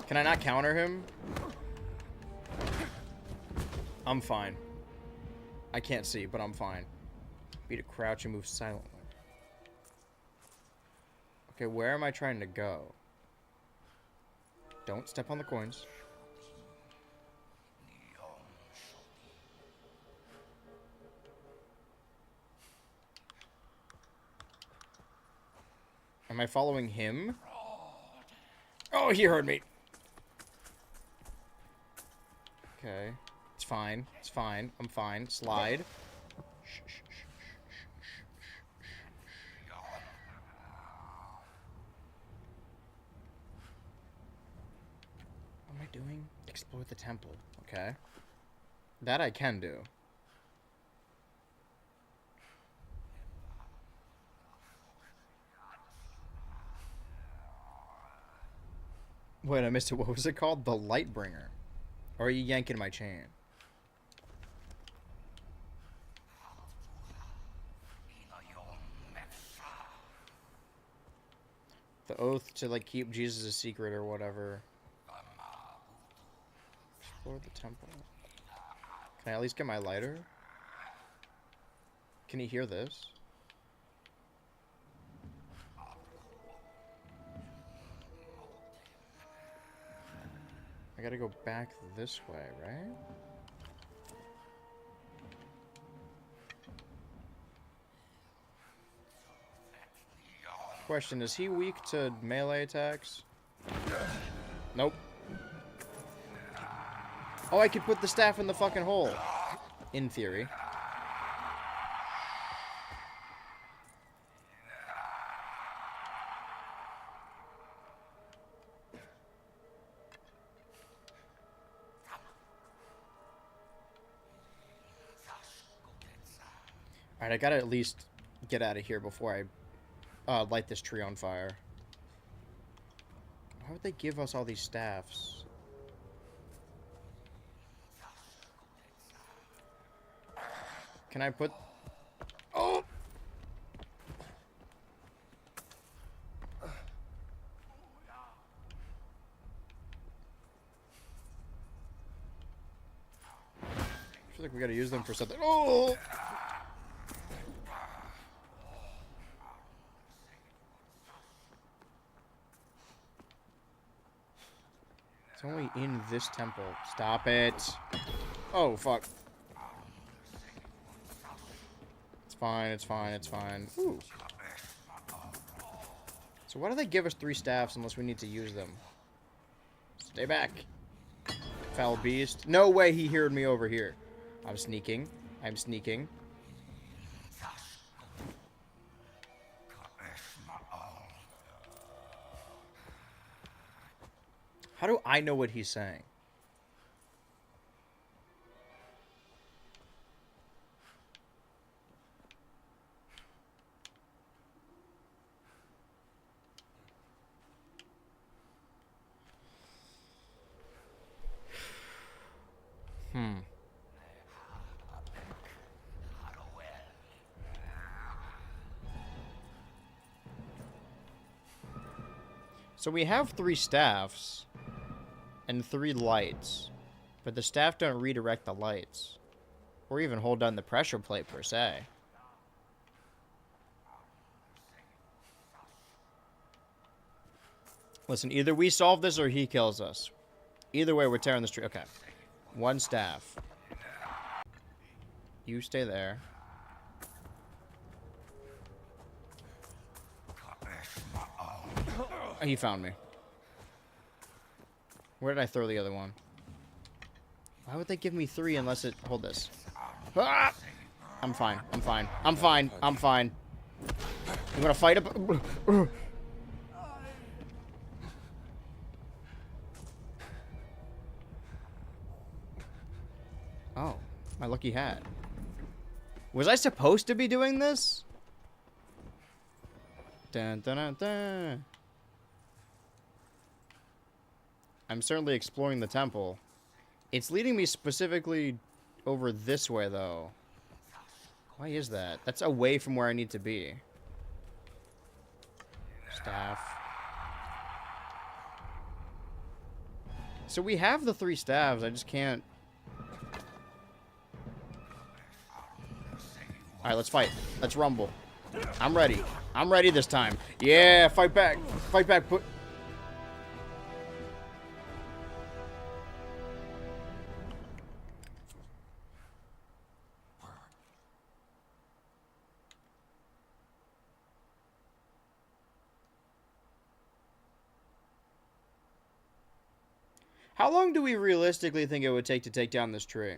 Can I not counter him? I'm fine. I can't see, but I'm fine. Beat a crouch and move silently. Okay, where am I trying to go? Don't step on the coins. Am I following him? Oh, he heard me. Okay. It's fine. It's fine. I'm fine. Slide. What am I doing? Explore the temple. Okay. That I can do. Wait, I missed it. What was it called? The Lightbringer. Or are you yanking my chain? The oath to, like, keep Jesus a secret or whatever. Explore the temple. Can I at least get my lighter? Can he hear this? I gotta go back this way, right? Question, is he weak to melee attacks? Nope. Oh, I could put the staff in the fucking hole. In theory. Alright, I gotta at least get out of here before I light this tree on fire. Why would they give us all these staffs? Can I put... Oh! I feel like we gotta use them for something. Oh! It's only in this temple. Stop it. Oh, fuck. It's fine, it's fine, it's fine. Ooh. So why do they give us 3 staffs unless we need to use them? Stay back. Foul beast. No way he heard me over here. I'm sneaking. I'm sneaking. How do I know what he's saying? So we have 3 staffs and 3 lights, but the staff don't redirect the lights or even hold down the pressure plate per se. Listen, either we solve this or he kills us. Either way, we're tearing the street. Okay. 1 staff. You stay there. He found me. Where did I throw the other one? Why would they give me 3 unless it... Hold this. Ah! I'm fine. I'm fine. I'm fine. I'm fine. You wanna fight up? Oh, my lucky hat. Was I supposed to be doing this? Dun, dun, dun, dun. I'm certainly exploring the temple. It's leading me specifically over this way, though. Why is that? That's away from where I need to be. Staff. So we have the 3 staves. I just can't... Alright, let's fight. Let's rumble. I'm ready. I'm ready this time. Yeah, fight back. Fight back. Put... How long do we realistically think it would take to take down this tree?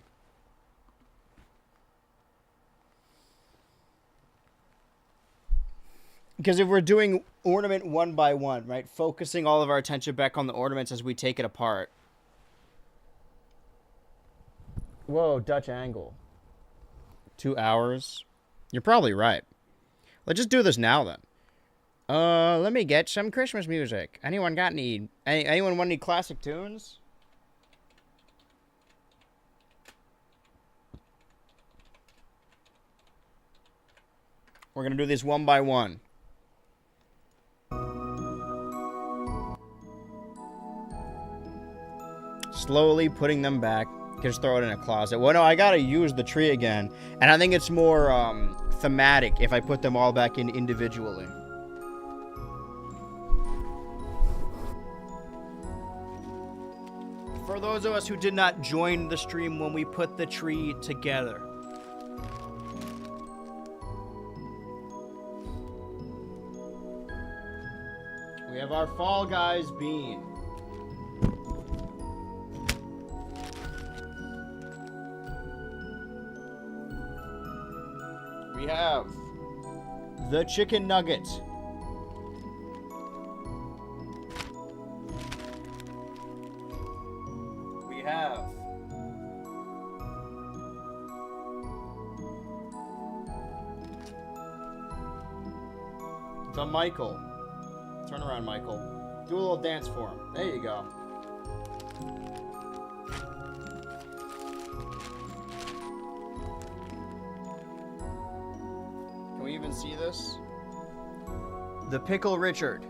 Because if we're doing ornament one by one, right? Focusing all of our attention back on the ornaments as we take it apart. Whoa, Dutch angle. 2 hours? You're probably right. Let's just do this now then. Let me get some Christmas music. Anyone got anyone want any classic tunes? We're gonna do these one by one. Slowly putting them back. Just throw it in a closet. Well, no, I gotta use the tree again. And I think it's more thematic if I put them all back in individually. For those of us who did not join the stream when we put the tree together. We have our Fall Guys bean. We have the chicken nugget. We have the Michael. Turn around, Michael. Do a little dance for him. There you go. Can we even see this? The Pickle Richard.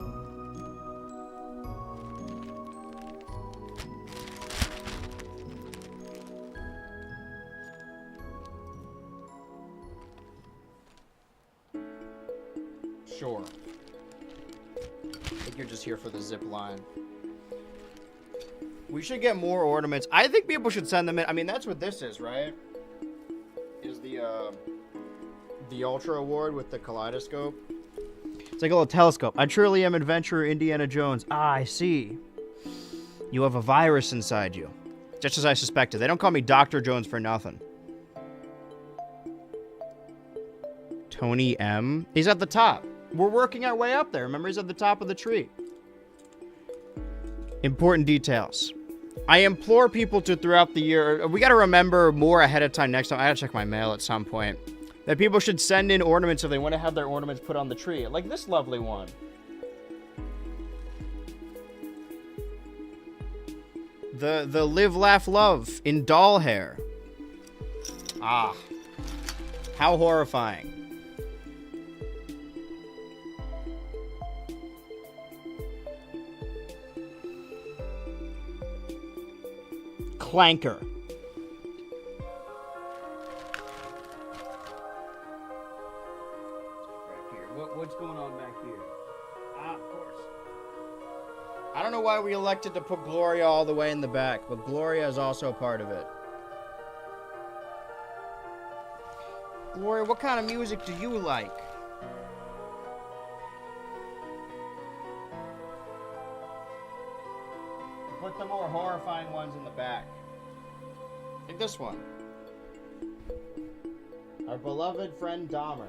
Sure. I think you're just here for the zip line. We should get more ornaments. I think people should send them in. I mean, that's what this is, right? Is the Ultra Award with the kaleidoscope. It's like a little telescope. I truly am adventurer Indiana Jones. Ah, I see. You have a virus inside you. Just as I suspected. They don't call me Dr. Jones for nothing. Tony M. He's at the top. We're working our way up there. Remember, he's at the top of the tree. Important details. I implore people to, throughout the year, we got to remember more ahead of time next time. I got to check my mail at some point. That people should send in ornaments if they want to have their ornaments put on the tree. Like this lovely one. The Live, Laugh, Love in doll hair. Ah. How horrifying. Clanker. What's going on back here? Ah, of course. I don't know why we elected to put Gloria all the way in the back, but Gloria is also a part of it. Gloria, what kind of music do you like? put the more horrifying ones in the back. Like this one. Our beloved friend Dahmer.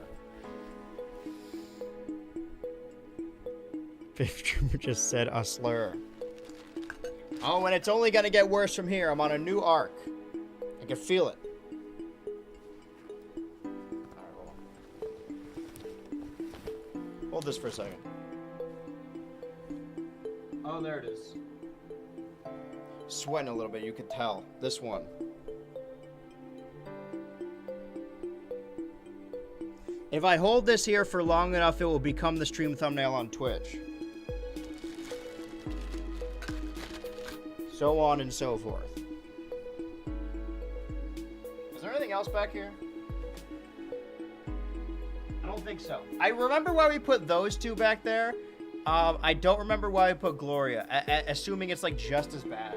Fifth Trooper just said a slur. Oh, and it's only gonna get worse from here. I'm on a new arc. I can feel it. Alright, hold on. Hold this for a second. Oh, there it is. Sweating a little bit, you can tell. This one. If I hold this here for long enough, it will become the stream thumbnail on Twitch. So on and so forth. Is there anything else back here? I don't think so. I remember why we put those two back there. I don't remember why we put Gloria, assuming it's like just as bad.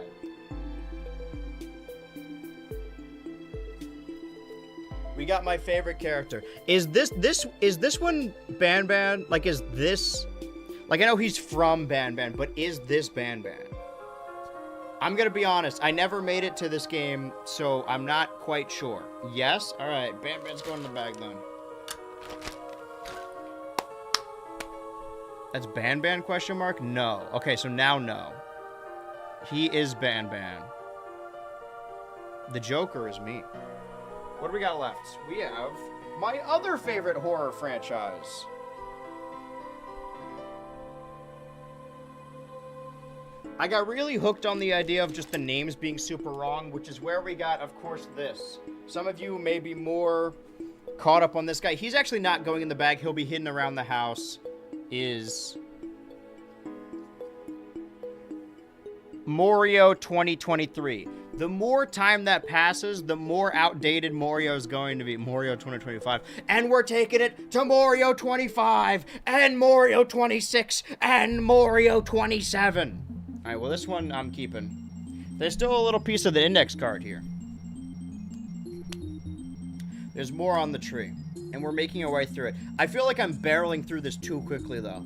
We got my favorite character. Is this one Ban Ban? Like, is this... Like, I know he's from Ban Ban, but is this Ban Ban? I'm gonna be honest, I never made it to this game, so I'm not quite sure. Yes? Alright, Ban Ban's going in the bag then. That's Ban Ban question mark? No. Okay, so now no. He is Ban Ban. The Joker is me. What do we got left? We have my other favorite horror franchise. I got really hooked on the idea of just the names being super wrong, which is where we got, of course, this. Some of you may be more caught up on this guy. He's actually not going in the bag. He'll be hidden around the house. Is Morio 2023. The more time that passes, the more outdated Morio is going to be. Morio 2025. And we're taking it to Morio 25, and Morio 26, and Morio 27. Alright, well, this one I'm keeping. There's still a little piece of the index card here. There's more on the tree. And we're making our way through it. I feel like I'm barreling through this too quickly, though.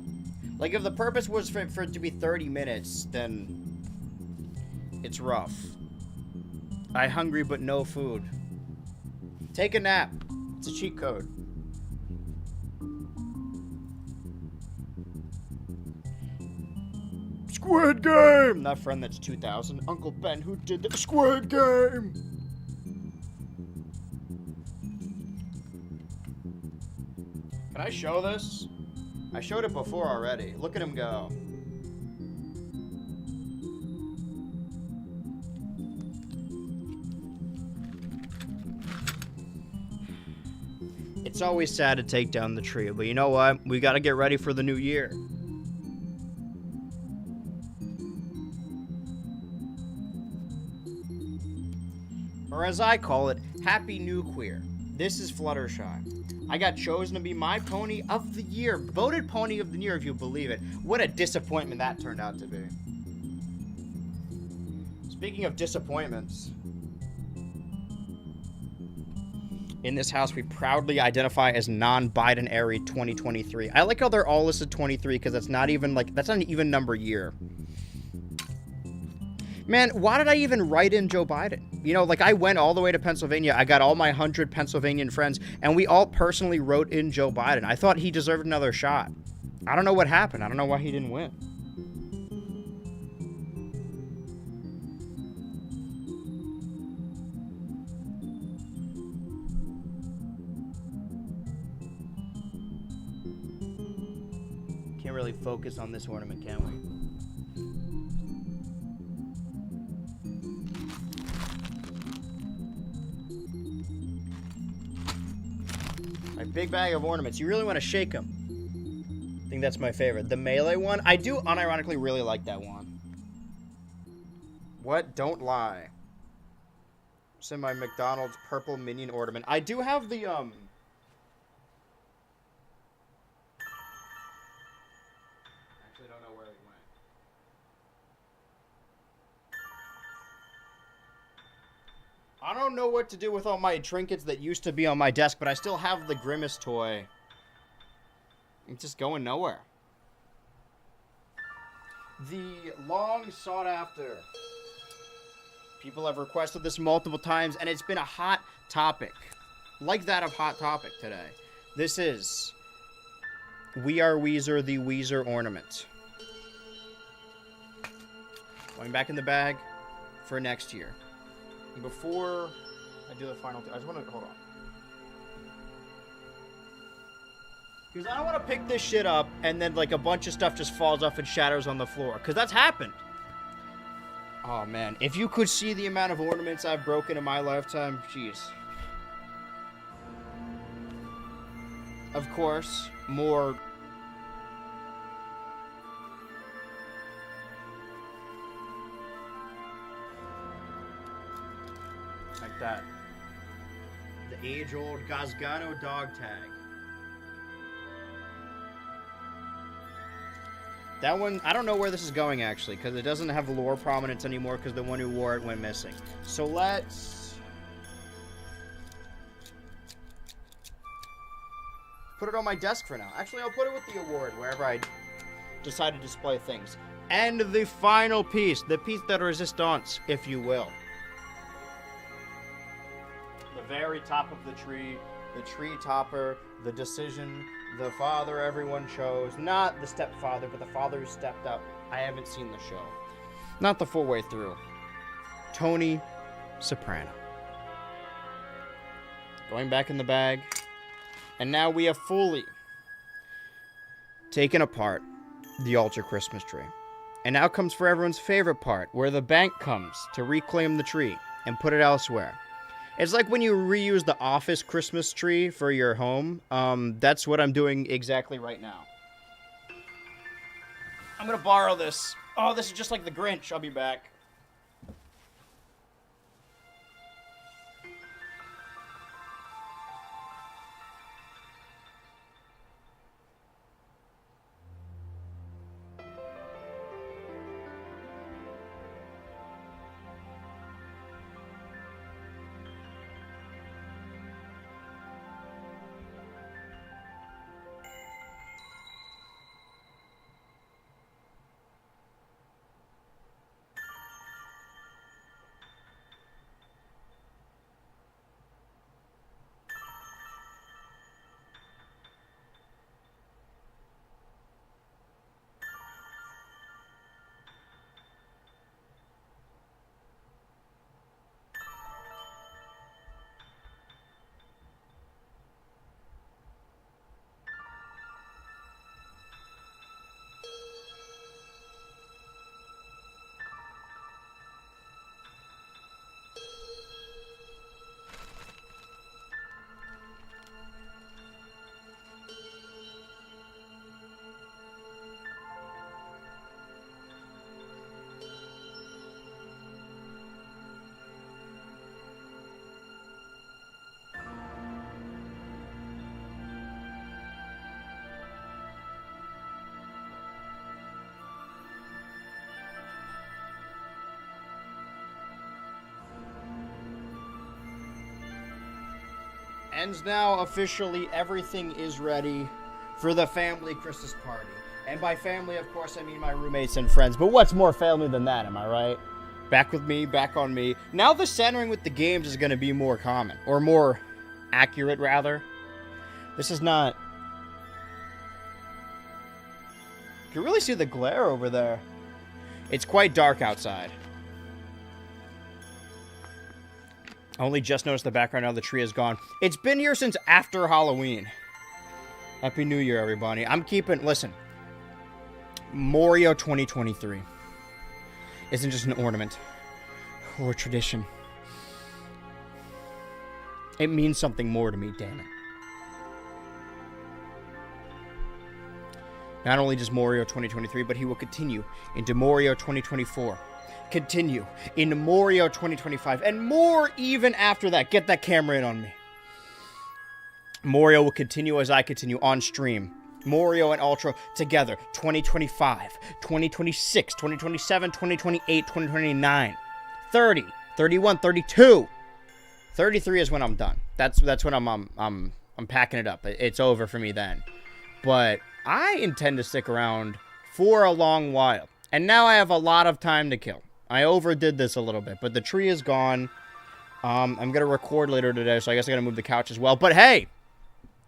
Like, if the purpose was for it to be 30 minutes, then it's rough. I hungry but no food. Take a nap. It's a cheat code. Squid Game! That friend that's 2000. Uncle Ben who did the Squid Game! Can I show this? I showed it before already. Look at him go. It's always sad to take down the tree, but you know what? We gotta get ready for the new year. Or as I call it, Happy New Queer. This is Fluttershy. I got chosen to be my pony of the year. Voted pony of the year, if you believe it. What a disappointment that turned out to be. Speaking of disappointments, in this house, we proudly identify as non-binary 2023. I like how they're all listed 23 because that's not even like, that's not an even number year. Man, why did I even write in Joe Biden? You know, like, I went all the way to Pennsylvania. I got all my 100 Pennsylvanian friends, and we all personally wrote in Joe Biden. I thought he deserved another shot. I don't know what happened. I don't know why he didn't win. Can't really focus on this ornament, can we? My big bag of ornaments. You really want to shake them. I think that's my favorite. The melee one. I do unironically really like that one. What? Don't lie. It's in my McDonald's purple minion ornament. I do have the, Actually, don't know where it went. I don't know what to do with all my trinkets that used to be on my desk, but I still have the Grimace toy. It's just going nowhere. The long sought after People have requested this multiple times, and it's been a hot topic. Like that of Hot Topic today. This is We Are Weezer, the Weezer ornament. Going back in the bag for next year. Before I do the final, I just want to, hold on. Because I don't want to pick this shit up and then like a bunch of stuff just falls off and shatters on the floor. Because that's happened. Oh man, if you could see the amount of ornaments I've broken in my lifetime, jeez. Of course, more... like that. The age-old Gazgano dog tag. That one, I don't know where this is going actually, because it doesn't have lore prominence anymore because the one who wore it went missing. So let's... put it on my desk for now. Actually, I'll put it with the award wherever I decide to display things. And the final piece, the piece de resistance, if you will. The very top of the tree topper, the decision, the father everyone chose. Not the stepfather, but the father who stepped up. I haven't seen the show. Not the full way through. Tony Soprano. Going back in the bag. And now we have fully taken apart the altar Christmas tree. And now comes for everyone's favorite part, where the bank comes to reclaim the tree and put it elsewhere. It's like when you reuse the office Christmas tree for your home. That's what I'm doing exactly right now. I'm gonna borrow this. Oh, this is just like the Grinch. I'll be back. And now, officially, everything is ready for the family Christmas party. And by family, of course, I mean my roommates and friends. But what's more family than that, am I right? Back with me, back on me. Now the centering with the games is going to be more common. Or more accurate, rather. This is not... You can really see the glare over there. It's quite dark outside. I only just noticed the background now the tree is gone. It's been here since after Halloween. Happy New Year, everybody. I'm keeping... Listen. Morio 2023 isn't just an ornament or a tradition. It means something more to me, damn it. Not only just Morio 2023, but he will continue into Morio 2024. Continue in Morio 2025 and more even after that. Get that camera in on me. Morio will continue as I continue on stream. Morio and Ultra together. 2025, 2026, 2027, 2028, 2029, 30, 31, 32. 33 is when I'm done. That's when I'm packing it up. It's over for me then. But I intend to stick around for a long while. And now I have a lot of time to kill. I overdid this a little bit, but the tree is gone. I'm going to record later today, so I guess I got to move the couch as well. But hey,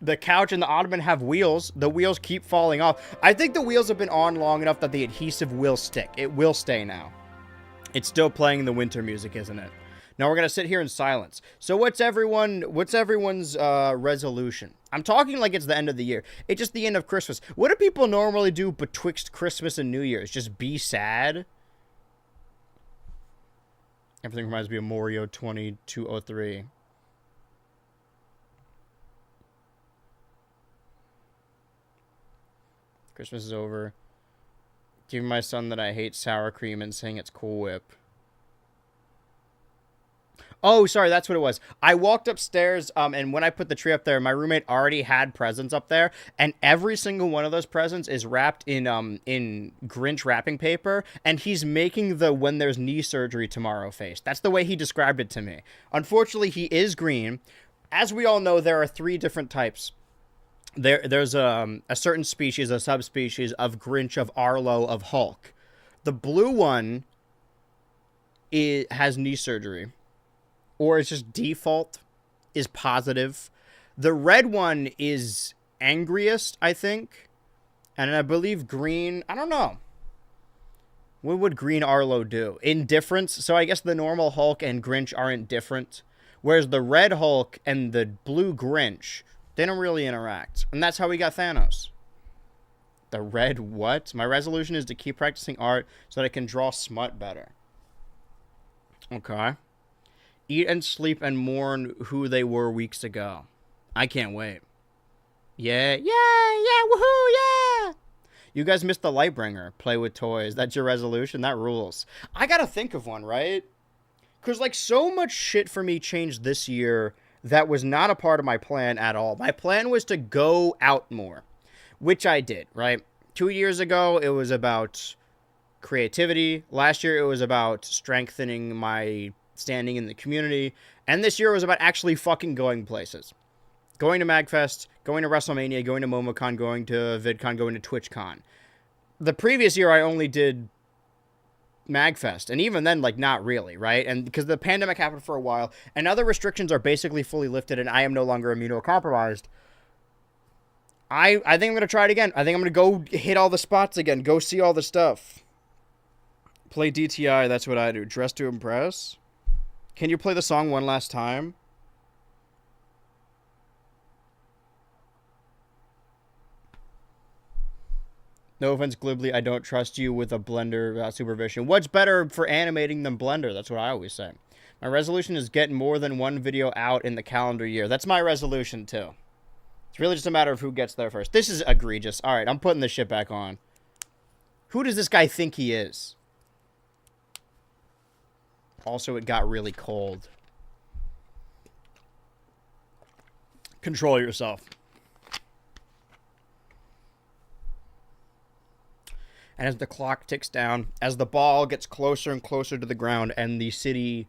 the couch and the ottoman have wheels. The wheels keep falling off. I think the wheels have been on long enough that the adhesive will stick. It will stay now. It's still playing the winter music, isn't it? Now we're going to sit here in silence. So what's everyone's resolution? I'm talking like it's the end of the year. It's just the end of Christmas. What do people normally do betwixt Christmas and New Year's? Just be sad? Everything reminds me of Mario 2203. Christmas is over. Give my son that I hate sour cream and saying it's Cool Whip. Oh, sorry, that's what it was. I walked upstairs, and when I put the tree up there, my roommate already had presents up there, and every single one of those presents is wrapped in Grinch wrapping paper, and he's making the "when there's knee surgery tomorrow" face. That's the way he described it to me. Unfortunately, he is green. As we all know, there are 3 different types. There's a certain species, a subspecies of Grinch, of Arlo, of Hulk. The blue one has knee surgery. Or it's just default is positive. The red one is angriest, I think. And I believe green, I don't know. What would green Arlo do? Indifference. So I guess the normal Hulk and Grinch aren't different. Whereas the red Hulk and the blue Grinch, they don't really interact. And that's how we got Thanos. The red what? My resolution is to keep practicing art so that I can draw smut better. Okay. Eat and sleep and mourn who they were weeks ago. I can't wait. Yeah, woohoo, yeah! You guys missed the Lightbringer. Play with toys. That's your resolution? That rules. I gotta think of one, right? Because, like, so much shit for me changed this year that was not a part of my plan at all. My plan was to go out more, which I did, right? 2 years ago, it was about creativity. Last year, it was about strengthening my standing in the community, and this year was about actually fucking going places. Going to MagFest, going to WrestleMania, going to MomoCon, going to VidCon, going to TwitchCon. The previous year, I only did MagFest, and even then, like, not really, right? And because the pandemic happened for a while, and other restrictions are basically fully lifted, and I am no longer immunocompromised, I think I'm going to try it again. I think I'm going to go hit all the spots again, go see all the stuff. Play DTI, that's what I do. Dress to impress? Can you play the song one last time? No offense, Glibly, I don't trust you with a Blender supervision. What's better for animating than Blender? That's what I always say. My resolution is get more than one video out in the calendar year. That's my resolution, too. It's really just a matter of who gets there first. This is egregious. All right, I'm putting this shit back on. Who does this guy think he is? Also, it got really cold. Control yourself. And as the clock ticks down, as the ball gets closer and closer to the ground and the city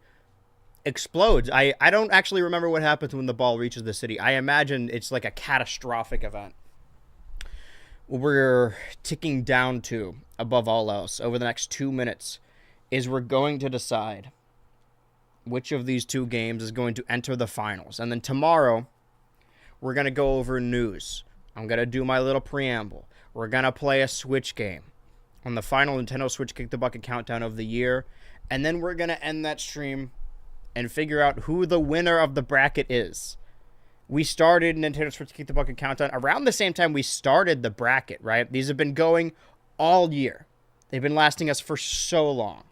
explodes. I don't actually remember what happens when the ball reaches the city. I imagine it's like a catastrophic event. What we're ticking down to, above all else, over the next 2 minutes, is we're going to decide which of these 2 games is going to enter the finals. And then tomorrow, we're going to go over news. I'm going to do my little preamble. We're going to play a Switch game on the final Nintendo Switch Kick the Bucket countdown of the year. And then we're going to end that stream and figure out who the winner of the bracket is. We started Nintendo Switch Kick the Bucket countdown around the same time we started the bracket, right? These have been going all year. They've been lasting us for so long.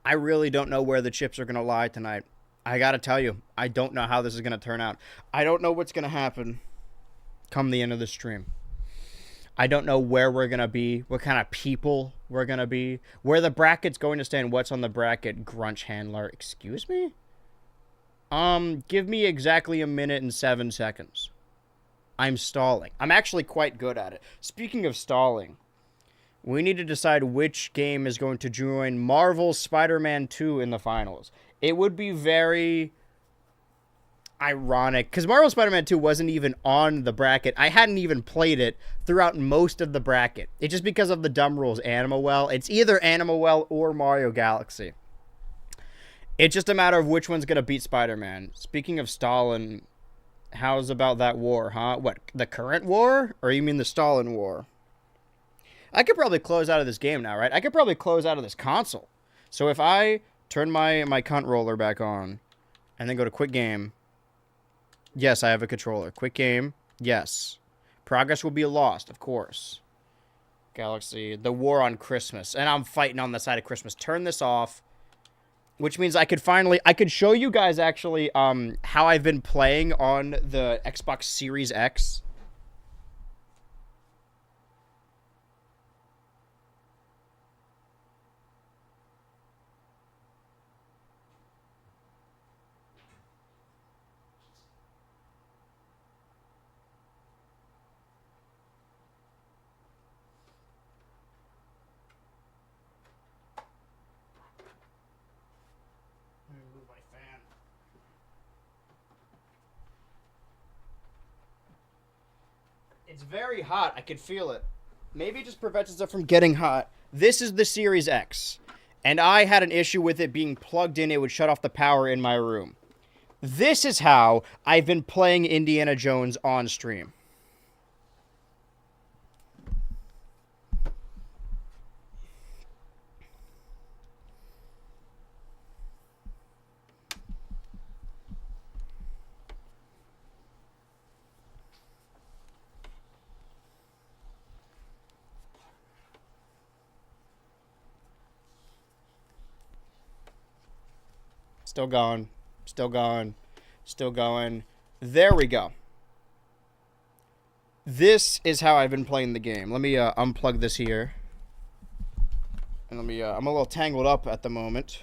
I really don't know where the chips are going to lie tonight. I got to tell you, I don't know how this is going to turn out. I don't know what's going to happen come the end of the stream. I don't know where we're going to be, what kind of people we're going to be, where the bracket's going to stand, what's on the bracket. Grunch Handler, excuse me? Give me exactly 1 minute and 7 seconds. I'm stalling. I'm actually quite good at it. Speaking of stalling, We need to decide which game is going to join Marvel's Spider-Man 2 in the finals. It would be very ironic, because Marvel Spider-Man 2 wasn't even on the bracket. I hadn't even played it throughout most of the bracket. It's just because of the dumb rules. Animal Well. It's either Animal Well or Mario Galaxy. It's just a matter of which one's going to beat Spider-Man. Speaking of Stalin, how's about that war, huh? What, the current war? Or you mean the Stalin war? I could probably close out of this game now, right? I could probably close out of this console. So if I turn my cunt roller back on and then go to quick game. Yes, I have a controller. Quick game. Yes. Progress will be lost, of course. Galaxy. The war on Christmas. And I'm fighting on the side of Christmas. Turn this off. Which means I could show you guys actually how I've been playing on the Xbox Series X. It's very hot. I can feel it. Maybe it just prevents itself from getting hot. This is the Series X. And I had an issue with it being plugged in. It would shut off the power in my room. This is how I've been playing Indiana Jones on stream. Still going. Still going. Still going. There we go. This is how I've been playing the game. Let me unplug this here. And let me, I'm a little tangled up at the moment.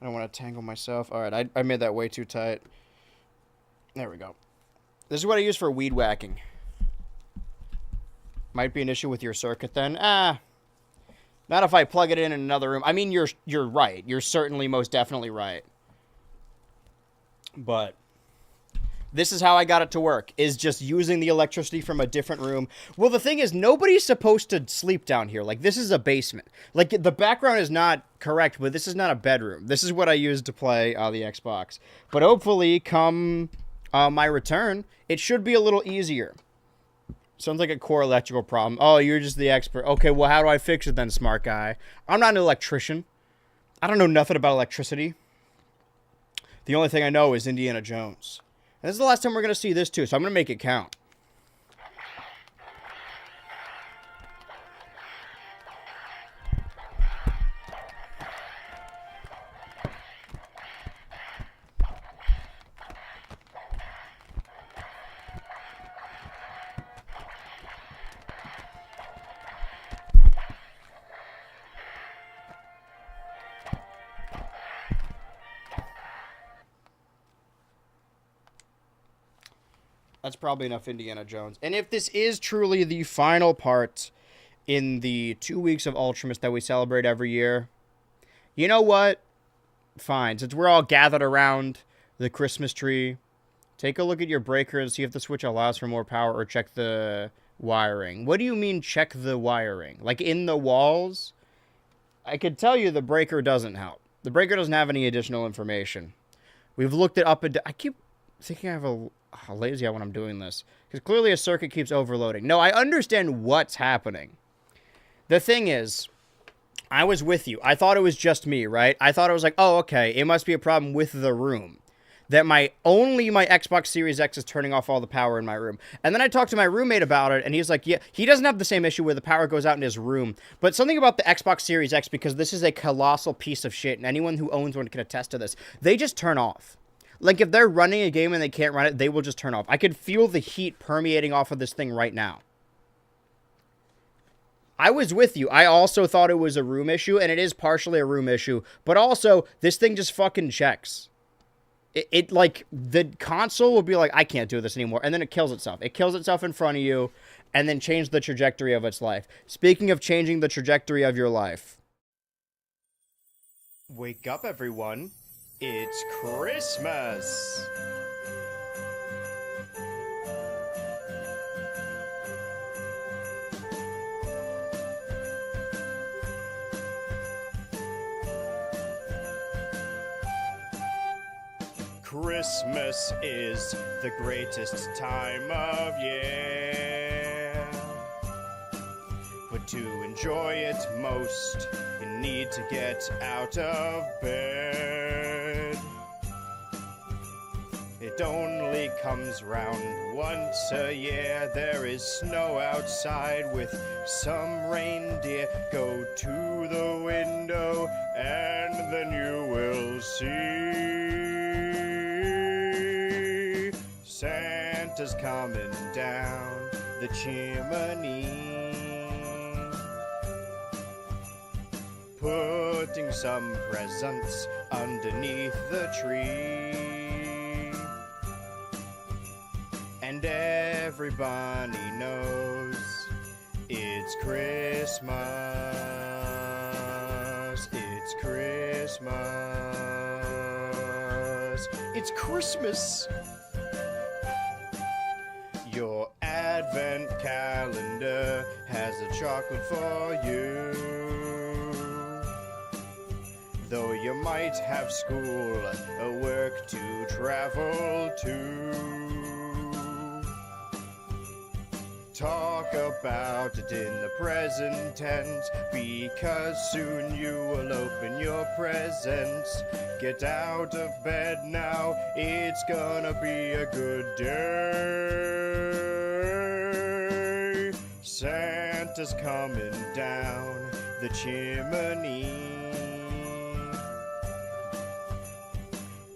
I don't want to tangle myself. Alright, I made that way too tight. There we go. This is what I use for weed whacking. Might be an issue with your circuit then. Not if I plug it in another room. I mean, you're right. You're certainly most definitely right. But this is how I got it to work, is just using the electricity from a different room. Well, the thing is, nobody's supposed to sleep down here. Like, this is a basement. Like, the background is not correct, but this is not a bedroom. This is what I use to play the Xbox. But hopefully, come my return, it should be a little easier. Sounds like a core electrical problem. Oh, you're just the expert. Okay, well, how do I fix it then, smart guy? I'm not an electrician. I don't know nothing about electricity. The only thing I know is Indiana Jones. And this is the last time we're going to see this, too, so I'm going to make it count. That's probably enough Indiana Jones. And if this is truly the final part in the 2 weeks of Ultimus that we celebrate every year, you know what? Fine. Since we're all gathered around the Christmas tree, take a look at your breaker and see if the switch allows for more power, or check the wiring. What do you mean check the wiring? Like in the walls? I could tell you the breaker doesn't help. The breaker doesn't have any additional information. We've looked it up and I keep thinking I have how lazy I am when I'm doing this. Because clearly a circuit keeps overloading. No, I understand what's happening. The thing is, I was with you. I thought it was just me, right? I thought it was like, oh, okay, it must be a problem with the room. That only my Xbox Series X is turning off all the power in my room. And then I talked to my roommate about it, and he's like, yeah, he doesn't have the same issue where the power goes out in his room. But something about the Xbox Series X, because this is a colossal piece of shit, and anyone who owns one can attest to this, they just turn off. Like, if they're running a game and they can't run it, they will just turn off. I could feel the heat permeating off of this thing right now. I was with you. I also thought it was a room issue, and it is partially a room issue. But also, this thing just fucking checks. It like, the console will be like, I can't do this anymore. And then it kills itself. It kills itself in front of you. and then change the trajectory of its life. Speaking of changing the trajectory of your life. Wake up, everyone. It's Christmas! Christmas is the greatest time of year. But to enjoy it most, you need to get out of bed. It only comes round once a year. There is snow outside with some reindeer. Go to the window and then you will see Santa's coming down the chimney, putting some presents underneath the tree. And everybody knows it's Christmas. It's Christmas. It's Christmas. Your advent calendar has a chocolate for you. Though you might have school or work to travel to. Talk about it in the present tense, because soon you will open your presents. Get out of bed now, it's gonna be a good day. Santa's coming down the chimney,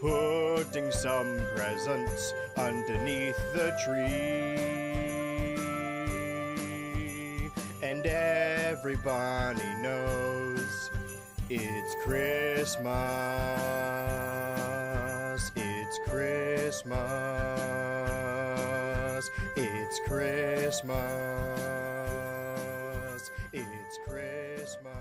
putting some presents underneath the tree. And everybody knows it's Christmas. It's Christmas. It's Christmas. It's Christmas. It's Christmas.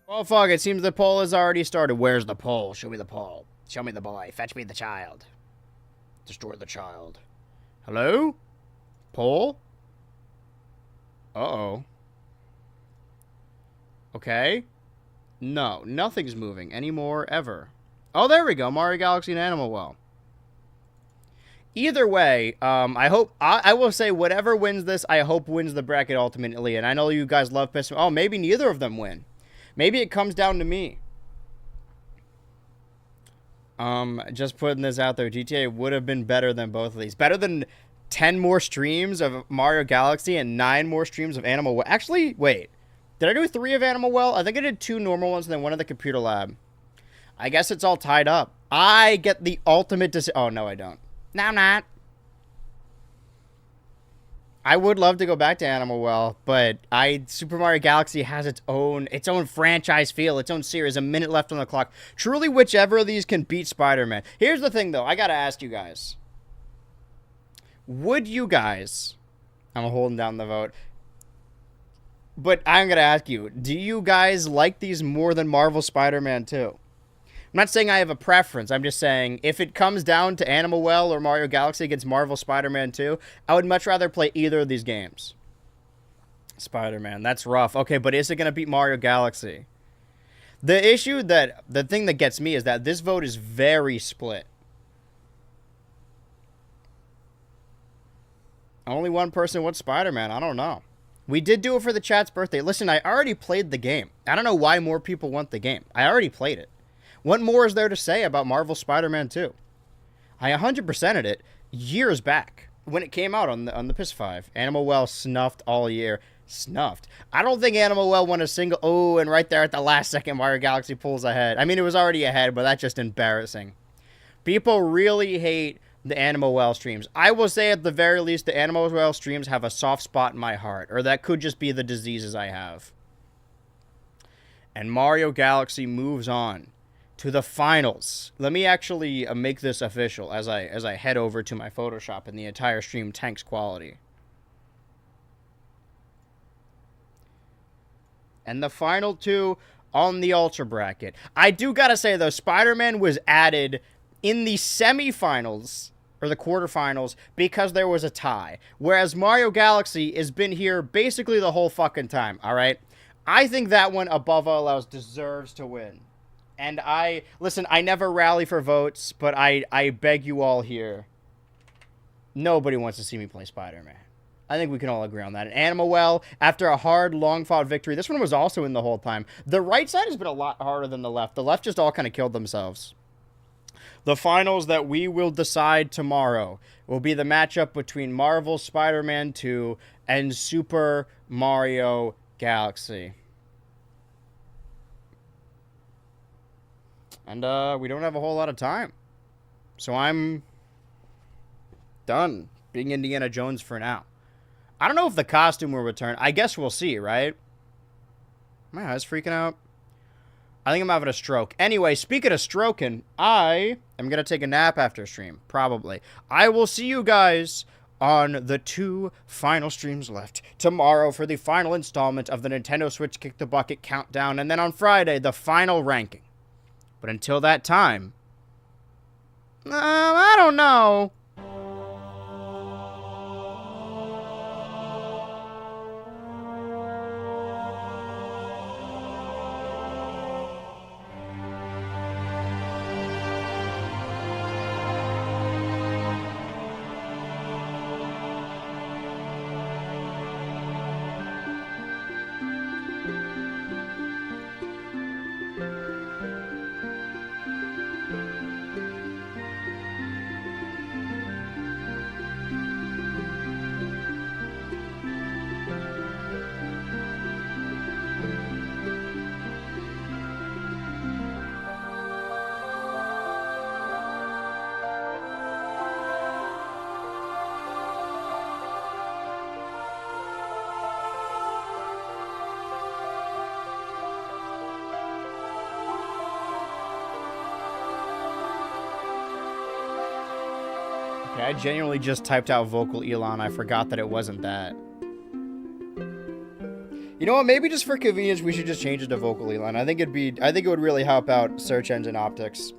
Oh, fuck, it seems the poll has already started. Where's the poll? Show me the poll. Show me the boy. Fetch me the child. Destroy the child. Hello? Poll? Uh-oh. Okay. No, nothing's moving anymore, ever. Oh, there we go. Mario Galaxy and Animal Well. Either way, I will say whatever wins this, I hope wins the bracket ultimately. And I know you guys love pissing. Oh, maybe neither of them win. Maybe it comes down to me. Just putting this out there. GTA would have been better than both of these. Better than 10 more streams of Mario Galaxy and 9 more streams of Animal Well. Actually, wait. Did I do 3 of Animal Well? I think I did 2 normal ones and then 1 of the computer lab. I guess it's all tied up. I get the ultimate oh, no, I don't. No, I'm not. I would love to go back to Animal Well, but Super Mario Galaxy has its own franchise feel, its own series, a minute left on the clock. Truly, whichever of these can beat Spider-Man. Here's the thing, though. I gotta ask you guys. Would you guys... I'm holding down the vote. But I'm gonna ask you, do you guys like these more than Marvel Spider-Man 2? I'm not saying I have a preference. I'm just saying if it comes down to Animal Well or Mario Galaxy against Marvel Spider-Man 2, I would much rather play either of these games. Spider-Man, that's rough. Okay, but is it going to beat Mario Galaxy? The thing that gets me is that this vote is very split. Only one person wants Spider-Man. I don't know. We did do it for the chat's birthday. Listen, I already played the game. I don't know why more people want the game. I already played it. What more is there to say about Marvel Spider-Man 2? I 100%ed it years back when it came out on the PS5. Animal Well snuffed all year. Snuffed. I don't think Animal Well won a single... Oh, and right there at the last second, Mario Galaxy pulls ahead. I mean, it was already ahead, but that's just embarrassing. People really hate the Animal Well streams. I will say at the very least, the Animal Well streams have a soft spot in my heart. Or that could just be the diseases I have. And Mario Galaxy moves on to the finals. Let me actually make this official as I head over to my Photoshop and the entire stream tanks quality. And the final two on the Ultra Bracket. I do gotta say, though, Spider-Man was added in the semifinals, or the quarterfinals, because there was a tie. Whereas Mario Galaxy has been here basically the whole fucking time, alright? I think that one, above all else, deserves to win. And listen, I never rally for votes, but I beg you all here. Nobody wants to see me play Spider-Man. I think we can all agree on that. And Animal Well, after a hard, long-fought victory, this one was also in the whole time. The right side has been a lot harder than the left. The left just all kind of killed themselves. The finals that we will decide tomorrow will be the matchup between Marvel Spider-Man 2 and Super Mario Galaxy. And we don't have a whole lot of time. So I'm done being Indiana Jones for now. I don't know if the costume will return. I guess we'll see, right? My eyes freaking out. I think I'm having a stroke. Anyway, speaking of stroking, I am going to take a nap after stream. Probably. I will see you guys on the 2 final streams left. Tomorrow for the final installment of the Nintendo Switch Kick the Bucket Countdown. And then on Friday, the final ranking. But until that time, I don't know. Okay, I genuinely just typed out vocal Elon. I forgot that it wasn't that. You know what? Maybe just for convenience, we should just change it to vocal Elon. I think it would really help out search engine optics.